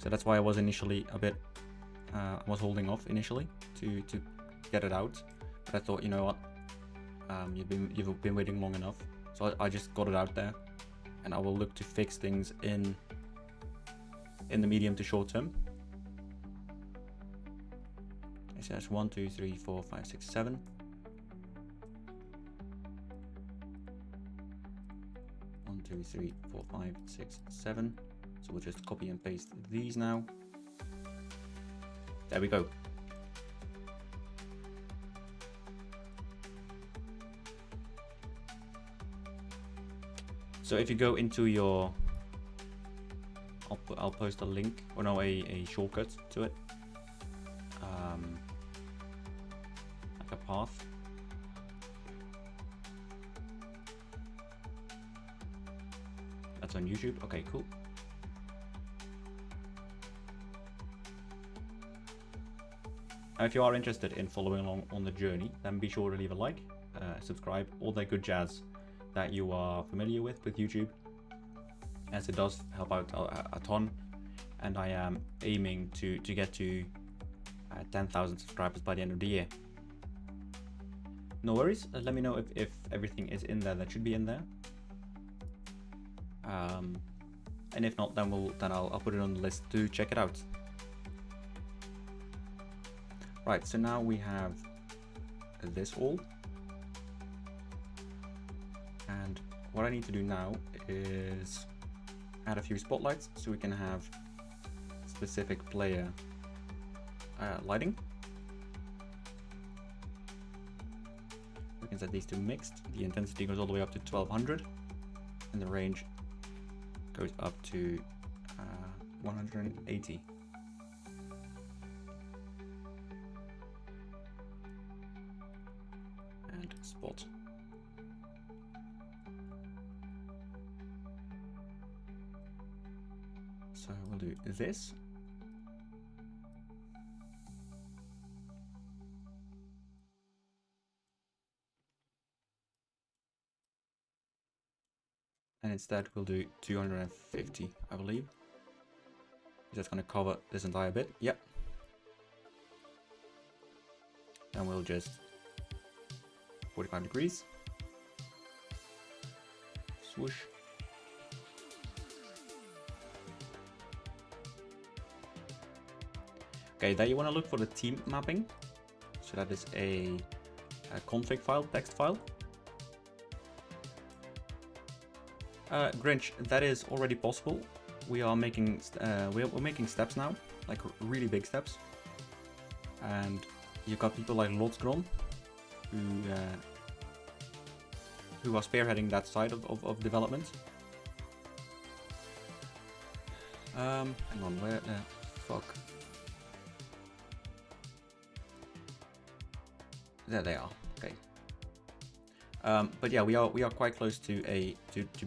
So that's why I was initially a bit, was holding off initially to get it out. But I thought, you know what, you've been waiting long enough. So I just got it out there, and I will look to fix things in the medium to short term. It says 1, 2, 3, 4, 5, 6, 7. 1, 2, 3, 4, 5, 6, 7. So we'll just copy and paste these now. There we go. So if you go into your, I'll post a link, or no, a shortcut to it, like a path. That's on YouTube. Okay, cool. Now, if you are interested in following along on the journey, then be sure to leave a like, subscribe, all that good jazz that you are familiar with YouTube, as it does help out a ton. And I am aiming to get to 10,000 subscribers by the end of the year. No worries, let me know if everything is in there that should be in there. And if not, then I'll put it on the list to check it out. Right, so now we have this all. And what I need to do now is add a few spotlights so we can have specific player lighting. We can set these to mixed. The intensity goes all the way up to 1200, and the range goes up to 180. And spot. So we'll do this. And instead we'll do 250, I believe. That's going to cover this entire bit. Yep. And we'll just 45 degrees. Swoosh. Okay, there you want to look for the team mapping. So that is a config file, text file. Grinch, that is already possible. We are making we're making steps now, like really big steps. And you've got people like Lotsgron who are spearheading that side of development. Hang on, where the fuck? There they are. Okay. But yeah, we are quite close to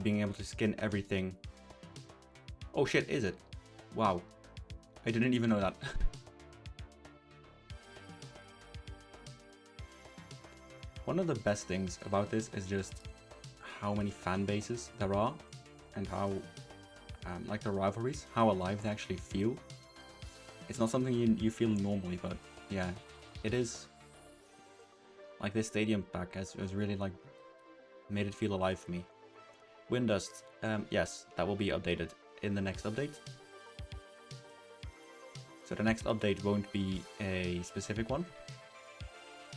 being able to skin everything. Oh shit, is it? Wow, I didn't even know that. One of the best things about this is just how many fan bases there are, and how like the rivalries, how alive they actually feel. It's not something you feel normally, but yeah, it is. Like this stadium pack has really like made it feel alive for me. Windust, yes, that will be updated in the next update. So the next update won't be a specific one.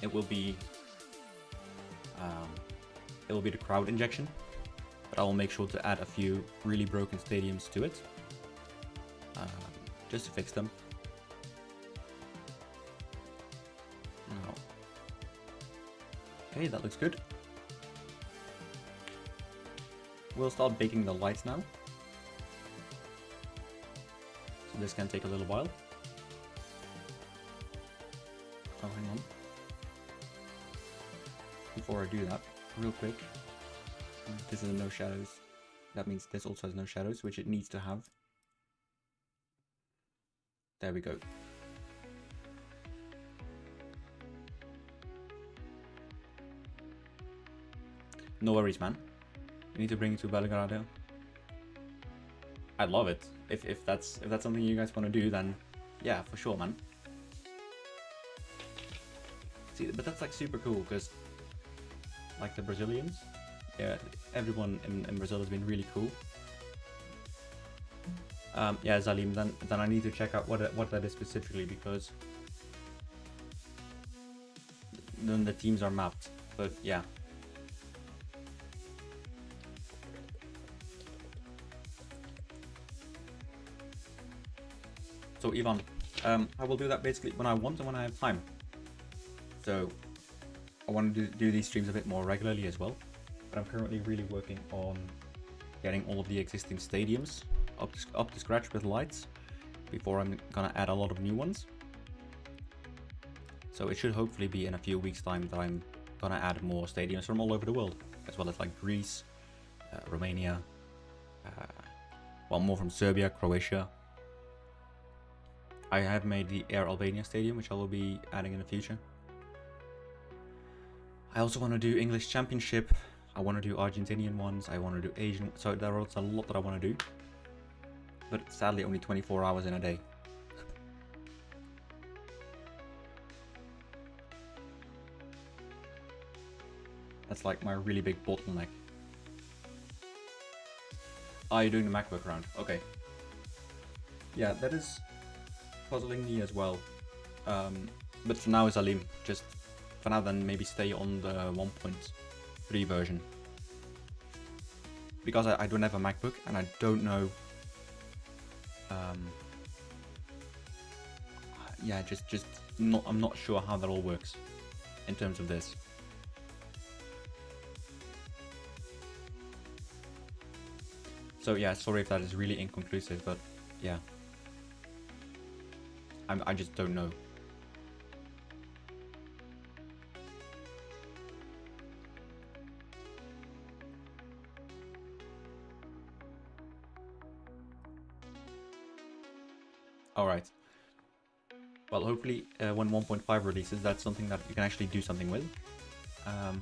It will be the crowd injection, but I will make sure to add a few really broken stadiums to it, just to fix them. Now, okay, that looks good. We'll start baking the lights now. So this can take a little while. Oh, hang on. Before I do that, real quick, this is no shadows. That means this also has no shadows, which it needs to have. There we go. No worries, man. We need to bring it to Belgrado. I love it. If that's something you guys want to do, then yeah, for sure, man. See, but that's like super cool because like the Brazilians, yeah, everyone in Brazil has been really cool. Yeah, Zalim, then I need to check out what that is specifically, because then the teams are mapped. But yeah. So Ivan, I will do that basically when I want and when I have time. So I want to do these streams a bit more regularly as well. But I'm currently really working on getting all of the existing stadiums up to scratch with lights before I'm gonna add a lot of new ones. So it should hopefully be in a few weeks time that I'm gonna add more stadiums from all over the world, as well as like Greece, Romania, well, more from Serbia, Croatia. I have made the Air Albania Stadium, which I will be adding in the future. I also want to do English Championship. I want to do Argentinian ones. I want to do Asian. So there are a lot that I want to do. But sadly, only 24 hours in a day. That's like my really big bottleneck. Ah, you're doing the MacBook round. Okay. Yeah, that is puzzling me as well. But for now, Zalim, just for now then maybe stay on the 1.3 version. Because I don't have a MacBook and I don't know. Yeah, I'm not sure how that all works in terms of this. So yeah, sorry if that is really inconclusive, but yeah. I just don't know. Alright. Well, hopefully when 1.5 releases, that's something that you can actually do something with.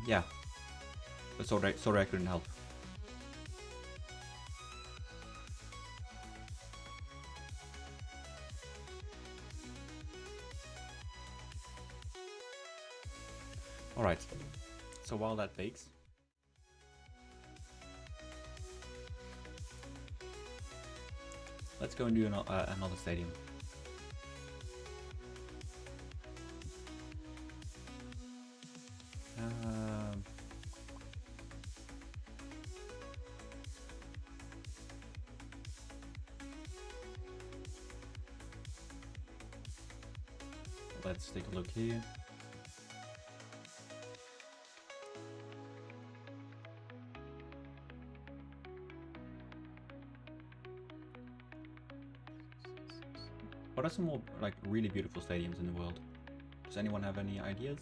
Yeah. But sorry I couldn't help. Alright. So while that bakes, let's go and do another stadium. Let's take a look here. What are some more like really beautiful stadiums in the world? Does anyone have any ideas?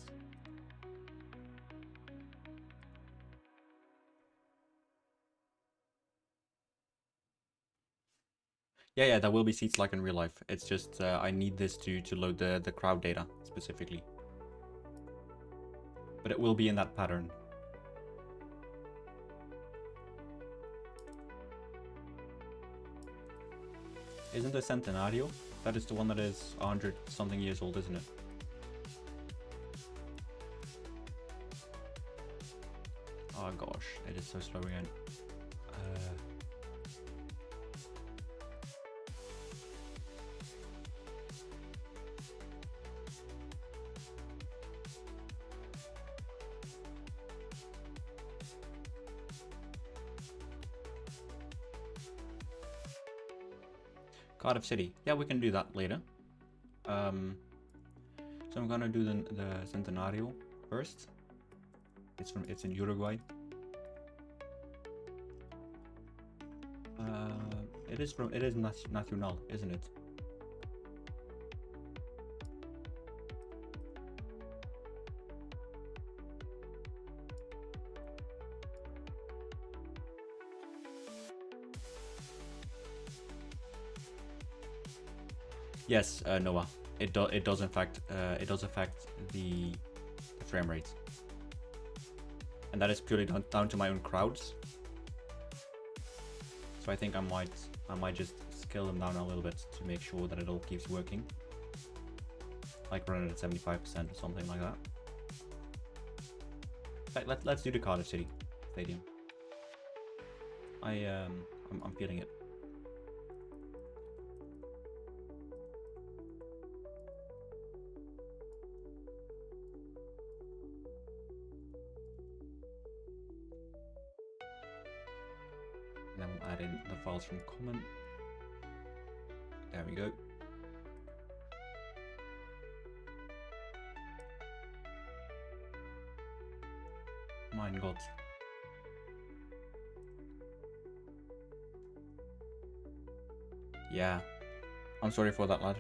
Yeah, there will be seats like in real life. It's just I need this to load the crowd data specifically. But it will be in that pattern. Isn't the Centenario? That is the one that is 100 something years old, isn't it? Oh gosh, it is so slow again. Cardiff City. Yeah, we can do that later. So I'm gonna do the Centenario first. It's in Uruguay. It is Nacional, isn't it? Yes, Noah. It does affect the frame rate, and that is purely down to my own crowds. So I think I I might just scale them down a little bit to make sure that it all keeps working. Like run it at 75% or something like that. Let's do the Cardiff City Stadium. I'm feeling it. And then we'll add in the files from common. There we go. Mein Gott. Yeah, I'm sorry for that, lad.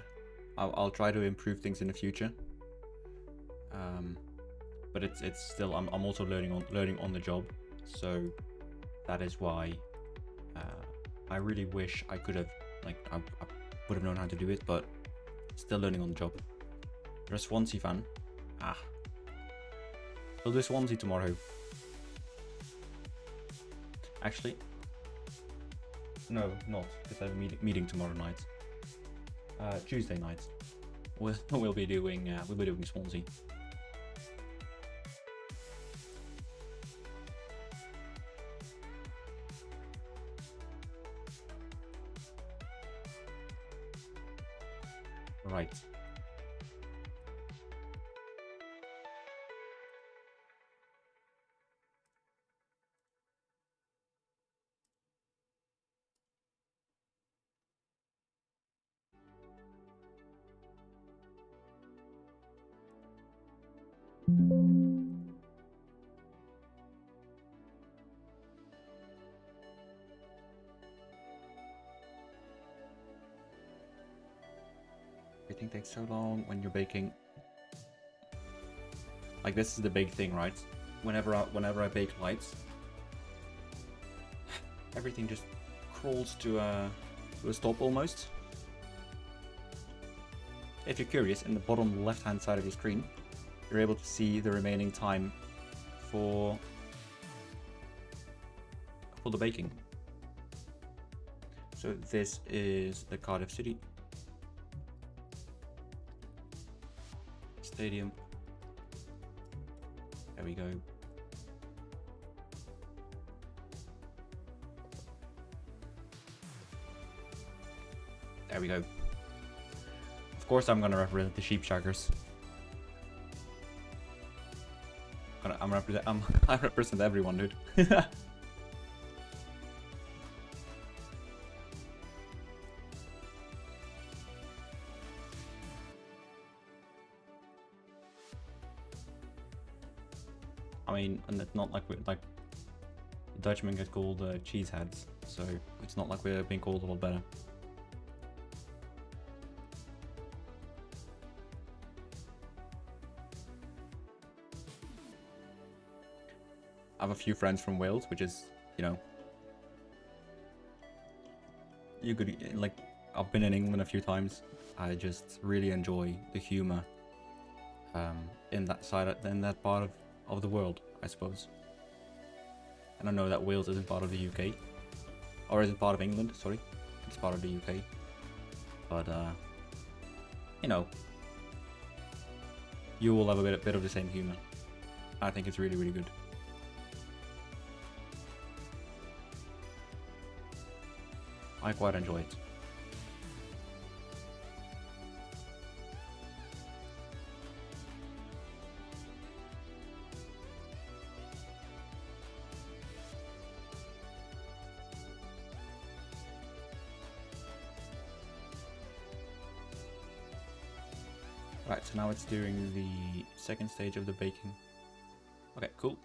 I'll try to improve things in the future. But it's still I'm also learning on the job, so that is why I really wish I could have I would have known how to do it, but still learning on the job. You're a Swansea fan. We'll do Swansea tomorrow. Actually, no, not, because I have a meeting tomorrow night. Tuesday night. We'll be doing Swansea. Right. Everything takes so long when you're baking. Like, this is the big thing, right? Whenever I bake lights, everything just crawls to a stop almost. If you're curious, in the bottom left-hand side of your screen, you're able to see the remaining time for the baking. So this is the Cardiff City Stadium. There we go. There we go. Of course I'm gonna represent the sheep shaggers. I represent everyone, dude. I mean, and it's not like Dutchmen get called cheeseheads, so it's not like we're being called a lot better. I have a few friends from Wales, which is, you know, you could, like, I've been in England a few times. I just really enjoy the humor in that part of the world, I suppose. And I know that Wales isn't part of the UK, or isn't part of England, sorry. It's part of the UK. But, you know, you will have a bit of the same humor. I think it's really, really good. I quite enjoy it. Right, so now it's doing the second stage of the baking. Okay, cool.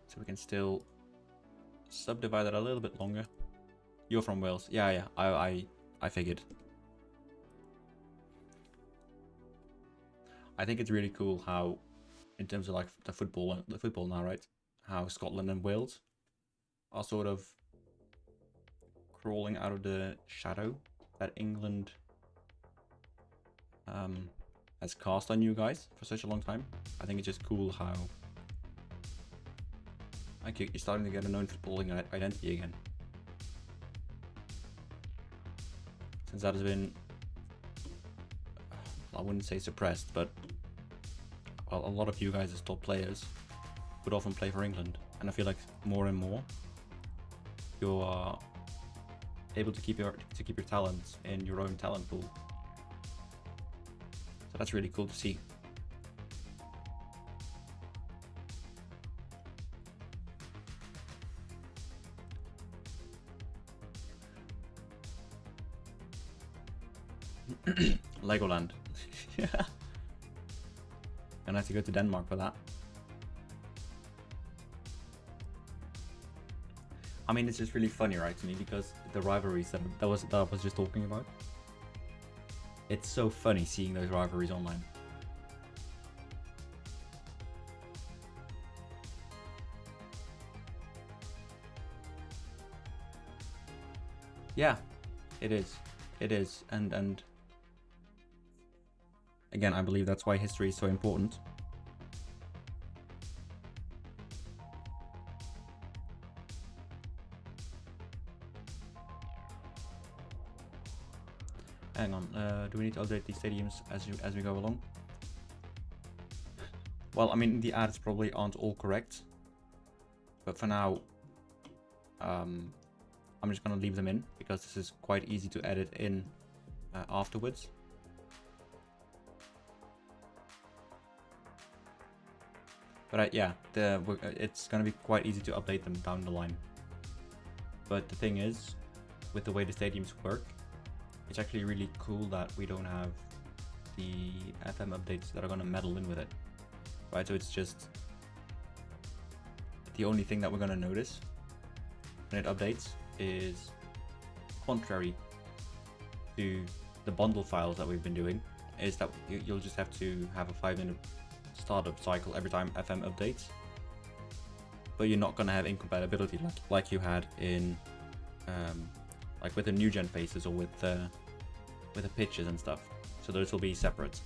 So we can still subdivide it a little bit longer. You're from Wales. Yeah, I figured. I think it's really cool how, in terms of like the football now, right? How Scotland and Wales are sort of crawling out of the shadow that England has cast on you guys for such a long time. I think it's just cool how Like you're starting to get a known footballing identity again. Since that has been, I wouldn't say suppressed, but a lot of you guys as top players would often play for England, and I feel like more and more you are able to keep your talents in your own talent pool. So that's really cool to see. Legoland. Yeah. And I have to go to Denmark for that. I mean, it's just really funny, right, to me, because the rivalries that I was just talking about. It's so funny seeing those rivalries online. Yeah, it is. It is, and again, I believe that's why history is so important. Hang on, do we need to update these stadiums as we go along? Well, I mean, the ads probably aren't all correct, but for now, I'm just gonna leave them in because this is quite easy to edit in afterwards. But yeah, it's gonna be quite easy to update them down the line. But the thing is, with the way the stadiums work, it's actually really cool that we don't have the FM updates that are gonna meddle in with it, right? So it's just the only thing that we're gonna notice when it updates is contrary to the bundle files that we've been doing, is that you'll just have to have a 5-minute startup cycle every time FM updates, but you're not gonna have incompatibility like you had in like with the new gen faces or with the pitches and stuff. So those will be separate,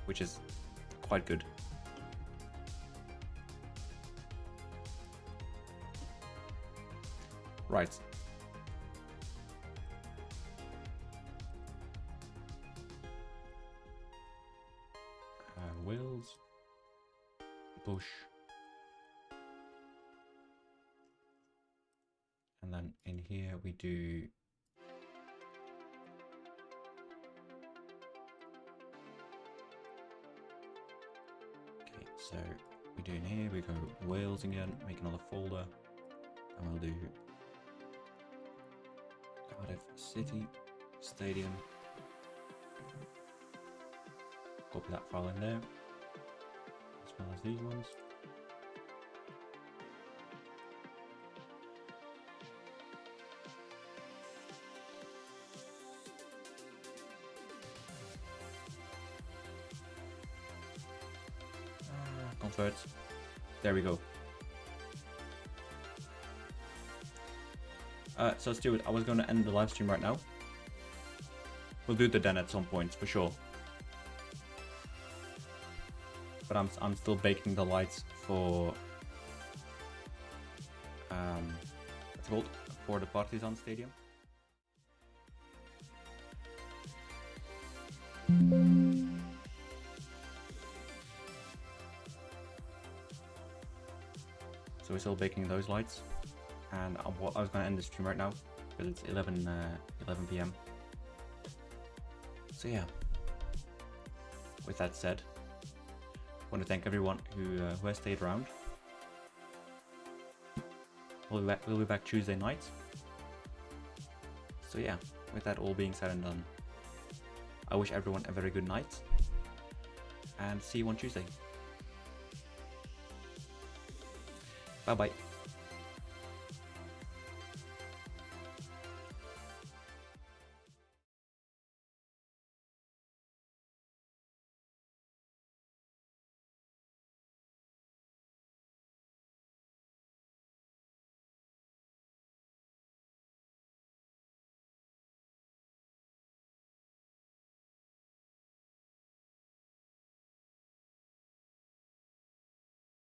which is quite good. Right. Wales, Bush, and then in here we do so we do in here, we go Wales again, make another folder, and we'll do Cardiff City Stadium. Copy that file in there, as well as these ones. Convert. There we go. So Stuart, I was going to end the live stream right now. We'll do it then at some point for sure. But I'm still baking the lights for what's it called, for the Partizan Stadium. So we're still baking those lights, and I was going to end the stream right now because it's 11 p.m. So yeah. With that said, I want to thank everyone who has stayed around. We'll be back Tuesday night. So yeah, with that all being said and done, I wish everyone a very good night, and see you on Tuesday. Bye bye.